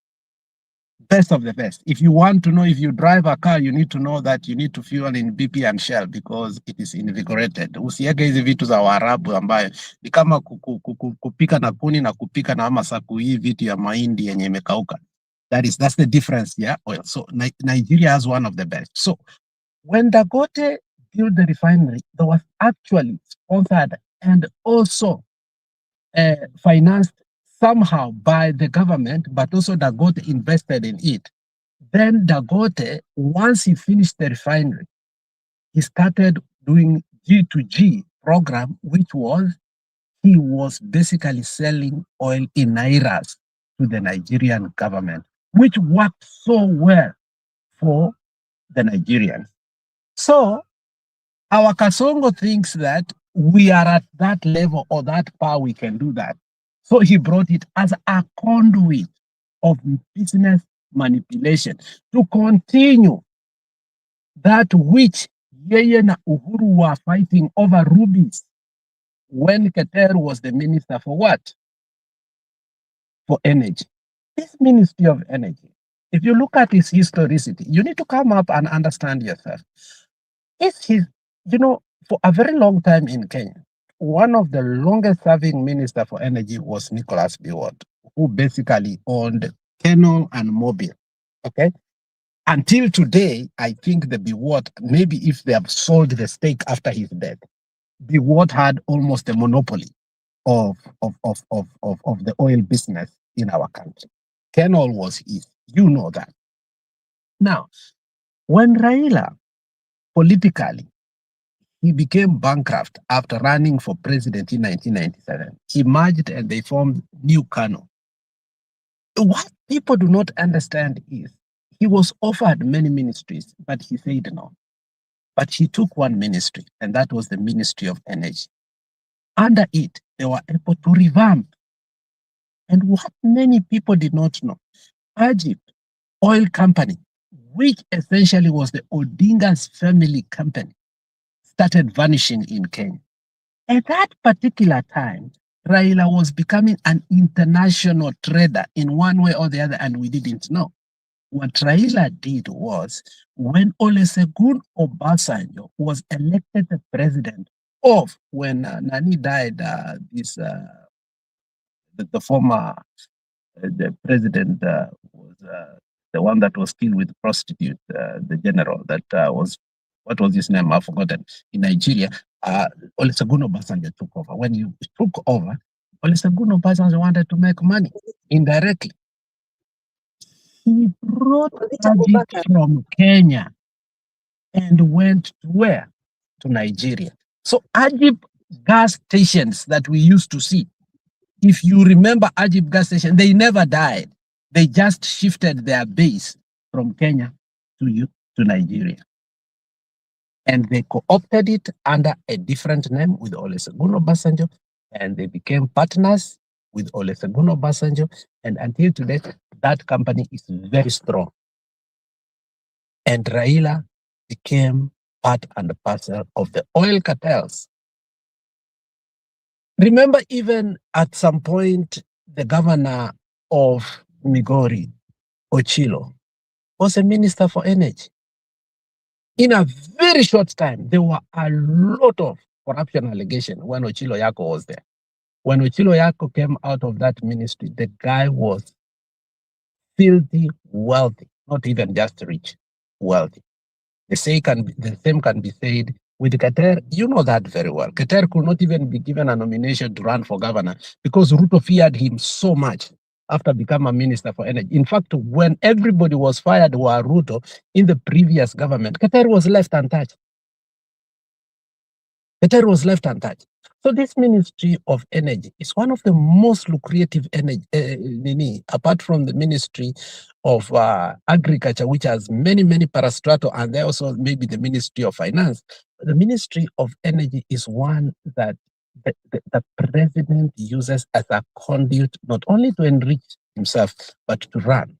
Best of the best. If you want to know, if you drive a car, you need to know that you need to fuel in BP and Shell because it is invigorated. Usiweke hizi vitu za Waarabu ambayo ni kama kupika na kuni na kupika na masaku, hii vitu ya mahindi yenye imekauka. That's the difference, yeah, oil. So Nigeria has one of the best. So when Dangote built the refinery, that was actually sponsored and also financed somehow by the government, but also Dangote invested in it. Then Dangote, once he finished the refinery, he started doing G2G program, which was he was basically selling oil in nairas to the Nigerian government, which worked so well for the Nigerians. So our Kasongo thinks that we are at that level or that power, we can do that. So he brought it as a conduit of business manipulation to continue that which yeye na Uhuru were fighting over rubies when Keter was the minister for what? For energy. This Ministry of Energy, if you look at its historicity, you need to come up and understand yourself. For a very long time in Kenya, one of the longest serving minister for energy was Nicholas Biwott, who basically owned Kenol and Mobile. Okay. Until today, I think the Biwott, maybe if they have sold the stake after his death, Biwott had almost a monopoly of the oil business in our country. Kenol was his. You know that. Now, when Raila politically, he became bankrupt after running for president in 1997. He merged and they formed New Kano. What people do not understand is he was offered many ministries, but he said no. But he took one ministry, and that was the Ministry of Energy. Under it, they were able to revamp. And what many people did not know, Ajib Oil Company, which essentially was the Odinga's family company, started vanishing in Kenya. At that particular time, Raila was becoming an international trader in one way or the other, and we didn't know. What Raila did was, when Olusegun Obasanjo was elected the president of, when Nani died, the former the president was the one that was killed with prostitute, the general that was, what was his name? I've forgotten. In Nigeria, Olusegun Obasanjo took over. When you took over, Olusegun Obasanjo wanted to make money indirectly. He brought Ajit from Kenya and went to where? To Nigeria. So Ajib gas stations that we used to see, if you remember Ajib gas station, they never died. They just shifted their base from Kenya to Nigeria. And they co-opted it under a different name with Olusegun Obasanjo, and they became partners with Olusegun Obasanjo. And until today, that company is very strong. And Raila became part and parcel of the oil cartels. Remember, even at some point, the governor of Migori, Ochilo, was a minister for energy. In a very short time, there were a lot of corruption allegations when Ochilo Yako was there. When Ochilo Yako came out of that ministry, the guy was filthy wealthy, not even just rich, wealthy. The same can be said with Keter. You know that very well. Keter could not even be given a nomination to run for governor because Ruto feared him so much after becoming a minister for energy. In fact, when everybody was fired were Ruto in the previous government, Keter was left untouched. Keter was left untouched. So this Ministry of Energy is one of the most lucrative energy, apart from the Ministry of Agriculture, which has many parastatal, and there also maybe the Ministry of Finance. The Ministry of Energy is one that the president uses as a conduit, not only to enrich himself, but to run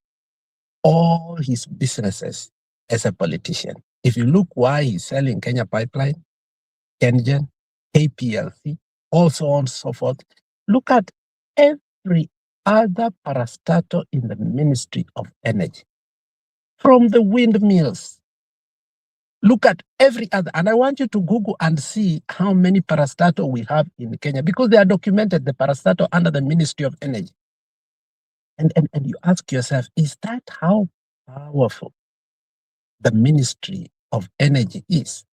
all his businesses as a politician. If you look why he's selling Kenya Pipeline, KenGen, KPLC, also on and so forth, look at every other parastatal in the Ministry of Energy. From the windmills, look at every other, and I want you to Google and see how many parastatal we have in Kenya, because they are documented, the parastatal under the Ministry of Energy. And you ask yourself, is that how powerful the Ministry of Energy is?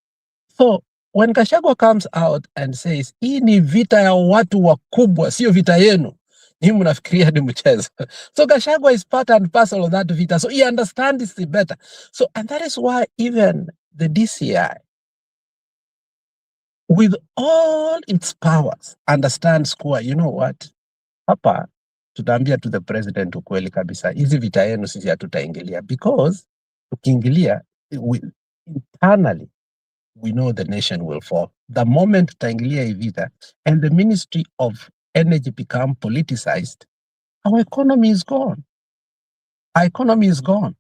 So when Gachagua comes out and says, hii ni vita ya watu wakubwa, sio vita yenu, hii mnafikiria ni mchezo. So Gachagua is part and parcel of that vita. So he understands it better. So, and that is why even the DCI, with all its powers, understands kuwa, you know what, hapa tutaambia to the president ukweli kabisa, hizi vita yenu sisi hatutaingilia, because tukiingilia, internally, we know the nation will fall. The moment tutaingilia hii vita and the Ministry of Energy become politicized, our economy is gone. Our economy is gone.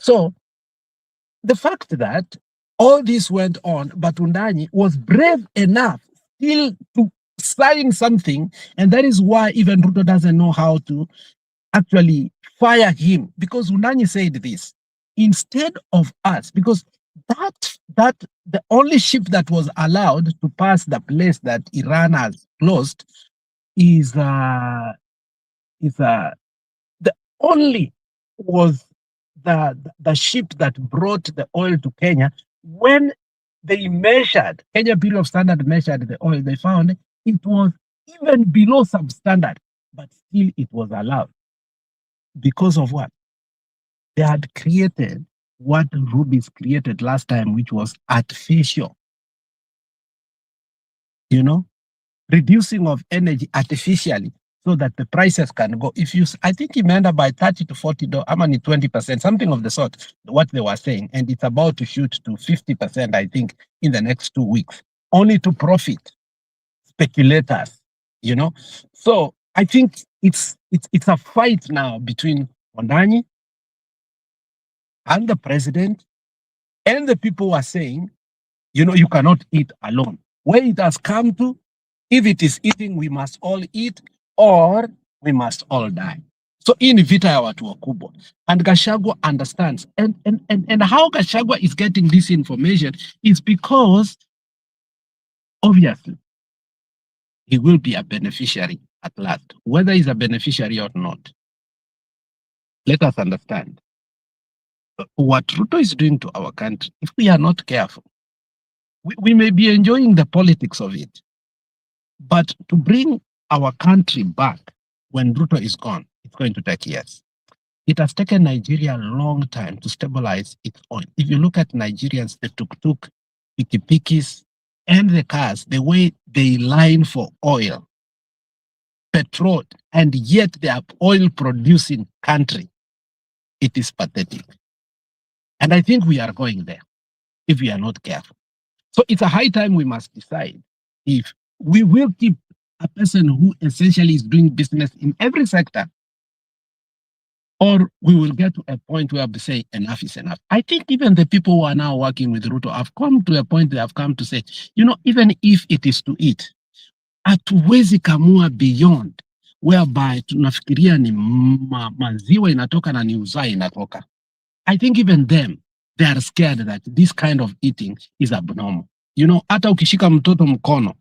So the fact that all this went on, but Undanyi was brave enough still to sign something, and that is why even Ruto doesn't know how to actually fire him, because Undanyi said this, instead of us, because that the only ship that was allowed to pass the place that Iran has closed is the only was the ship that brought the oil to Kenya. When they measured, Kenya Bureau of Standard measured the oil, they found it was even below substandard, but still it was allowed. Because of what? They had created what Ruby's created last time, which was artificial. You know, reducing of energy artificially so that the prices can go. If you, I think you remember by 30 to 40, I mean 20%, something of the sort, what they were saying, and it's about to shoot to 50%, I think, in the next 2 weeks, only to profit speculators, you know. So I think it's a fight now between Ondanyi and the president and the people who are saying, you know, you cannot eat alone. Where it has come to, if it is eating, we must all eat, or we must all die. So in vita ya watu wakubwa. And Gachagua understands. And how Gachagua is getting this information is because, obviously, he will be a beneficiary at last. Whether he's a beneficiary or not, let us understand. What Ruto is doing to our country, if we are not careful, we may be enjoying the politics of it, but to bring our country back when Ruto is gone, it's going to take years. It has taken Nigeria a long time to stabilize its oil. If you look at Nigerians, the tuk-tuk, pikipikis, and the cars, the way they line for oil, petrol, and yet they are oil-producing country, it is pathetic. And I think we are going there if we are not careful. So it's a high time we must decide if we will keep a person who essentially is doing business in every sector, or we will get to a point where we say enough is enough. I think even the people who are now working with Ruto have come to a point they have come to say, you know, even if it is to eat, hatuwezi kamua beyond whereby tunafikiria ni maziwa inatoka na ni uzai inatoka. I think even them, they are scared that this kind of eating is abnormal. You know, hata ukishika mtoto mkono,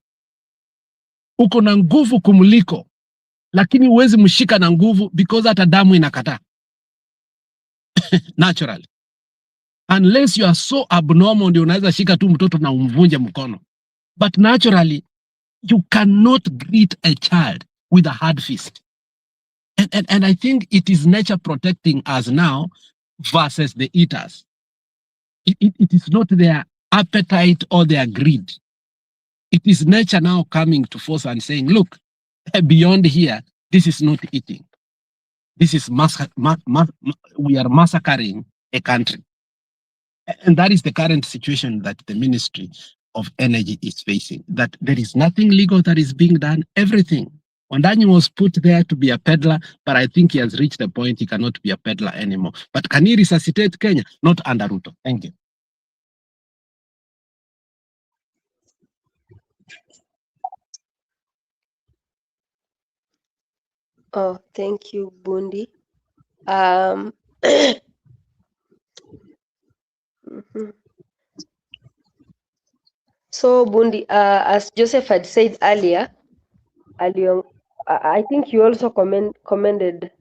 uko na nguvu kumuliko, lakini uwezi mshika na nguvu because hata damu inakataa. Naturally. Unless you are so abnormal, ndio unaweza shika tu mtoto na umvunje mkono. But naturally, you cannot greet a child with a hard fist. And I think it is nature protecting us now versus the eaters. It is not their appetite or their greed. It is nature now coming to force and saying, look, beyond here, this is not eating. This is we are massacring a country. And that is the current situation that the Ministry of Energy is facing, that there is nothing legal that is being done, everything. Wandanyi was put there to be a peddler, but I think he has reached the point he cannot be a peddler anymore. But can he resuscitate Kenya? Not under Ruto. Thank you. Oh, thank you, Bundi. So, Bundi, as Joseph had said earlier, I think you also commended.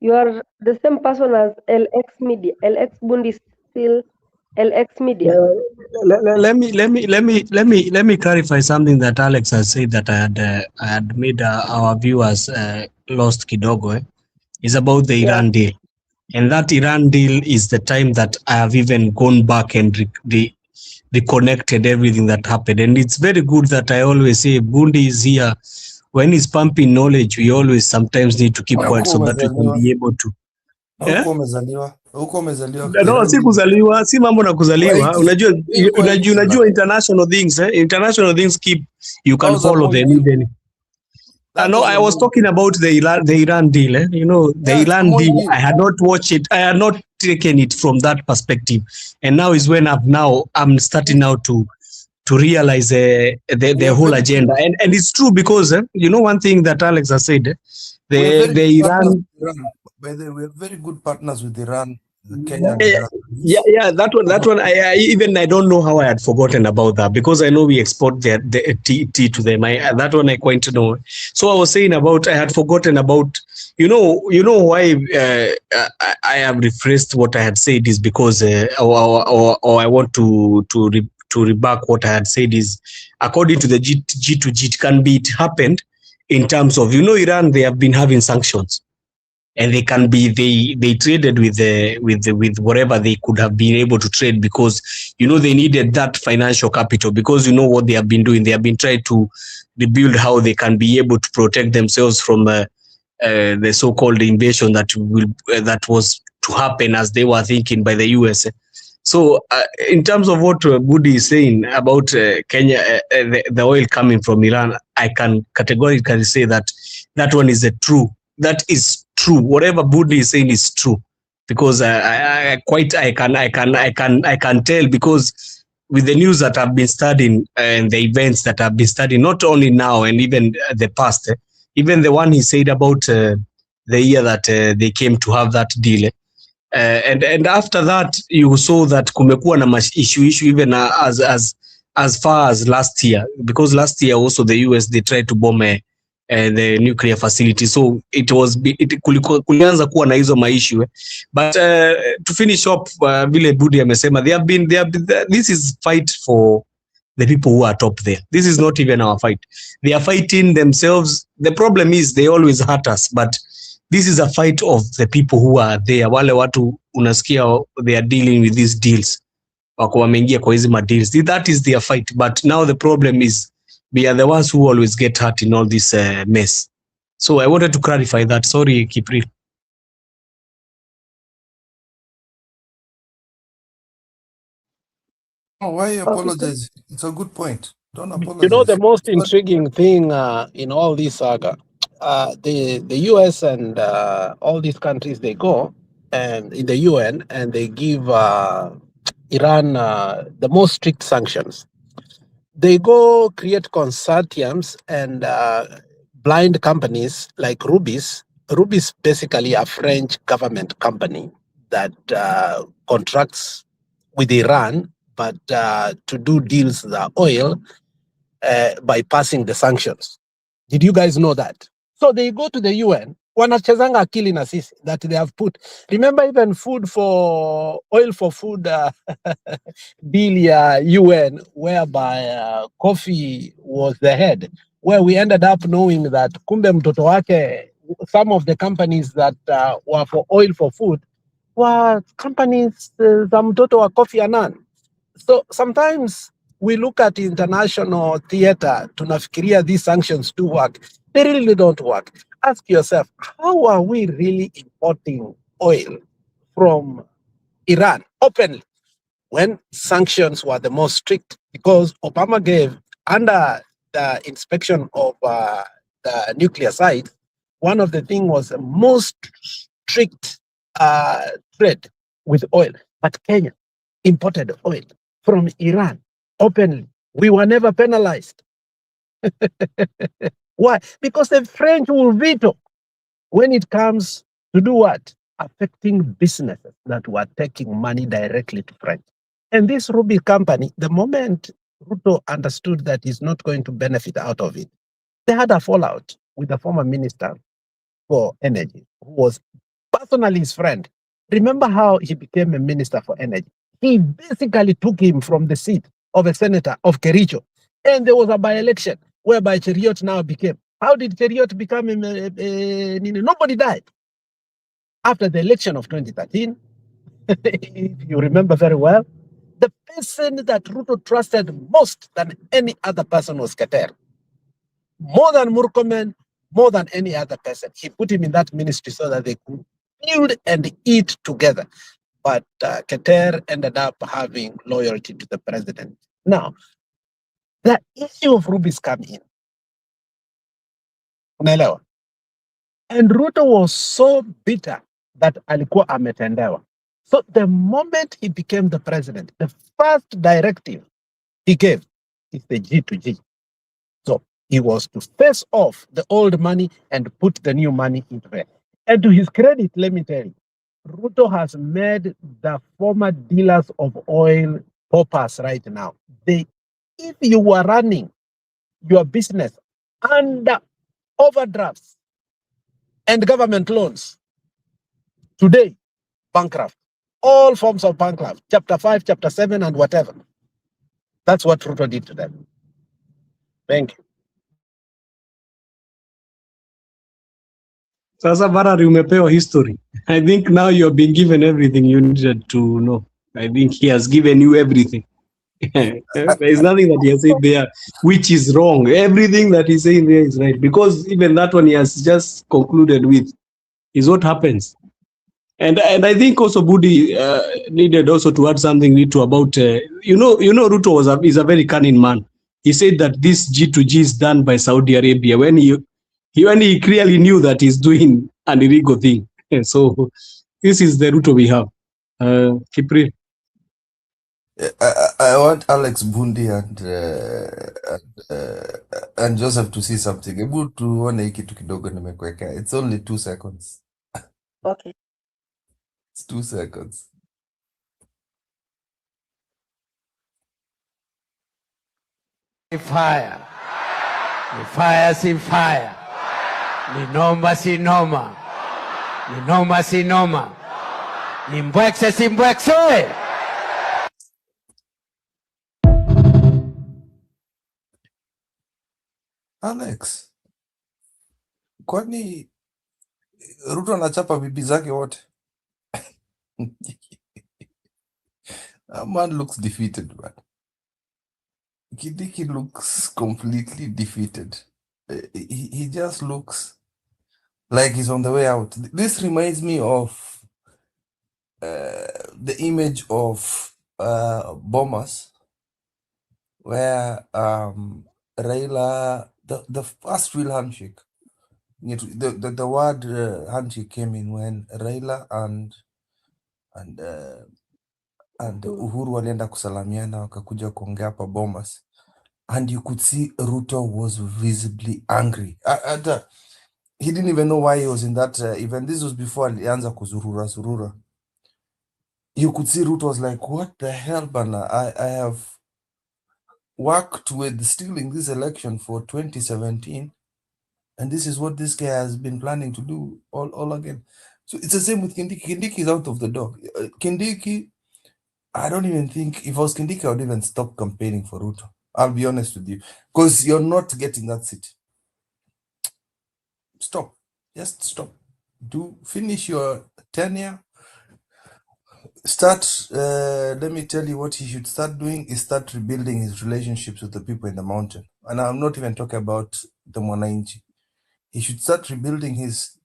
You are the same person as LX Media. LX Bundi is still LX Media. Let me clarify something that Alex has said that I had made our viewers lost kidogo. It's about the Iran deal, and that Iran deal is the time that I have even gone back and reconnected everything that happened. And it's very good that I always say Bundi is here. When he's pumping knowledge, we always sometimes need to keep quiet so that we can be able to. Huko umezaliwa. No, si kuzaliwa, si mambo na kuzaliwa. Unajua international things, international things keep, you can follow them even. No, I was talking about the Iran deal. You know, the Iran deal, I had not watched it. I had not taken it from that perspective. And now is when I'm starting now to realize the whole agenda. And it's true because, you know, one thing that Alex has said, the Iran... By the way, we are very good partners with Iran, Kenya. Yeah, that one. I don't know how I had forgotten about that, because I know we export the tea to them. That one I quite know. So I was saying about, I had forgotten about, you know why I have rephrased what I had said is because, or I want to reback what I had said is, according to the G2G, it happened in terms of, you know, Iran, they have been having sanctions. And they can be they traded with whatever they could have been able to trade, because, you know, they needed that financial capital, because, you know, what they have been doing, they have been trying to rebuild how they can be able to protect themselves from the so-called invasion that was to happen, as they were thinking, by the US. So in terms of what Budi is saying about Kenya, the oil coming from Iran, I can categorically say that one is true. That is true. Whatever Budi is saying is true, because I can tell, because with the news that I've been studying and the events that I've been studying, not only now and even the past, even the one he said about the year that they came to have that deal. And after that, you saw that kumekuwa na issue even as far as last year, because last year also the US, they tried to bomb the nuclear facility. So kulianza kuwa na hizo maissue. But to finish up, vile Budi amesema, this is fight for the people who are top there. This is not even our fight. They are fighting themselves. The problem is they always hurt us, but this is a fight of the people who are there. Wale watu unasikia they are dealing with these deals. Wako wameingia kwa hizi deals. That is their fight. But now the problem is we are the ones who always get hurt in all this mess. So I wanted to clarify that. Sorry, Kipri. Oh, why apologize? It's a good point. Don't apologize. You know, the most intriguing thing in all this saga, the US and all these countries, they go and in the UN and they give Iran the most strict sanctions. They go create consortiums and blind companies like Rubis. Rubis basically a French government company that contracts with Iran, but to do deals the oil, bypassing the sanctions. Did you guys know that? So they go to the UN, wanachezanga akili na sisi, that they have put. Remember even oil for food deal UN, whereby coffee was the head, where we ended up knowing that kumbe mtoto wake, some of the companies that were for oil for food were companies za mtoto wa Kofi Annan. So sometimes we look at international theater, tunafikiria these sanctions do work. They really don't work. Ask yourself, how are we really importing oil from Iran openly when sanctions were the most strict? Because Obama gave, under the inspection of the nuclear site, one of the things was the most strict trade with oil. But Kenya imported oil from Iran openly. We were never penalized. Why? Because the French will veto when it comes to do what? Affecting businesses that were taking money directly to France. And this Ruby company, the moment Ruto understood that he's not going to benefit out of it, they had a fallout with the former minister for energy, who was personally his friend. Remember how he became a minister for energy? He basically took him from the seat of a senator of Kericho. And there was a by-election whereby Cheriot now became. How did Cheriot become? Nobody died. After the election of 2013, if you remember very well, the person that Ruto trusted most than any other person was Keter. More than Murkomen, more than any other person. He put him in that ministry so that they could build and eat together. But Keter ended up having loyalty to the president. Now, the issue of rubies come in. Unaelewa? And Ruto was so bitter that alikuwa ametendewa. So the moment he became the president, the first directive he gave is the G2G. So he was to face off the old money and put the new money into there. And to his credit, let me tell you, Ruto has made the former dealers of oil paupers right now. If you were running your business under overdrafts and government loans, today, bankrupt. All forms of bankrupt, Chapter 5, Chapter 7, and whatever. That's what Ruto did to them. Thank you. Sasa Barari umepewa history. I think now you're being given everything you needed to know. I think he has given you everything. There is nothing that he has said there which is wrong. Everything that he's saying there is right. Because even that one he has just concluded with is what happens. And I think also Budi needed also to add something to about Ruto is a very cunning man. He said that this G2G is done by Saudi Arabia when he clearly knew that he's doing an illegal thing. So this is the Ruto we have. Kipri. I want Alex Bundi and Joseph to see something. Hebu tuone hiki kitu kidogo nimekuwekea. It's only 2 seconds. Okay. It's 2 seconds. Fire. Ni fire si fire. Ni noma si noma. Ni noma si noma. Ni mbwekse si mbwekse. Alex, kwani Ruto anachapa bibi zake wote? That man looks defeated, man. Kindiki looks completely defeated. He just looks like he's on the way out. This reminds me of the image of Bomas, where Raila, the first real handshake, the word handshake came in when Raila and Uhuru walienda kusalamiana wakakuja kuongea hapa Bomas, and you could see Ruto was visibly angry. He didn't even know why he was in that event. This was before alianza kuzurura. You could see Ruto was like, what the hell, bana? I have worked with stealing this election for 2017, and this is what this guy has been planning to do all again. So it's the same with Kindiki. Kindiki is out of the door. Kindiki, I don't even think, if I was Kindiki, I would even stop campaigning for Ruto. I'll be honest with you. Because you're not getting that seat. Stop. Just stop. Finish your tenure. start. Let me tell you what he should start doing is start rebuilding his relationships with the people in the mountain. And I'm not even talking about the Mwananchi. He should start rebuilding his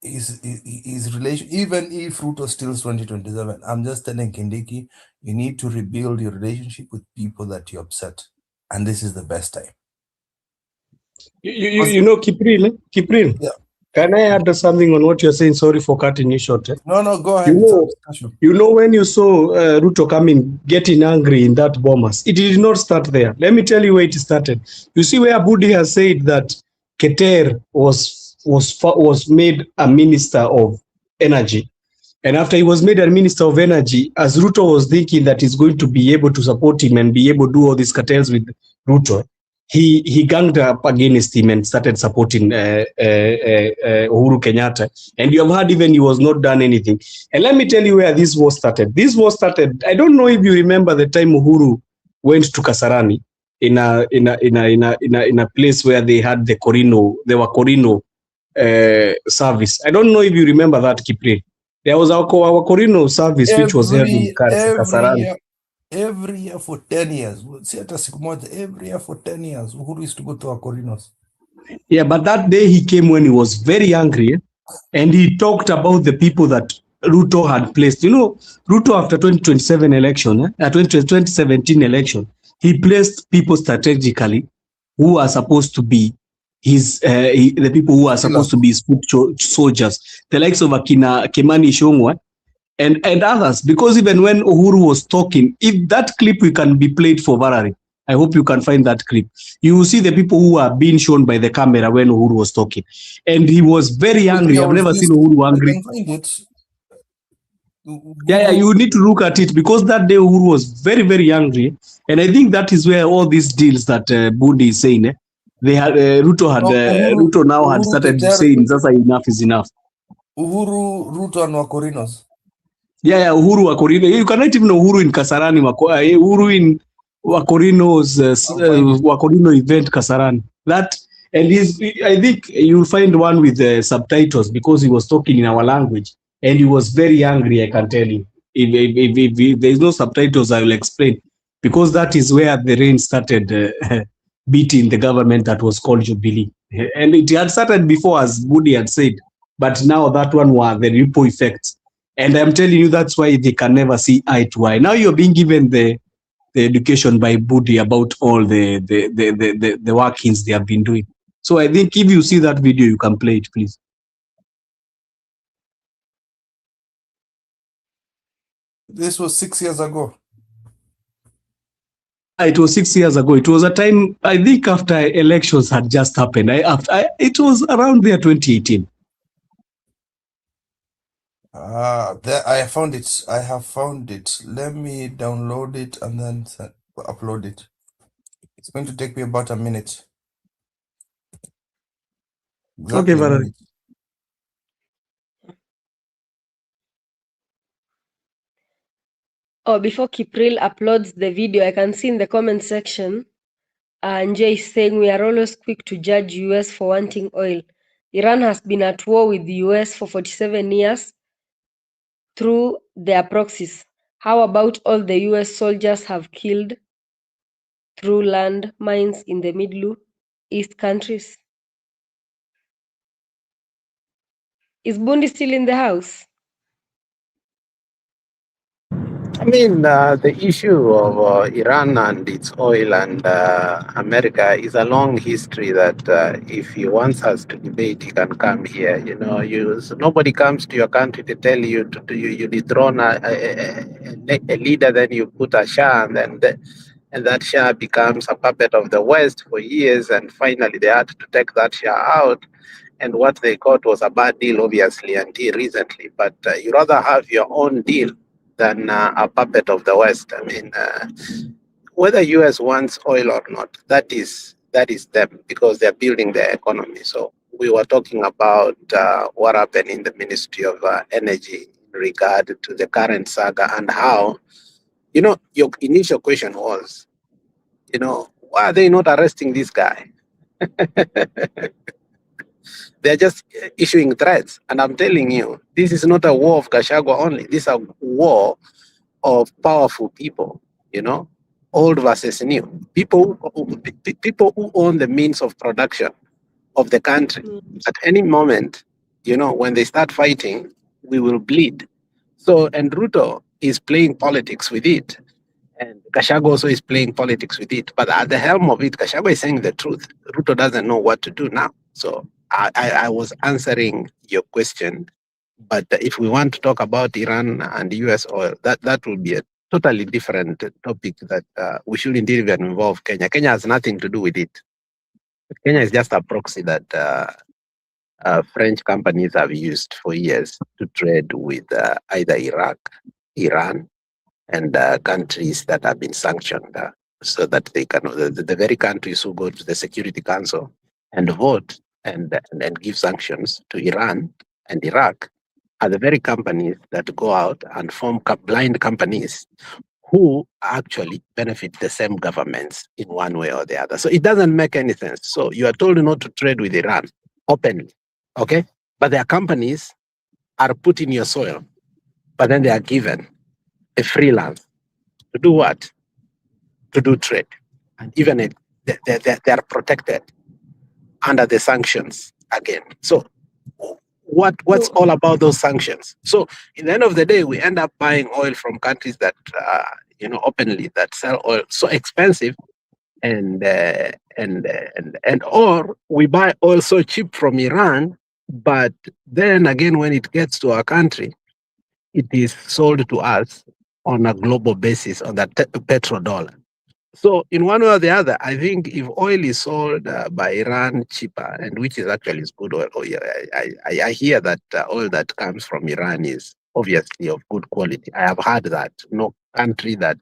relation. Even if Ruto steals 2027, I'm just telling Kindiki, you need to rebuild your relationship with people that you upset, and this is the best time. You know, Kipril, Yeah. can I add something on what you're saying? Sorry for cutting you short. No, go ahead. You know, when you saw Ruto coming, getting angry in that Bomas, it did not start there. Let me tell you where it started. You see where Budi has said that Keter was made a minister of energy. And after he was made a minister of energy, as Ruto was thinking that he's going to be able to support him and be able to do all these cartels with Ruto, he ganged up against him and started supporting Uhuru Kenyatta. And you have heard even he was not done anything. And let me tell you where this war started. This war started, I don't know if you remember the time Uhuru went to Kasarani in a place where they had the Corino, service. I don't know if you remember that, Kipre. There was our Corino service which was held in Kasarani. Every year for 10 years. Every year for 10 years, Uhuru used to go to our Corinos. Yeah, but that day he came when he was very angry, and he talked about the people that Ruto had placed. You know, Ruto after 2027 election, 2017 election, he placed people strategically who are supposed to be the people who are supposed to be his foot soldiers, the likes of Akina Kemani Shongwa and others. Because even when Uhuru was talking, if that clip can be played for Varari, I hope you can find that clip. You will see the people who are being shown by the camera when Uhuru was talking. And he was very angry. I've never seen Uhuru angry. I can find it. Yeah, you need to look at it because that day Uhuru was very, very angry. And I think that is where all these deals that Budi is saying, they had Ruto now had started saying, "Sasa enough is enough." Uhuru, Ruto and Wakorinos. Yeah, Uhuru Wakorino. You cannot even know Uhuru in Kasarani. Uhuru in Wakorino's Wakorino event Kasarani. That and I think you'll find one with the subtitles because he was talking in our language and he was very angry. I can tell you. If there is no subtitles, I will explain because that is where the rain started beating the government that was called Jubilee, and it had started before, as Budi had said, but now that one was the ripple effect. And I'm telling you, that's why they can never see eye to eye. Now you're being given the education by Budi about all the workings they have been doing. So I think if you see that video, you can play it, please. This was 6 years ago. It was 6 years ago. It was a time, I think, after elections had just happened. It was around there, 2018. There, I found it. I have found it. Let me download it and then upload it. It's going to take me about a minute. Exactly. Okay, Varari. Oh, before Kipril uploads the video, I can see in the comment section, Njay is saying we are always quick to judge US for wanting oil. Iran has been at war with the US for 47 years through their proxies. How about all the US soldiers have killed through land mines in the Middle East countries? Is Bundi still in the house? I mean, the issue of Iran and its oil and America is a long history that if he wants us to debate, he can come here. You know, so nobody comes to your country to tell you you dethrone a leader, then you put a Shah, and that Shah becomes a puppet of the West for years, and finally they had to take that Shah out. And what they got was a bad deal, obviously, until recently. But you rather have your own deal than a puppet of the West. I mean, whether US wants oil or not, that is them because they're building their economy. So we were talking about what happened in the Ministry of Energy in regard to the current saga and how, you know, your initial question was, you know, why are they not arresting this guy? They're just issuing threats. And I'm telling you, this is not a war of Gachagua only. This is a war of powerful people, old versus new. People who own the means of production of the country. At any moment, when they start fighting, we will bleed. So, and Ruto is playing politics with it. And Gachagua also is playing politics with it. But at the helm of it, Gachagua is saying the truth. Ruto doesn't know what to do now. So I was answering your question. But if we want to talk about Iran and US oil, that will be a totally different topic that we shouldn't even involve Kenya. Kenya has nothing to do with it. Kenya is just a proxy that French companies have used for years to trade with either Iraq, Iran, and countries that have been sanctioned, so that they can, the very countries who go to the Security Council and vote and give sanctions to Iran and Iraq are the very companies that go out and form blind companies who actually benefit the same governments in one way or the other. So it doesn't make any sense. So you are told not to trade with Iran openly, okay? But their companies are put in your soil, but then they are given a freelance to do what? To do trade. And even they are protected under the sanctions again. So what's all about those sanctions? So in the end of the day, we end up buying oil from countries that openly that sell oil so expensive, and or we buy oil so cheap from Iran, but then again when it gets to our country, it is sold to us on a global basis on that petrodollar. So in one way or the other, I think if oil is sold by Iran cheaper, and which is actually good oil, I hear that oil that comes from Iran is obviously of good quality. I have heard that. No country that,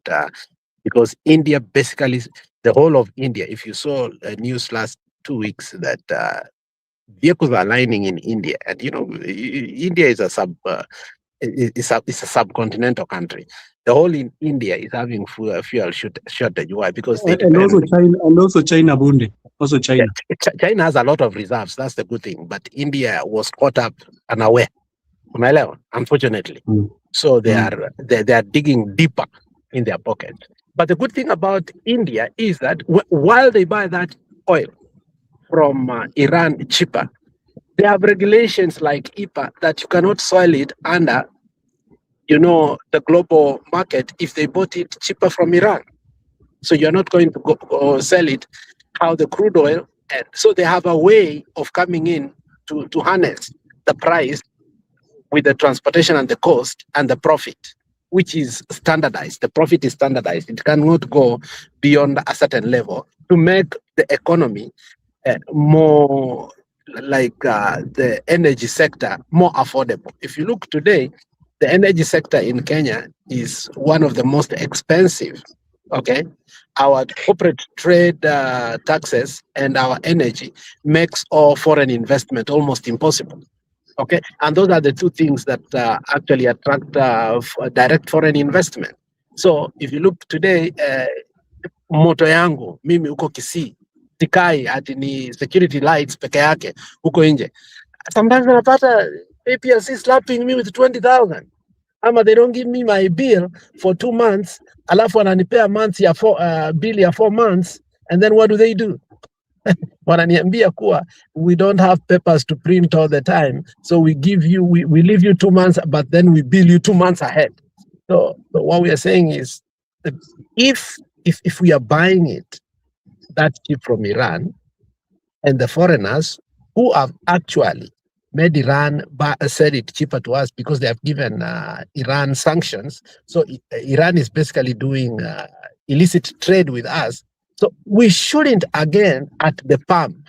because India basically, the whole of India, if you saw news last 2 weeks that vehicles are lining in India, and India is a subcontinental country. The whole in India is having fuel shortage. Why? Because they depend. And also China, Bundi. Also China. Yeah, China has a lot of reserves. That's the good thing. But India was caught up unaware, unfortunately. So they are digging deeper in their pocket. But the good thing about India is that while they buy that oil from Iran cheaper, they have regulations like IPA that you cannot sell it under, the global market if they bought it cheaper from Iran. So you're not going to go sell it how the crude oil. And so they have a way of coming in to harness the price with the transportation and the cost and the profit, which is standardized. The profit is standardized. It cannot go beyond a certain level to make the economy more like the energy sector more affordable. If you look today, the energy sector in Kenya is one of the most expensive. Okay, our corporate trade taxes and our energy makes all foreign investment almost impossible. Okay, and those are the two things that actually attract direct foreign investment. So if you look today, moto yangu mimi uko Kisii tikai ati ni security lights peke yake huko nje. Sometimes napata APRC slapping me with 20,000. Ama they don't give me my bill for 2 months, alafu wananipea months ya bill ya 4 months, and then what do? Wananiambia kuwa we don't have papers to print all the time, so we leave you 2 months, but then we bill you 2 months ahead. So what we are saying is that if we are buying it that cheap from Iran, and the foreigners who have actually made Iran sell it cheaper to us because they have given Iran sanctions, so Iran is basically doing illicit trade with us. So we shouldn't again at the pump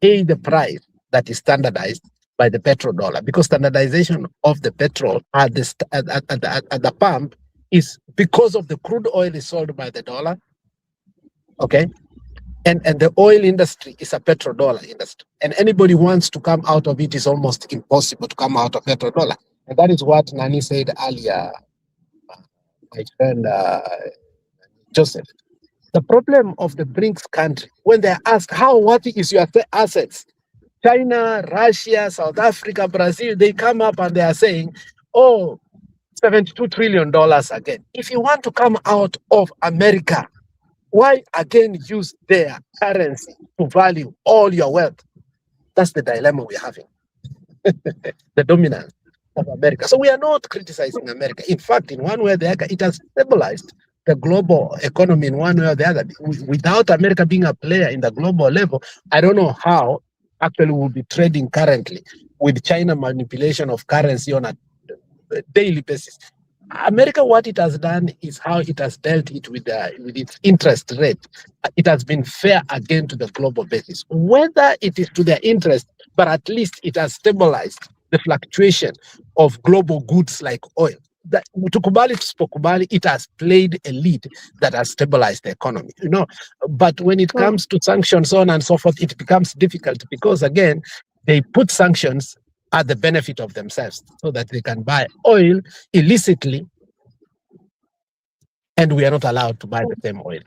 pay the price that is standardized by the petrodollar, because standardization of the petrol at the pump is because of the crude oil is sold by the dollar. Okay, and the oil industry is a petrodollar industry, and anybody wants to come out of it is almost impossible to come out of petrodollar, and that is what Nani said earlier. My friend Joseph. The problem of the BRICS country, when they're asked, what is your assets? China, Russia, South Africa, Brazil, they come up and they are saying, oh, $72 trillion again. If you want to come out of America, why again use their currency to value all your wealth? That's the dilemma we're having. The dominance of America. So we are not criticizing America. In fact, in one way or the other, it has stabilized the global economy in one way or the other. Without America being a player in the global level, I don't know how actually we'll be trading currently with China manipulation of currency on a daily basis. America, what it has done is how it has dealt it with its interest rate. It has been fair again to the global basis. Whether it is to their interest, but at least it has stabilized the fluctuation of global goods like oil. That tukubali tusipokubali, it has played a lead that has stabilized the economy. But when it comes to sanctions, so on and so forth, it becomes difficult because again, they put sanctions at the benefit of themselves so that they can buy oil illicitly, and we are not allowed to buy the same oil.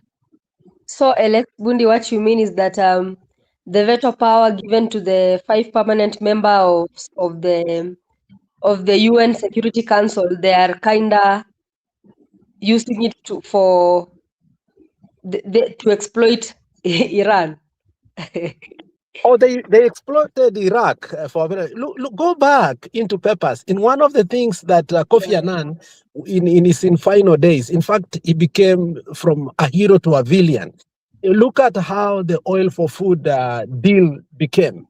So, Alex Bundi, what you mean is that the veto power given to the 5 permanent members of the UN Security Council, they are kinda using it to exploit Iran. Oh, they exploited Iraq for look, go back into papers. In one of the things that Kofi Annan, in his final days, in fact, he became from a hero to a villain. Look at how the oil for food deal became.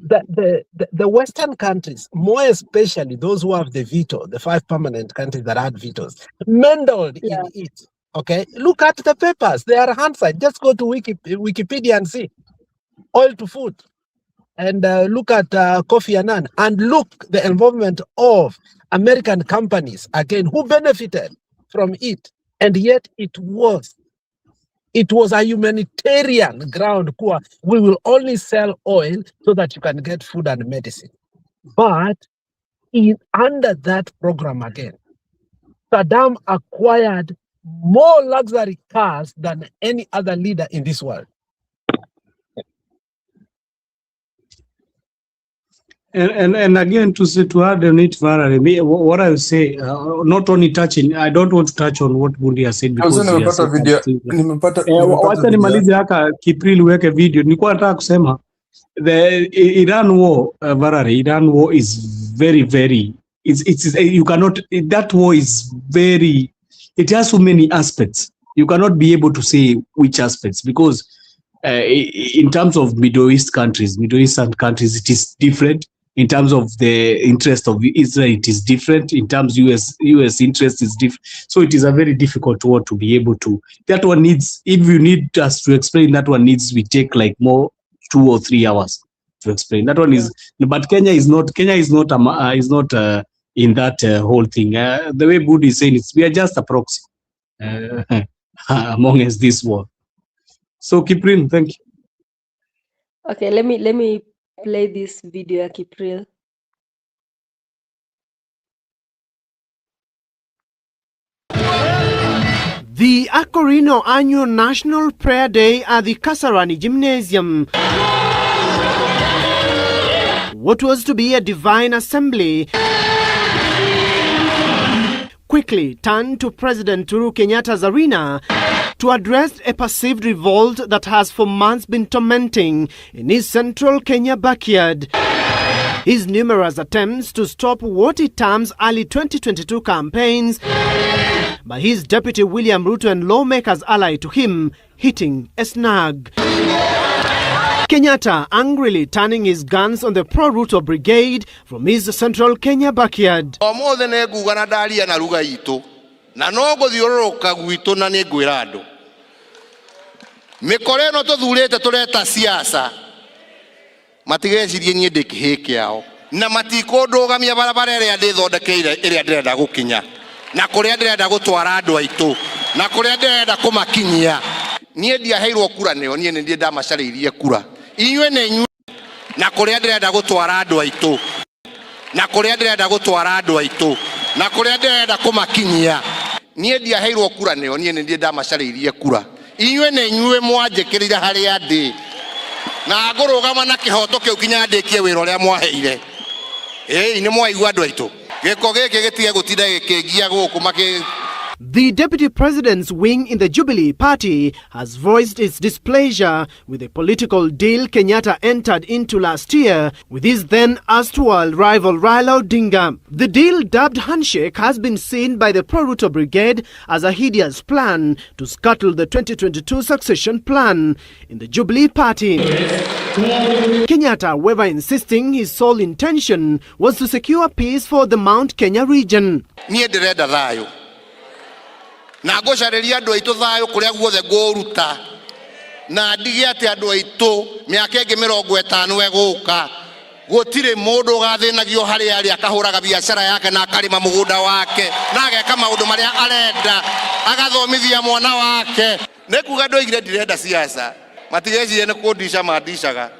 The Western countries, more especially those who have the veto, the 5 permanent countries that had vetoes, meddled in it. Okay, look at the papers; they are handside. Just go to Wikipedia and see. Oil to food, and look at Kofi Annan, and look the involvement of American companies again who benefited from it, and yet it was a humanitarian ground. We will only sell oil so that you can get food and medicine. But under that program again, Saddam acquired more luxury cars than any other leader in this world. And again, to add on it, what I would say, not only touching, I don't want to touch on what Bundi has said because he has said wacha nimalize haka Kipril weke video. Nilikuwa nataka kusema the Iran war, Iran war is very, very, you cannot, that war is very, it has so many aspects. You cannot be able to say which aspects because in terms of Middle Eastern countries, it is different. In terms of the interest of Israel, it is different. In terms US interest is different. So it is a very difficult war to be able to. That one needs, if you need us to explain, that one needs, we take like more 2 or 3 hours to explain. That one is, but Kenya is not in that whole thing. The way Budi is saying, we are just a proxy among us this war. So Kipril, thank you. Okay, let me play this video, Kipril. The Akorino Annual National Prayer Day at the Kasarani Gymnasium. What was to be a divine assembly quickly turned to President Uhuru Kenyatta's arena to address a perceived revolt that has for months been tormenting in his central Kenya backyard. His numerous attempts to stop what he terms early 2022 campaigns by his deputy William Ruto and lawmakers allied to him hitting a snag. Kenyatta angrily turning his guns on the pro-Ruto brigade from his central Kenya backyard. Mikoreno tuthurite tureta siasa matigecirie nie ndikihe kiao na matikundũgamia barabara ĩrĩa ndĩthondekeire ĩrĩa ndĩrenda gũkinya na kũrĩa ndĩrenda gũtwara andũ aitũ na kũrĩa ndĩrenda kũmakinyia nie ndiaheirwo kura nĩo nie nĩ ndĩ ndamacarĩirie kura inyuĩ nĩ inyuĩ na kũrĩa ndĩrenda gũtwara andũ aitũ na kũrĩa ndĩrenda gũtwara andũ aitũ na kũrĩa ndĩrenda kũmakinyia nie ndiaheirwo kura nĩo nie nĩ ndĩ ndamacarĩirie kura inyuĩ nĩ inyuĩ mwanjĩkĩrĩra harĩa ndĩ na ngurugama na kihoto kiu kinya ndikie wira uria mwaheire ni mwaigua andu aitu giko giki gitige gutinda gikingia guku maki. The Deputy President's wing in the Jubilee Party has voiced its displeasure with the political deal Kenyatta entered into last year with his then erstwhile rival Raila Odinga. The deal, dubbed Handshake, has been seen by the Pro-Ruto Brigade as a hideous plan to scuttle the 2022 succession plan in the Jubilee Party. Kenyatta, however, insisting his sole intention was to secure peace for the Mount Kenya region. Na ngocariria andu aitu thayo kuria guothe nguruta na ndige ati andu aitu miaka ingi 50 eguka gutire mundu gathinagio hari ari akahuraga biashara yake na akarima mugunda wake na ageka maundu maria arenda agathomithia mwana wake nikuga ndoigire ndirenda siasa matigecirie ni kundisha mandishaga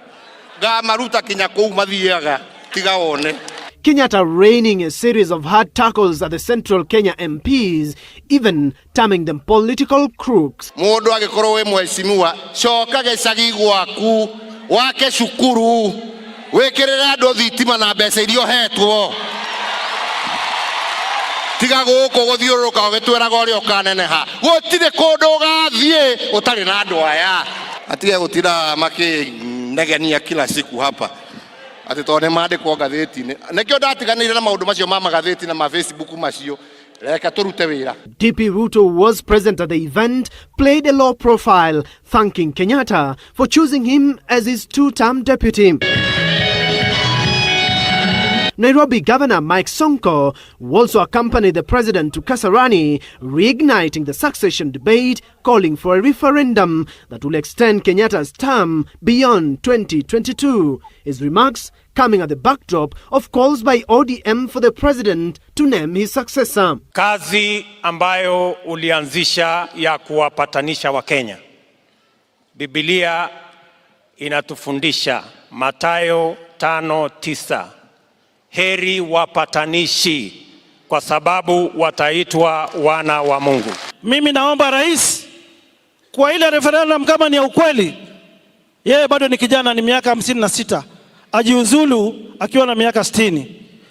ngamaruta kinya kou mathiaga tiga one. Kenyatta raining a series of hard tackles at the Central Kenya MPs, even terming them political crooks. Mundu agikorwo we mheshimiwa coka gicagi gwaku wake cukuru wikirire andu thitima na mbeca irio hetwo tiga guku guthiuruka ugitwiraga uria ukaneneha gutire kundu ugathie utari na andu aya atige gutira makinegenia kila siku hapa. Atitone mandikwo gatheti-ini nekio ndatiganire na maundu macio ma magatheti na ma Facebook macio reka turute wira. DP Ruto was present at the event, played a low profile, thanking Kenyatta for choosing him as his two-term deputy. Nairobi Governor Mike Sonko also accompanied the president to Kasarani, reigniting the succession debate, calling for a referendum that will extend Kenyatta's term beyond 2022. His remarks coming at the backdrop of calls by ODM for the president to name his successor. Kazi ambayo ulianzisha ya kuwapatanisha Wakenya. Biblia inatufundisha Mathayo 5:9. Heri wapatanishi kwa sababu wataitwa wana wa Mungu. Mimi naomba rais kwa ile referendum kama ni ya ukweli, yeye bado ni kijana, ni miaka 56, ajiuzulu akiwa na miaka 60.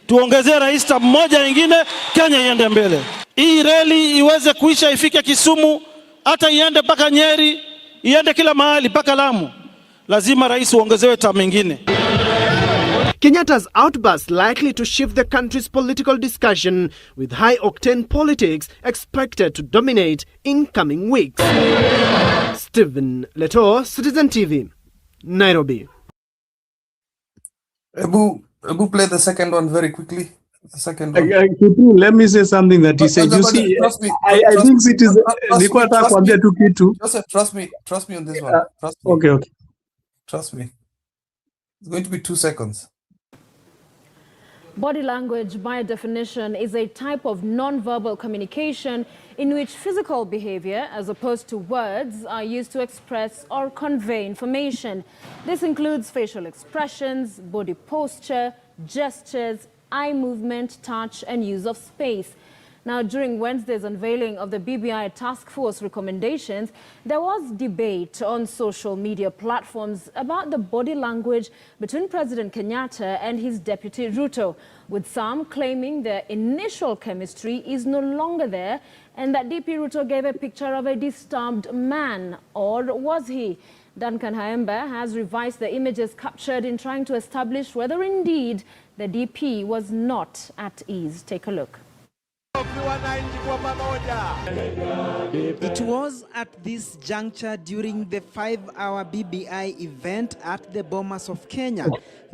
Tuongezee rais term moja nyingine, Kenya iende mbele. Hii reli iweze kuisha, ifike Kisumu, hata iende mpaka Nyeri, iende kila mahali mpaka Lamu. Lazima rais uongezewe term nyingine. Kenyatta's outburst likely to shift the country's political discussion, with high-octane politics expected to dominate in coming weeks. Stephen Leto, Citizen TV, Nairobi. Ebu play the second one very quickly. The second one. Let me say something that he said. You see, I think it is. Trust me on this one. Trust me. Okay. Trust me. It's going to be 2 seconds. Body language, by definition, is a type of non-verbal communication in which physical behavior, as opposed to words, are used to express or convey information. This includes facial expressions, body posture, gestures, eye movement, touch, and use of space. Now, during Wednesday's unveiling of the BBI task force recommendations, there was debate on social media platforms about the body language between President Kenyatta and his deputy Ruto, with some claiming their initial chemistry is no longer there and that DP Ruto gave a picture of a disturbed man. Or was he? Duncan Haemba has revised the images captured in trying to establish whether indeed the DP was not at ease. Take a look. It was at this juncture during the 5-hour BBI event at the Bomas of Kenya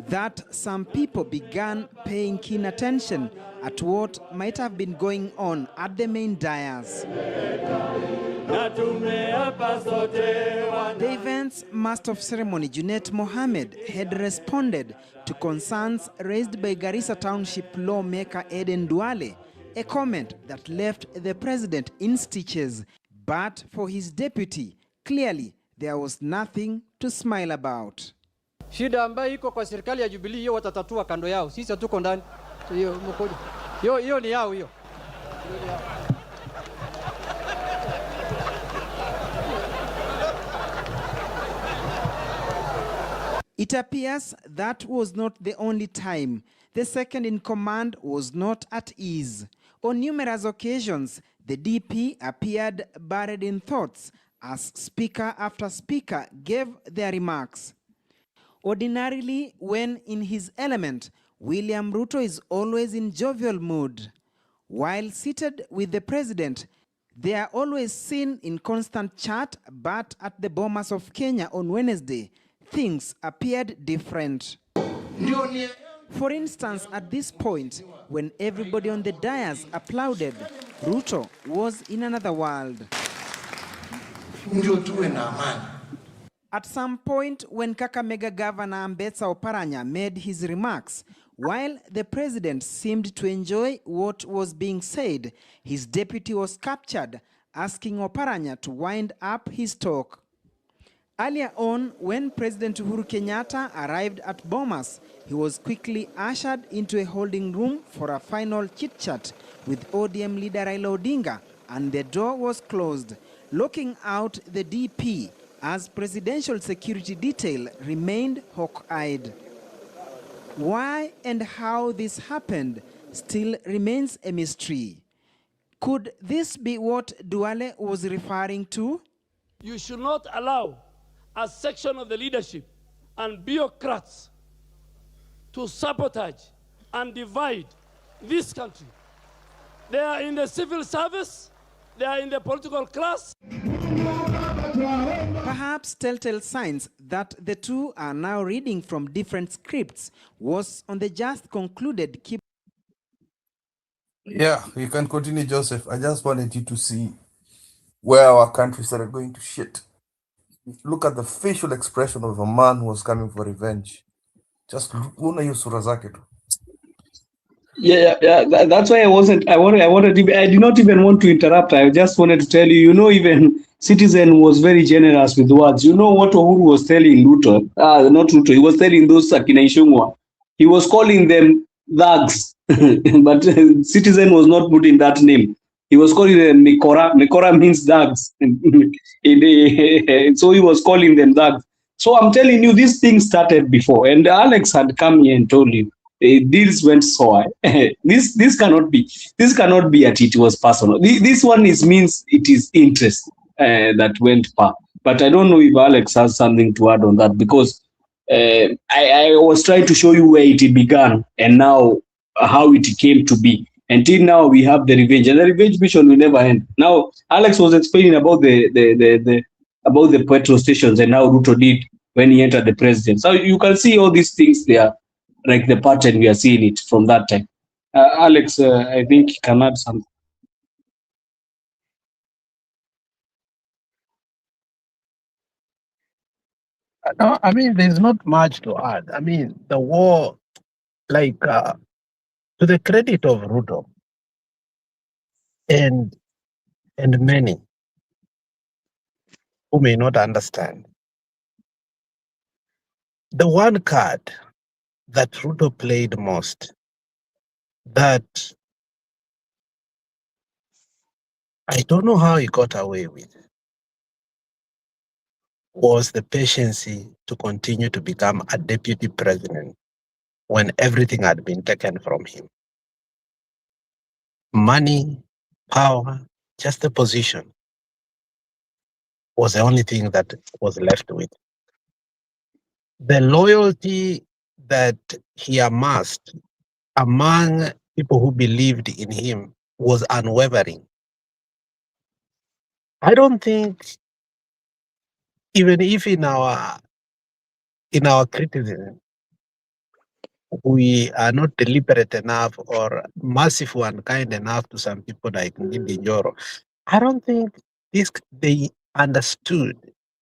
that some people began paying keen attention at what might have been going on at the main dais. The event's master of ceremony, Junet Mohammed, had responded to concerns raised by Garissa Township lawmaker Eden Duale, a comment that left the president in stitches. But for his deputy, clearly there was nothing to smile about. Shida ambayo iko kwa serikali ya Jubilee hiyo watatatua kando yao. Sisi hatuko ndani. Hiyo ni yao hiyo. It appears that was not the only time the second in command was not at ease. On numerous occasions, the DP appeared buried in thoughts as speaker after speaker gave their remarks. Ordinarily, when in his element, William Ruto is always in jovial mood. While seated with the president, they are always seen in constant chat, but at the Bomas of Kenya on Wednesday, things appeared different. For instance, at this point, when everybody on the dais applauded, Ruto was in another world. At some point, when Kakamega Governor Ambetsa Oparanya made his remarks, while the president seemed to enjoy what was being said, his deputy was captured, asking Oparanya to wind up his talk. Earlier on, when President Uhuru Kenyatta arrived at Bomas, he was quickly ushered into a holding room for a final chit-chat with ODM leader Raila Odinga, and the door was closed, locking out the DP as presidential security detail remained hawk-eyed. Why and how this happened still remains a mystery. Could this be what Duale was referring to? You should not allow a section of the leadership and bureaucrats to sabotage and divide this country. They are in the civil service, they are in the political class. Perhaps telltale signs that the two are now reading from different scripts was on the just concluded keep. Yeah, you can continue, Joseph. I just wanted you to see where our country started going to shit. Look at the facial expression of a man who was coming for revenge. Just una hiyo sura zake tu. Yeah. That's why I did not even want to interrupt. I just wanted to tell you, even Citizen was very generous with words. You know what Uhuru was telling Ruto? Not Ruto. He was telling those Akina Ishungwa. He was calling them thugs, but Citizen was not putting that name. He was calling them Mikora. Mikora means thugs. So he was calling them thugs. So I'm telling you, this thing started before, and Alex had come here and told you. Deals went so high. This cannot be at it was personal. This one means it is interest that went far. But I don't know if Alex has something to add on that, because I was trying to show you where it began and now how it came to be. Until now we have the revenge, and the revenge mission will never end. Now Alex was explaining about the petrol stations and how Ruto did when he entered the presidency. So you can see all these things there. Like the pattern we are seeing it from that time. Alex, I think you can add something. No, I mean, there's not much to add. I mean, the war, like, to the credit of Ruto and many who may not understand, the one card that Ruto played most, that I don't know how he got away with, was the patience to continue to become a deputy president when everything had been taken from him. Money, power, just the position was the only thing that was left with. The loyalty that he amassed among people who believed in him was unwavering. I don't think, even if in our criticism, we are not deliberate enough or merciful and kind enough to some people like Ndindi Njoro, I don't think they understood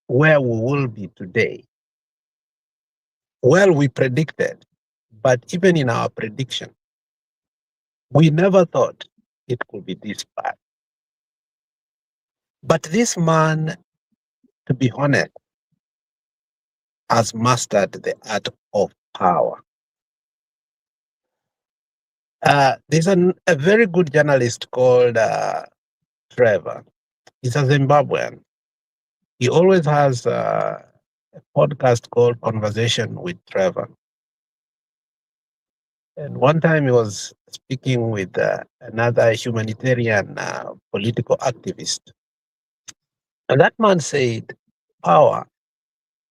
where we will be today. Well, we predicted, but even in our prediction, we never thought it could be this bad. But this man, to be honest, has mastered the art of power. There's a very good journalist called Trevor. He's a Zimbabwean. He always has a podcast called Conversation with Trevor. And one time he was speaking with another humanitarian political activist. And that man said, power,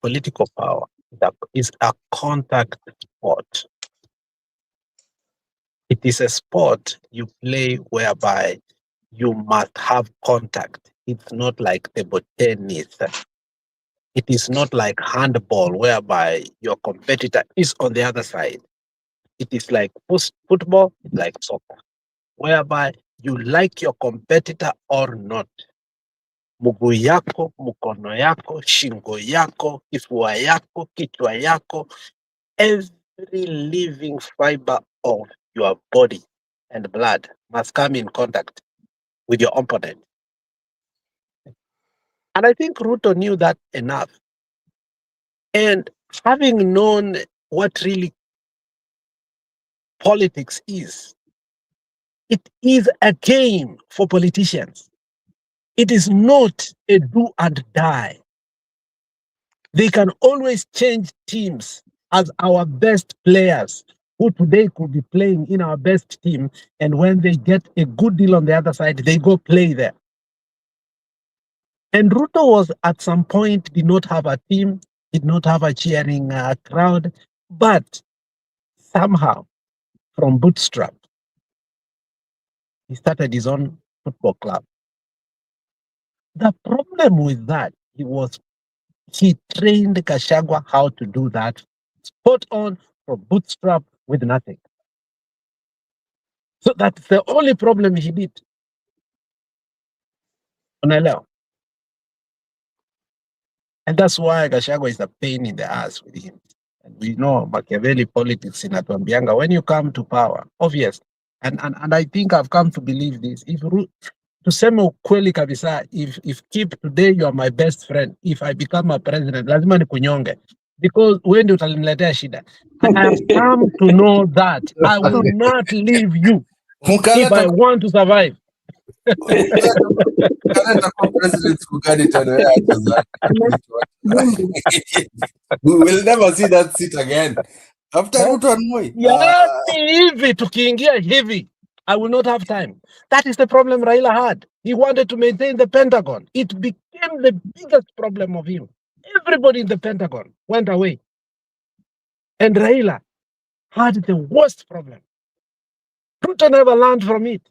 political power, that is a contact sport. It is a sport you play whereby you must have contact. It's not like table tennis. It is not like handball whereby your competitor is on the other side. It is like football, like soccer, whereby you like your competitor or not. Mguu yako, mkono yako, shingo yako, kifua yako, kichwa yako, every living fiber of your body and blood must come in contact with your opponent. And I think Ruto knew that enough. And having known what really politics is, it is a game for politicians. It is not a do and die. They can always change teams as our best players, who today could be playing in our best team, and when they get a good deal on the other side, they go play there. And Ruto was at some point, did not have a team, did not have a cheering crowd, but somehow, from bootstrap, he started his own football club. The problem with that, he trained Gachagua how to do that, spot on, from bootstrap with nothing. So that's the only problem he did. Unaelewa? And that's why Gachagua is a pain in the ass with him. And we know Machiavelli politics in Atuambianga, when you come to power, obvious. And I think I've come to believe this. Tuseme ukweli kabisa, if keep today you are my best friend, if I become a president, lazima ni kunyonge. Because when you utaniletea shida, I have come to know that I will not leave you if I want to survive. We will never see that seat again. After Ruto and Moi. Hivi tukiingia hivi, I will not have time. That is the problem Raila had. He wanted to maintain the Pentagon. It became the biggest problem of him. Everybody in the Pentagon went away. And Raila had the worst problem. Ruto never learned from it.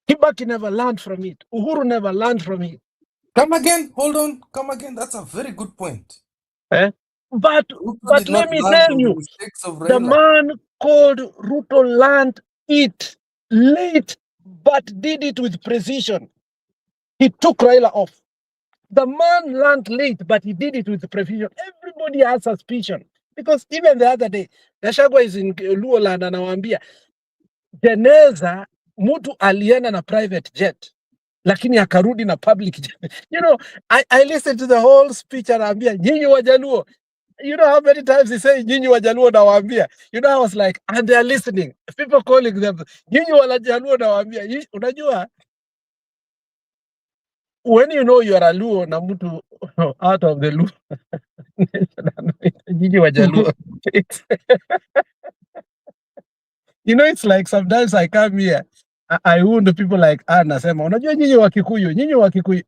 Kibaki never learned from it. Uhuru never learned from it. Come again, hold on, come again. That's a very good point. But let me tell you, the man called Ruto learned it late, but did it with precision. He took Raila off. The man learned late, but he did it with precision. Everybody has suspicion. Because even the other day, Gachagua is in Luoland and anawaambia, Jeneza, mtu alienda na private jet, lakini akarudi na public jet. You know, I listened to the whole speech and anaambia, nyinyi Wajaluo. You know how many times he said, nyinyi Wajaluo nawaambia. You know, I was like, and they're listening. People calling them, nyinyi Wajaluo nawaambia. Unajua, when you know you are a Luo na mtu out of the Luo, nyinyi Wajaluo. You know, it's like sometimes I come here, I wound people like nasema, unajua nyinyi Wakikuyu,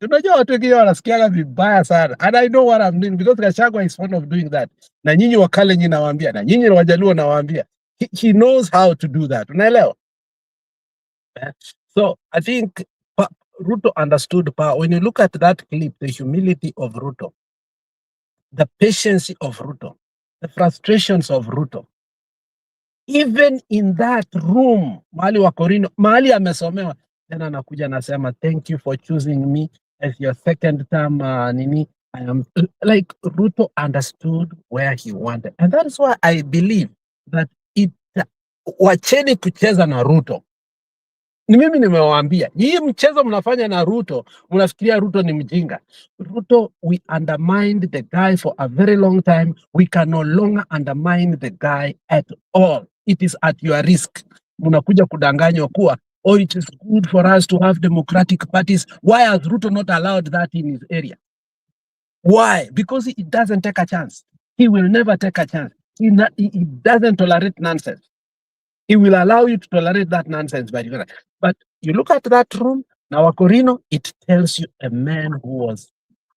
unajua watu wengine wanasikiaga vibaya sana. And I know what I'm doing because Gachagua is fond of doing that. Na nyinyi Wakale nyinyi nawaambia, na nyinyi Wajaluo nawaambia. He knows how to do that. Unaelewa? So I think Ruto understood power. When you look at that clip, the humility of Ruto, the patience of Ruto, the frustrations of Ruto, even in that room, mahali wakorino, mahali amesomewa, tena anakuja nasema, thank you for choosing me as your second term, nini. I am like, Ruto understood where he wanted. And that is why I believe that wacheni kucheza na Ruto. Ni mimi nimewaambia, hii mchezo mnafanya na Ruto, mnafikiria Ruto ni mjinga. Ruto, we undermined the guy for a very long time. We can no longer undermine the guy at all. It is at your risk. Mnakuja kudanganywa kuwa, oh, it is good for us to have democratic parties. Why has Ruto not allowed that in his area? Why? Because he doesn't take a chance. He will never take a chance. He doesn't tolerate nonsense. He will allow you to tolerate that nonsense. But you look at that room, now Corino, it tells you a man who was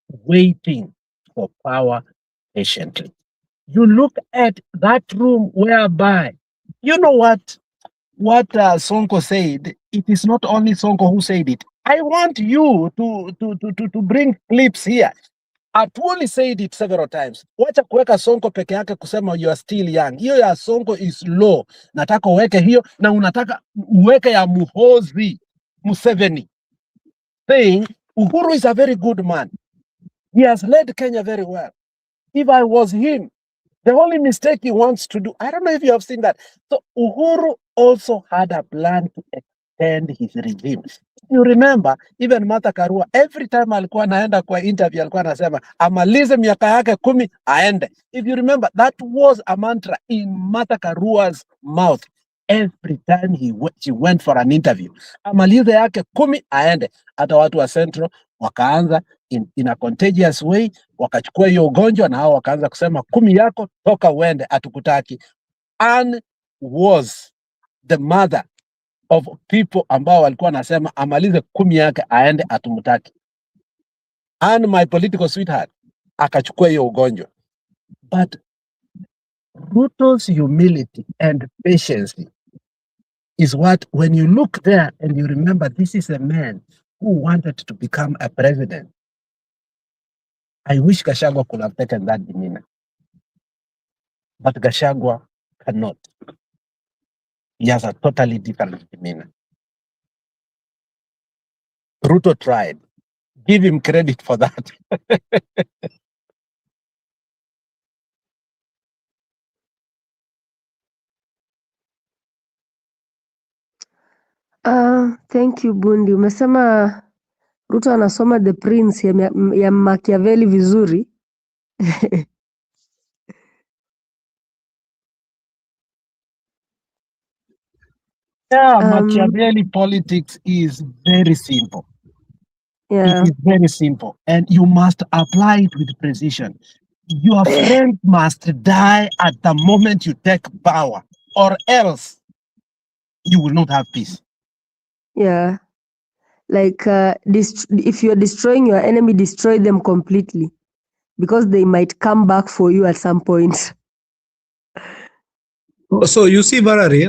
waiting for power patiently. You look at that room whereby, you know what Sonko said, it is not only Sonko who said it. I want you to bring clips here. Atuoli said it several times. Wacha kuweka Sonko peke yake kusema you are still young. Hiyo ya Sonko is low. Nataka uweke hiyo na unataka uweke ya Muhozi Museveni, saying Uhuru is a very good man. He has led Kenya very well. If I was him, the only mistake he wants to do, I don't know if you have seen that. So Uhuru also had a plan to extend his regime. You remember, even Martha Karua, every time alikuwa anaenda kwa interview, alikuwa anasema, amalize miaka yake 10 aende. If you remember, that was a mantra in Martha Karua's mouth. Every time she went for an interview, amalize yake 10 aende. Hata watu wa Central wakaanza in a contagious way, wakachukua hiyo ugonjwa na hao wakaanza kusema 10 yako toka uende, atukutaki. Anne was the mother of people ambao walikuwa nasema amalize 10 yake aende, atumutaki. And my political sweetheart akachukua hiyo ugonjwa. But Ruto's humility and patience is what, when you look there and you remember this is a man who wanted to become a president. I wish Gachagua could have taken that demeanor. But Gachagua cannot. He has a totally different demeanor. Ruto tried. Give him credit for that. Thank you Bundi. Umesema Ruto anasoma The Prince ya Machiavelli vizuri. Yeah, Machiavelli politics is very simple. Yeah. It is very simple, and you must apply it with precision. Your friend must die at the moment you take power, or else you will not have peace. Yeah. Like if you're destroying your enemy, destroy them completely, because they might come back for you at some point. So you see, Valerie,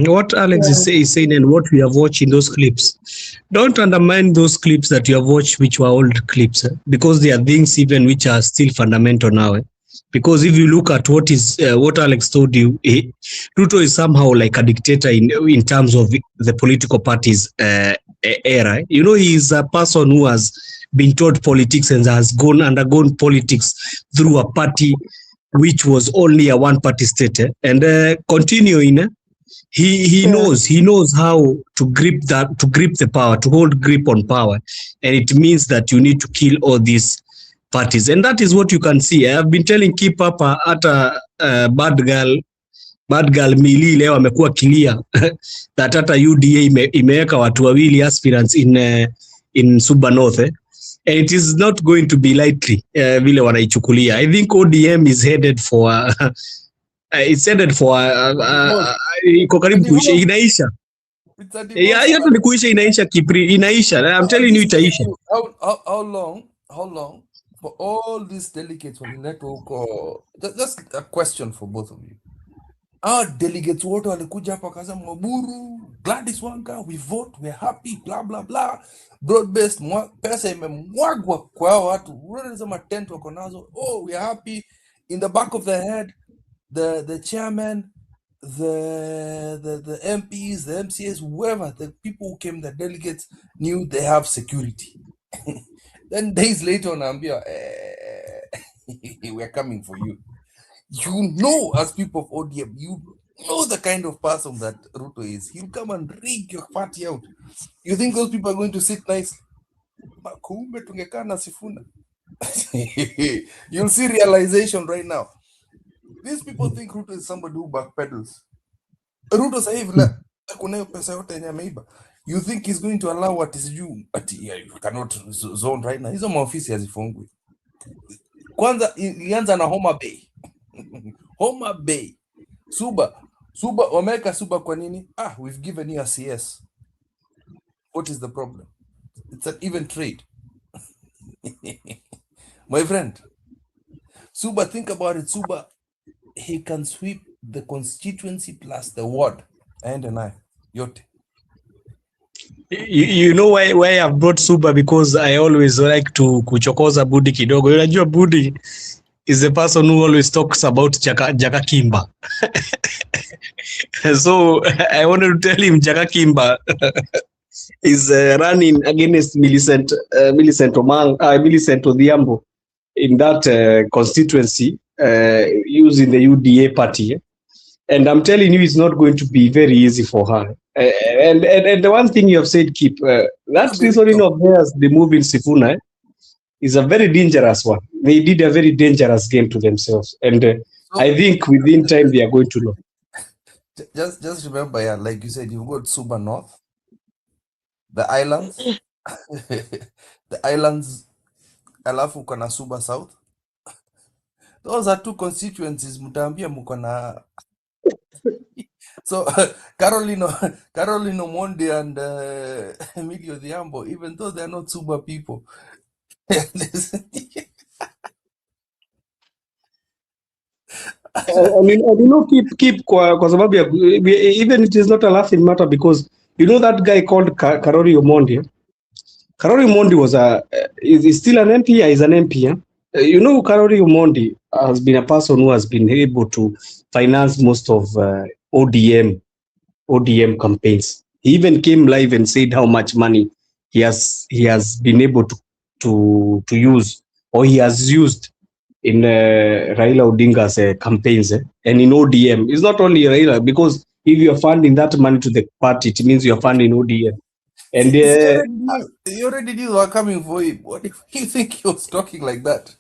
what Alex is saying and what we have watched in those clips, don't undermine those clips that you have watched, which were old clips, because there are things even which are still fundamental now. Because if you look at what Alex told you, Ruto is somehow like a dictator in terms of the political party's era. You know, he is a person who has been taught politics and has undergone politics through a party which was only a one-party state, and continuing, he knows how to grip the power, to hold grip on power, and it means that you need to kill all these parties, and that is what you can see. I have been telling keep up at a bad girl Mili leo amekuwa clear that hata UDA imeweka watu wawili aspirants in Suba North. And it is not going to be lightly vile wanaichukulia. I think ODM is headed for iko karibu kuisha, inaisha. Hata ni kuisha inaisha Kipri, inaisha. I'm telling you itaisha. How long for all these delegates on the network? Just a question for both of you. Our delegates wote walikuja hapa kaza Mwaburu, Gladys Wanga, we vote, we're happy, blah blah blah. Broad-based pesa imemwagwa kwa watu. Unasema tent wako nazo. Oh, we're happy. In the back of their head, the chairman, the MPs, the MCAs, whoever, the people who came, the delegates knew they have security. Then days later on Ambia, we're coming for you. You know, as people of ODM, you know the kind of person that Ruto is. He'll come and rig your party out. You think those people are going to sit nice? You'll see realization right now. These people think Ruto is somebody who backpedals. Ruto says, you think he's going to allow what is due? But yeah, you cannot zone right now. He's on my office as if hungry. Kwanza ianza na Homa Bay. Homa Bay. Suba wameweka Suba kwa nini? We've given you a CS. What is the problem? It's an even trade. My friend, Suba, think about it. Suba, he can sweep the constituency plus the ward. And yote. You know why I've brought Suba, because I always like to kuchokoza Budi kidogo. Unajua Budi is the person who always talks about Jaka Kimba. So I wanted to tell him Jaka Kimba is running against Millicent Odhiambo in that constituency using the UDA party. And I'm telling you, it's not going to be very easy for her. And the one thing you have said, Kip, that reasoning of theirs, the move in Sifuna, is a very dangerous one. They did a very dangerous game to themselves. And I think within time, they are going to know. Just remember, yeah, like you said, you've got Suba North, the islands, the islands, alafu kuna Suba South. Those are two constituencies, mutaambia muko na... So Carolino Mondi and Emilio Odhiambo, even though they are not Suba people, I mean, I do not keep kwa sababu ya, even it is not a laughing matter, because you know that guy called Karori Omondi. Karori Omondi was is still an MP. Is an MP. You know, Karori Omondi has been a person who has been able to finance most of ODM campaigns. He even came live and said how much money he has been able to use, or he has used in Raila Odinga's campaigns, and in ODM. It's not only Raila, because if you are funding that money to the party, it means you are funding ODM. And you already knew they were coming for him. What if you think he was talking like that?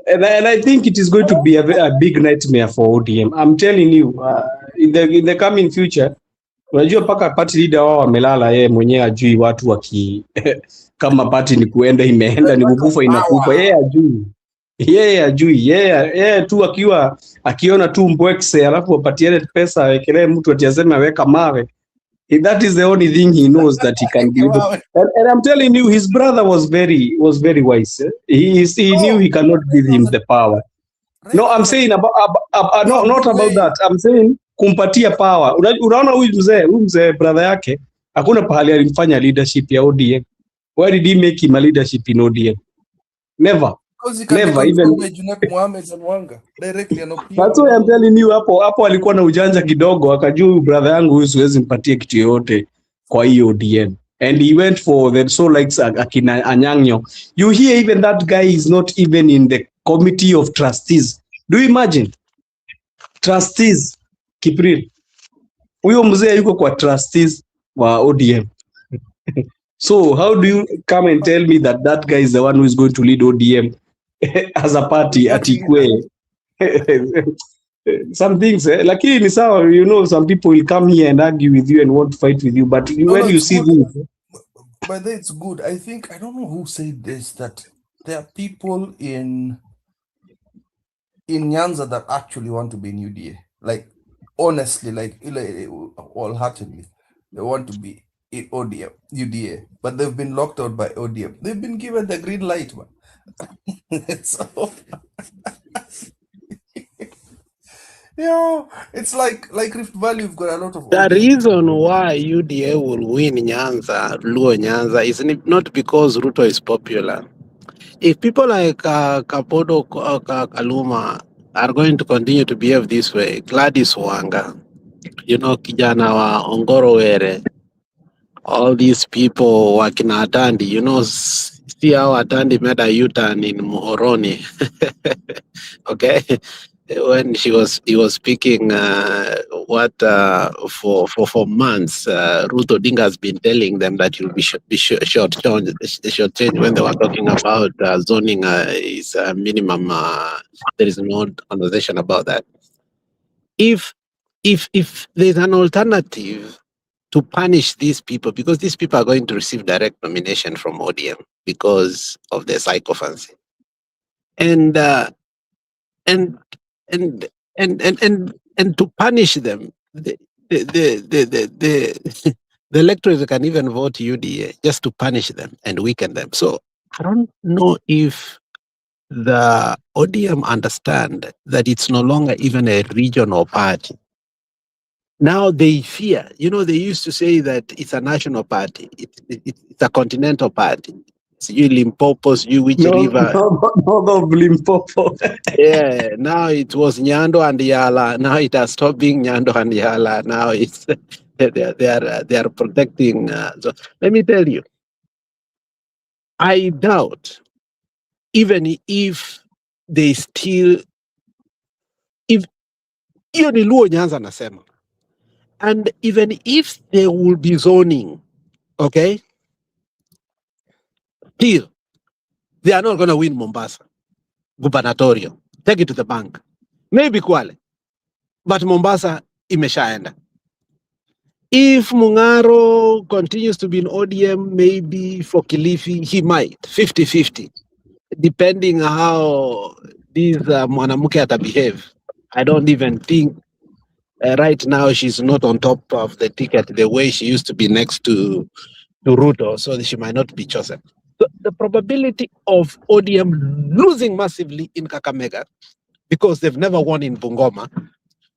And I think it is going to be a big nightmare for ODM. I'm telling you, in the coming future, unajua paka party leader wao wamelala, yeye mwenyewe ajui watu waki kama party ni kuenda imeenda, ni kukufa inakufa, yeye ajui, yeye tu akiona tu mbwekse, alafu apatiane pesa awekelee mtu atiaseme aweka mawe. That is the only thing he knows that he can do. And I'm telling you, his brother was very wise. He knew he cannot give him the power. No, I'm saying not about that. I'm saying kumpatia power. Unaona huyu mzee brother yake hakuna pahali alimfanya leadership ya ODM. Why did he make him a leadership in ODM? Never. Never even. That's why I'm telling you, hapo alikuwa na ujanja kidogo, akajua brother yangu huyu siwezi mpatie kitu yote kwa hiyo ODM. And he went for the so likes akina Anyang'o. You hear even that guy is not even in the committee of trustees. Do you imagine? Trustees, Kipril. Huyo mzee yuko kwa trustees wa ODM. So how do you come and tell me that guy is the one who is going to lead ODM as a party at Ikwe? Some things, lakini ni sawa, you know, some people will come here and argue with you and want to fight with you, but when you see this, but that's good. I think, I don't know who said this, that there are people in Nyanza that actually want to be in UDA, like honestly, like wholeheartedly, they want to be in UDA, but they've been locked out by ODM. They've been given the green light, man. So it's like Rift Valley, you've got a lot of... The reason why UDA will win Nyanza, Luo Nyanza, is not because Ruto is popular. If people like Kapodo Kaluma are going to continue to behave this way, Gladys Wanga, you know, kijana wa Ongorowere, all these people working at Atandi, you know, see how Atandi made a U-turn in Muhoroni. Okay? When he was speaking for months, Ruto Odinga has been telling them that you'll be short-changed when they were talking about zoning is minimum. There is no conversation about that. If there's an alternative to punish these people, because these people are going to receive direct nomination from ODM, because of the sycophancy. And and and and to punish them, the the electors can even vote UDA just to punish them and weaken them. So I don't know if the ODM understand that it's no longer even a regional party. Now they fear, they used to say that it's a national party. It's a continental party. It's you Limpopo, you which river. No, Limpopo. Yeah, now it was Nyando and Yala. Now it has stopped being Nyando and Yala. Now it's they are protecting. So let me tell you, I doubt even if they still, if hiyo ni Luo Nyanza nasema, and even if there will be zoning, okay, still they are not going to win Mombasa gubernatorial. Take it to the bank. Maybe Kwale, but Mombasa imeshaenda. If Mungaro continues to be in ODM, maybe for Kilifi, he might, 50-50, depending how this Mwanamuke ata behave. I don't even think right now she's not on top of the ticket the way she used to be next to Ruto, so she might not be chosen. The probability of ODM losing massively in Kakamega, because they've never won in Bungoma,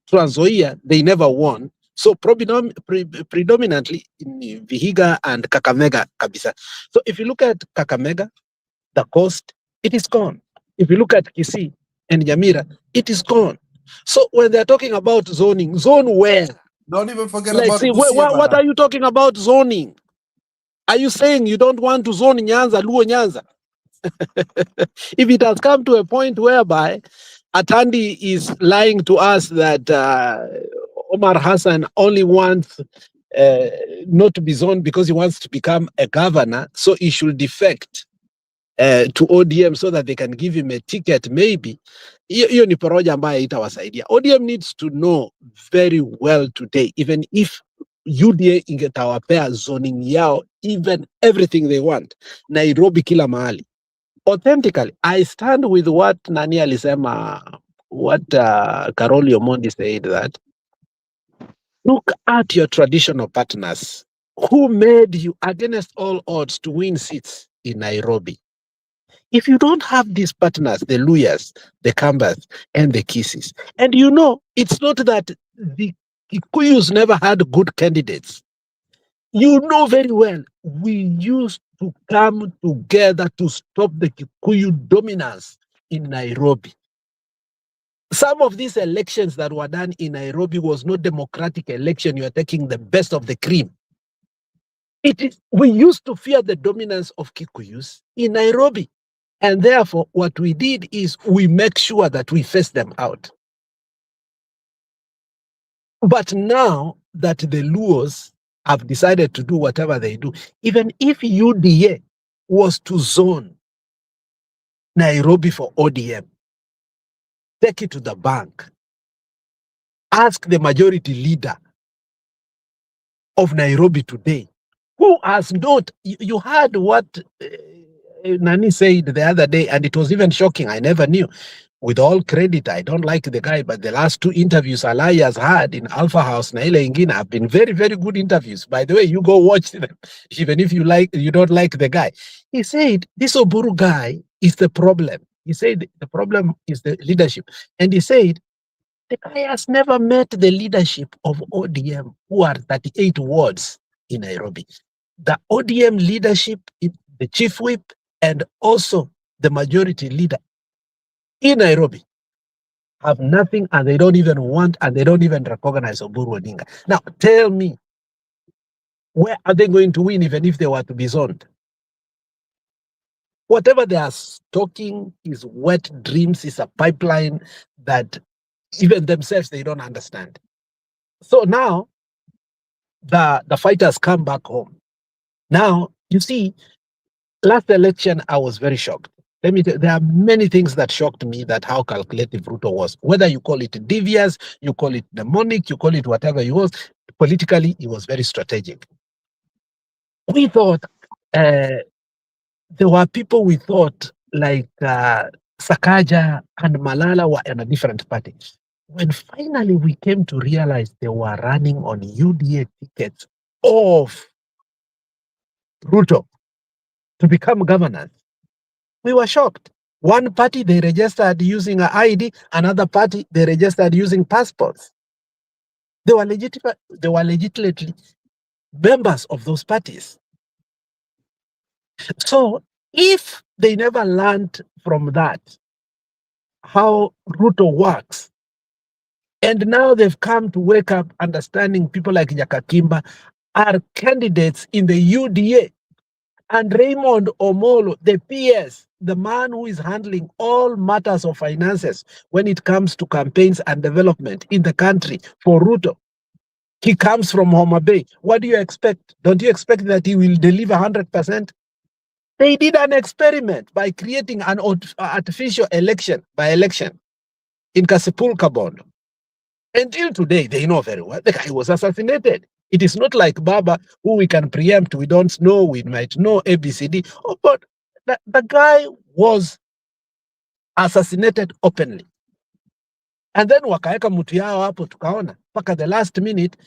Trans Nzoia, they never won. So predominantly in Vihiga and Kakamega kabisa. So if you look at Kakamega, the coast, it is gone. If you look at Kisii and Nyamira, it is gone. So when they're talking about zoning, zone where? Don't even forget Like, about see, what are you talking about zoning? Are you saying you don't want to zone Nyanza, Luo Nyanza? If it has come to a point whereby Atandi is lying to us that Omar Hassan only wants not to be zoned because he wants to become a governor, so he should defect to ODM so that they can give him a ticket, maybe. Hiyo ni poroja ambayo itawasaidia. ODM needs to know very well today, even if UDA ingetawapea zoning yao, even everything they want, Nairobi kila mahali. Authentically, I stand with what Nani alisema, what Karoli Omondi said, that look at your traditional partners who made you against all odds to win seats in Nairobi. If you don't have these partners, the Luyas, the Kambas, and the Kisis, and it's not that the Kikuyus never had good candidates. You know very well, we used to come together to stop the Kikuyu dominance in Nairobi. Some of these elections that were done in Nairobi was not democratic election. You are taking the best of the cream. We used to fear the dominance of Kikuyus in Nairobi. And therefore, what we did is we make sure that we face them out. But now that the Luos have decided to do whatever they do, even if UDA was to zone Nairobi for ODM, take it to the bank, ask the majority leader of Nairobi today, who has not, you heard what Nani said the other day, and it was even shocking. I never knew. With all credit, I don't like the guy, but the last two interviews Alai has had in Alpha House, na ile ingine, have been very, very good interviews. By the way, you go watch them, even if you don't like the guy. He said, this Oburu guy is the problem. He said, the problem is the leadership. And he said, the guy has never met the leadership of ODM, who are 38 wards in Nairobi. The ODM leadership, the chief whip, and also the majority leader in Nairobi have nothing, and they don't even want, and they don't even recognize Oburu Odinga. Now, tell me, where are they going to win even if they were to be zoned? Whatever they are talking is wet dreams, is a pipeline that even themselves, they don't understand. So now, the fighters come back home. Now, you see, last election, I was very shocked. Let me tell you, there are many things that shocked me, that how calculative Ruto was. Whether you call it devious, you call it demonic, you call it whatever he was, politically, he was very strategic. We thought there were people we thought like Sakaja and Malala were in a different party. When finally we came to realize they were running on UDA tickets of Ruto to become governors, we were shocked. One party they registered using an ID, another party they registered using passports. They were legitimately members of those parties. So if they never learned from that, how Ruto works, and now they've come to wake up understanding people like Jakakimba are candidates in the UDA, and Raymond Omolo, the PS, the man who is handling all matters of finances when it comes to campaigns and development in the country for Ruto. He comes from Homa Bay. What do you expect? Don't you expect that he will deliver 100%? They did an experiment by creating an artificial election in Kasipul Bondo. Until today, they know very well the guy was assassinated. It is not like Baba, who we can preempt. We don't know. We might know ABCD. Oh, but the guy was assassinated openly. And then wakaeka mtu yao hapo tukaona mpaka the last minute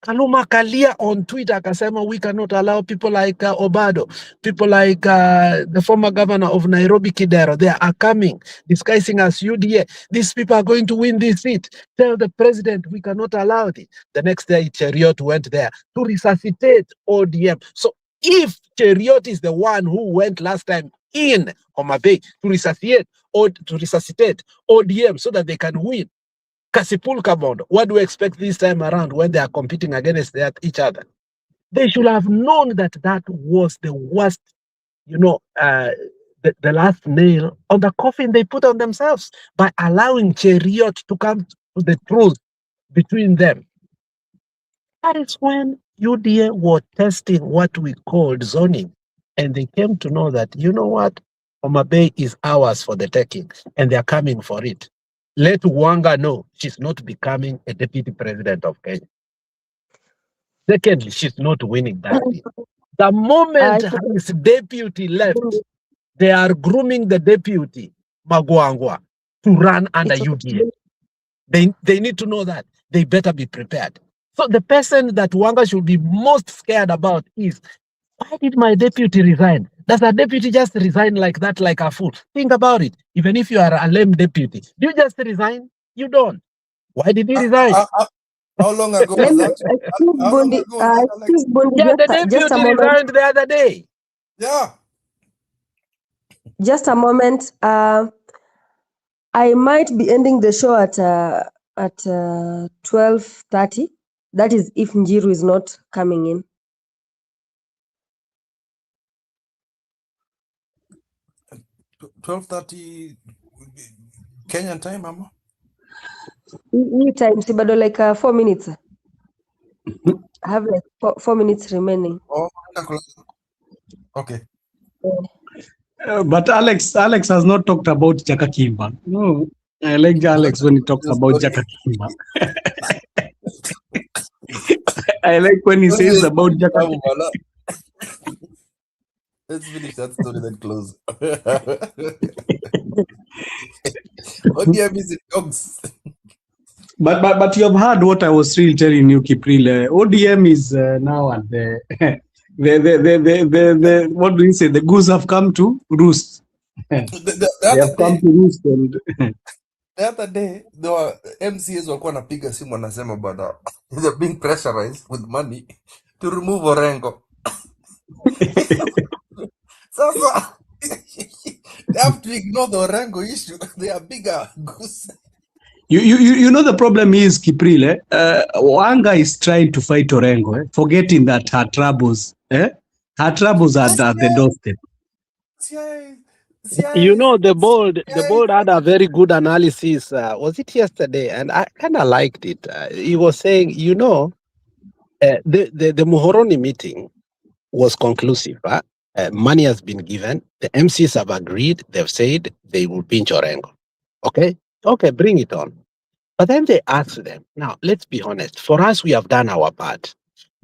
Kaluma Kalia on Twitter akasema we cannot allow people like Obado, people like the former governor of Nairobi Kidero, they are coming disguising as UDA. These people are going to win this seat. Tell the president we cannot allow it. The next day Cheriot went there to resuscitate ODM. So if Cheriot is the one who went last time in Homa Bay to resuscitate ODM so that they can win Kasipul Kabondo, what do we expect this time around when they are competing against each other? They should have known that that was the worst, the last nail on the coffin they put on themselves by allowing Cheriot to come to the truth between them. That is when UDA were testing what we called zoning, and they came to know that, you know what, Homa Bay is ours for the taking, and they are coming for it. Let Wanga know she's not becoming a deputy president of Kenya. Secondly, she's not winning that seat. The moment his deputy left, they are grooming the deputy, Magwangwa, to run under UDA. They need to know that. They better be prepared. So the person that Wanga should be most scared about is, why did my deputy resign? Does a deputy just resign like that, like a fool? Think about it. Even if you are a lame deputy, do you just resign? You don't. Why did he resign? How long ago was that? The deputy resigned the other day. Yeah. Just a moment. I might be ending the show at 12:30. That is if Njiru is not coming in. 12:30 Kenyan time, Mama? Any time, Sibado, like 4 minutes. I have like 4 minutes remaining. Oh, okay. But Alex has not talked about Jakakimba. No, I like Alex when he talks about Jakakimba. I like when he says about Jakakimba. Let's finish that story then close. ODM is in dogs. But you have heard what I was really telling you, Kipril. ODM is now at the what do you say? The goose have come to roost. They have come to roost. And the other day, there were MCAs walikuwa napiga simu wanasema bwana, they're being pressurized with money to remove Orengo. So they have to ignore the Orengo issue. They are bigger goose. You know the problem is, Kipril, Wanga is trying to fight Orengo, forgetting that her troubles are at the doorstep. You know, the bold had a very good analysis. Was it yesterday? And I kind of liked it. He was saying, the Muhoroni meeting was conclusive. Money has been given. The MCs have agreed. They've said they will pinch Orengo. Okay, bring it on. But then they asked them, now, let's be honest. For us, we have done our part.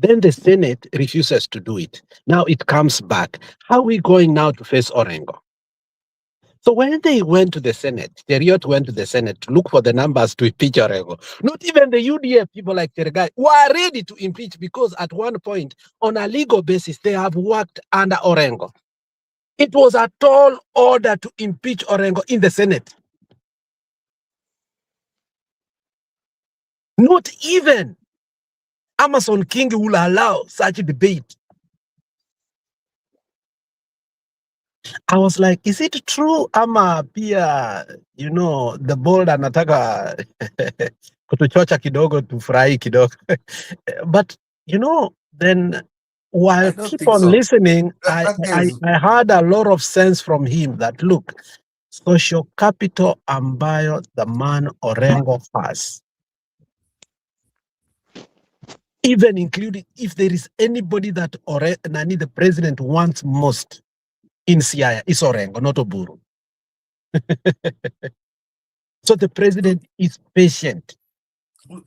Then the Senate refuses to do it. Now it comes back. How are we going now to face Orengo? So when they went to the Senate, Cheriot went to the Senate to look for the numbers to impeach Orengo. Not even the UDA people like Chergai were ready to impeach because at one point, on a legal basis, they have worked under Orengo. It was a tall order to impeach Orengo in the Senate. Not even Amason King will allow such a debate. I was like, is it true? Ama pia, the bold anataka kutuchocha kidogo tufurahi kidogo. But, then while keep on listening, I had a lot of sense from him that, look, social capital ambayo the man Orengo has, even including if there is anybody that the president wants most in Siaya, is Orengo, not Oburu. So the president is patient.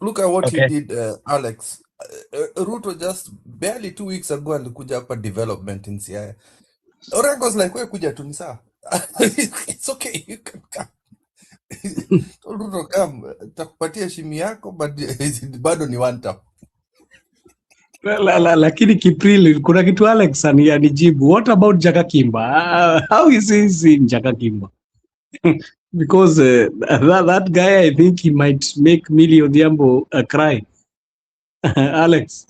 Look at what you did, Alex. Ruto just barely 2 weeks ago alikuja hapa development in Siaya. Orengo's like, wewe kuja tu ni sawa. It's okay, you can come. Ruto come, takupatia shimi yako, but bado ni one tap. Lakini Kipril, kuna kitu Alex anijibu. What about Jakakimba? How is he seeing Jakakimba? Because that guy, I think he might make Millie Odhiambo cry. Alex.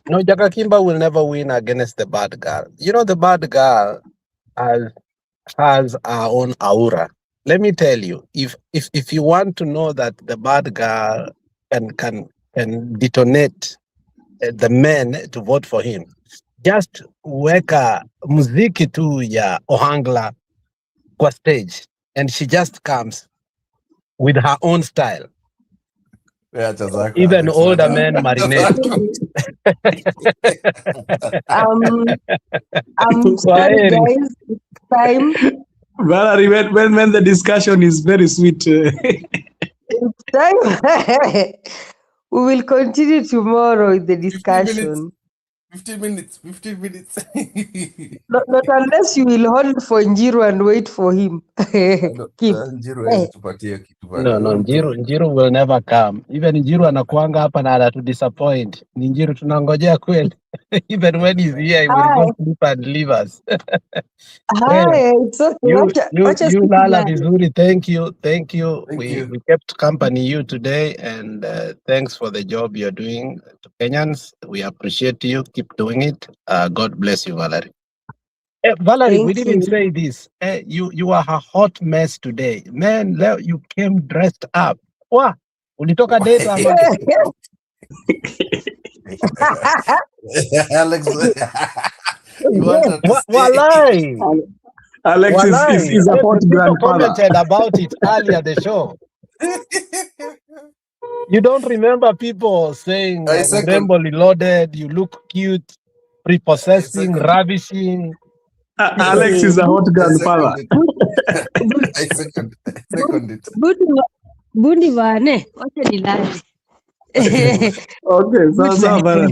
No, Jakakimba will never win against the bad girl. The bad girl has her own aura. Let me tell you, if you want to know that the bad girl can detonate the men to vote for him, just weka muziki tu ya Ohangla kwa stage, and she just comes with her own style. Yeah, even older men marinate. I'm sorry, guys. It's time. Valerie, when the discussion is very sweet. It's time. We will continue tomorrow with the discussion. 15 minutes. Not unless you will hold for Njiru and wait for him. No, Njiru will never come. Even Njiru anakuanga hapa na anatu disappoint. Njiru tunangojea kweli. Even when he's here, he will go sleep and leave us. Hi, it's okay. You lala vizuri. Thank you. We kept company you today, and thanks for the job you're doing to Kenyans. We appreciate you. Keep doing it. God bless you, Valerie. Valerie, we didn't say this. You are a hot mess today. Man, you came dressed up. Wow. Ulitoka date ama? Alex, Alex is a hot grandfather. Commented about it earlier the show. You don't remember people saying Remboli loaded, you look cute, prepossessing, ravishing. Alex is a hot grandfather. I second it. Bundi vane, wacha nilale. Okay, sawa.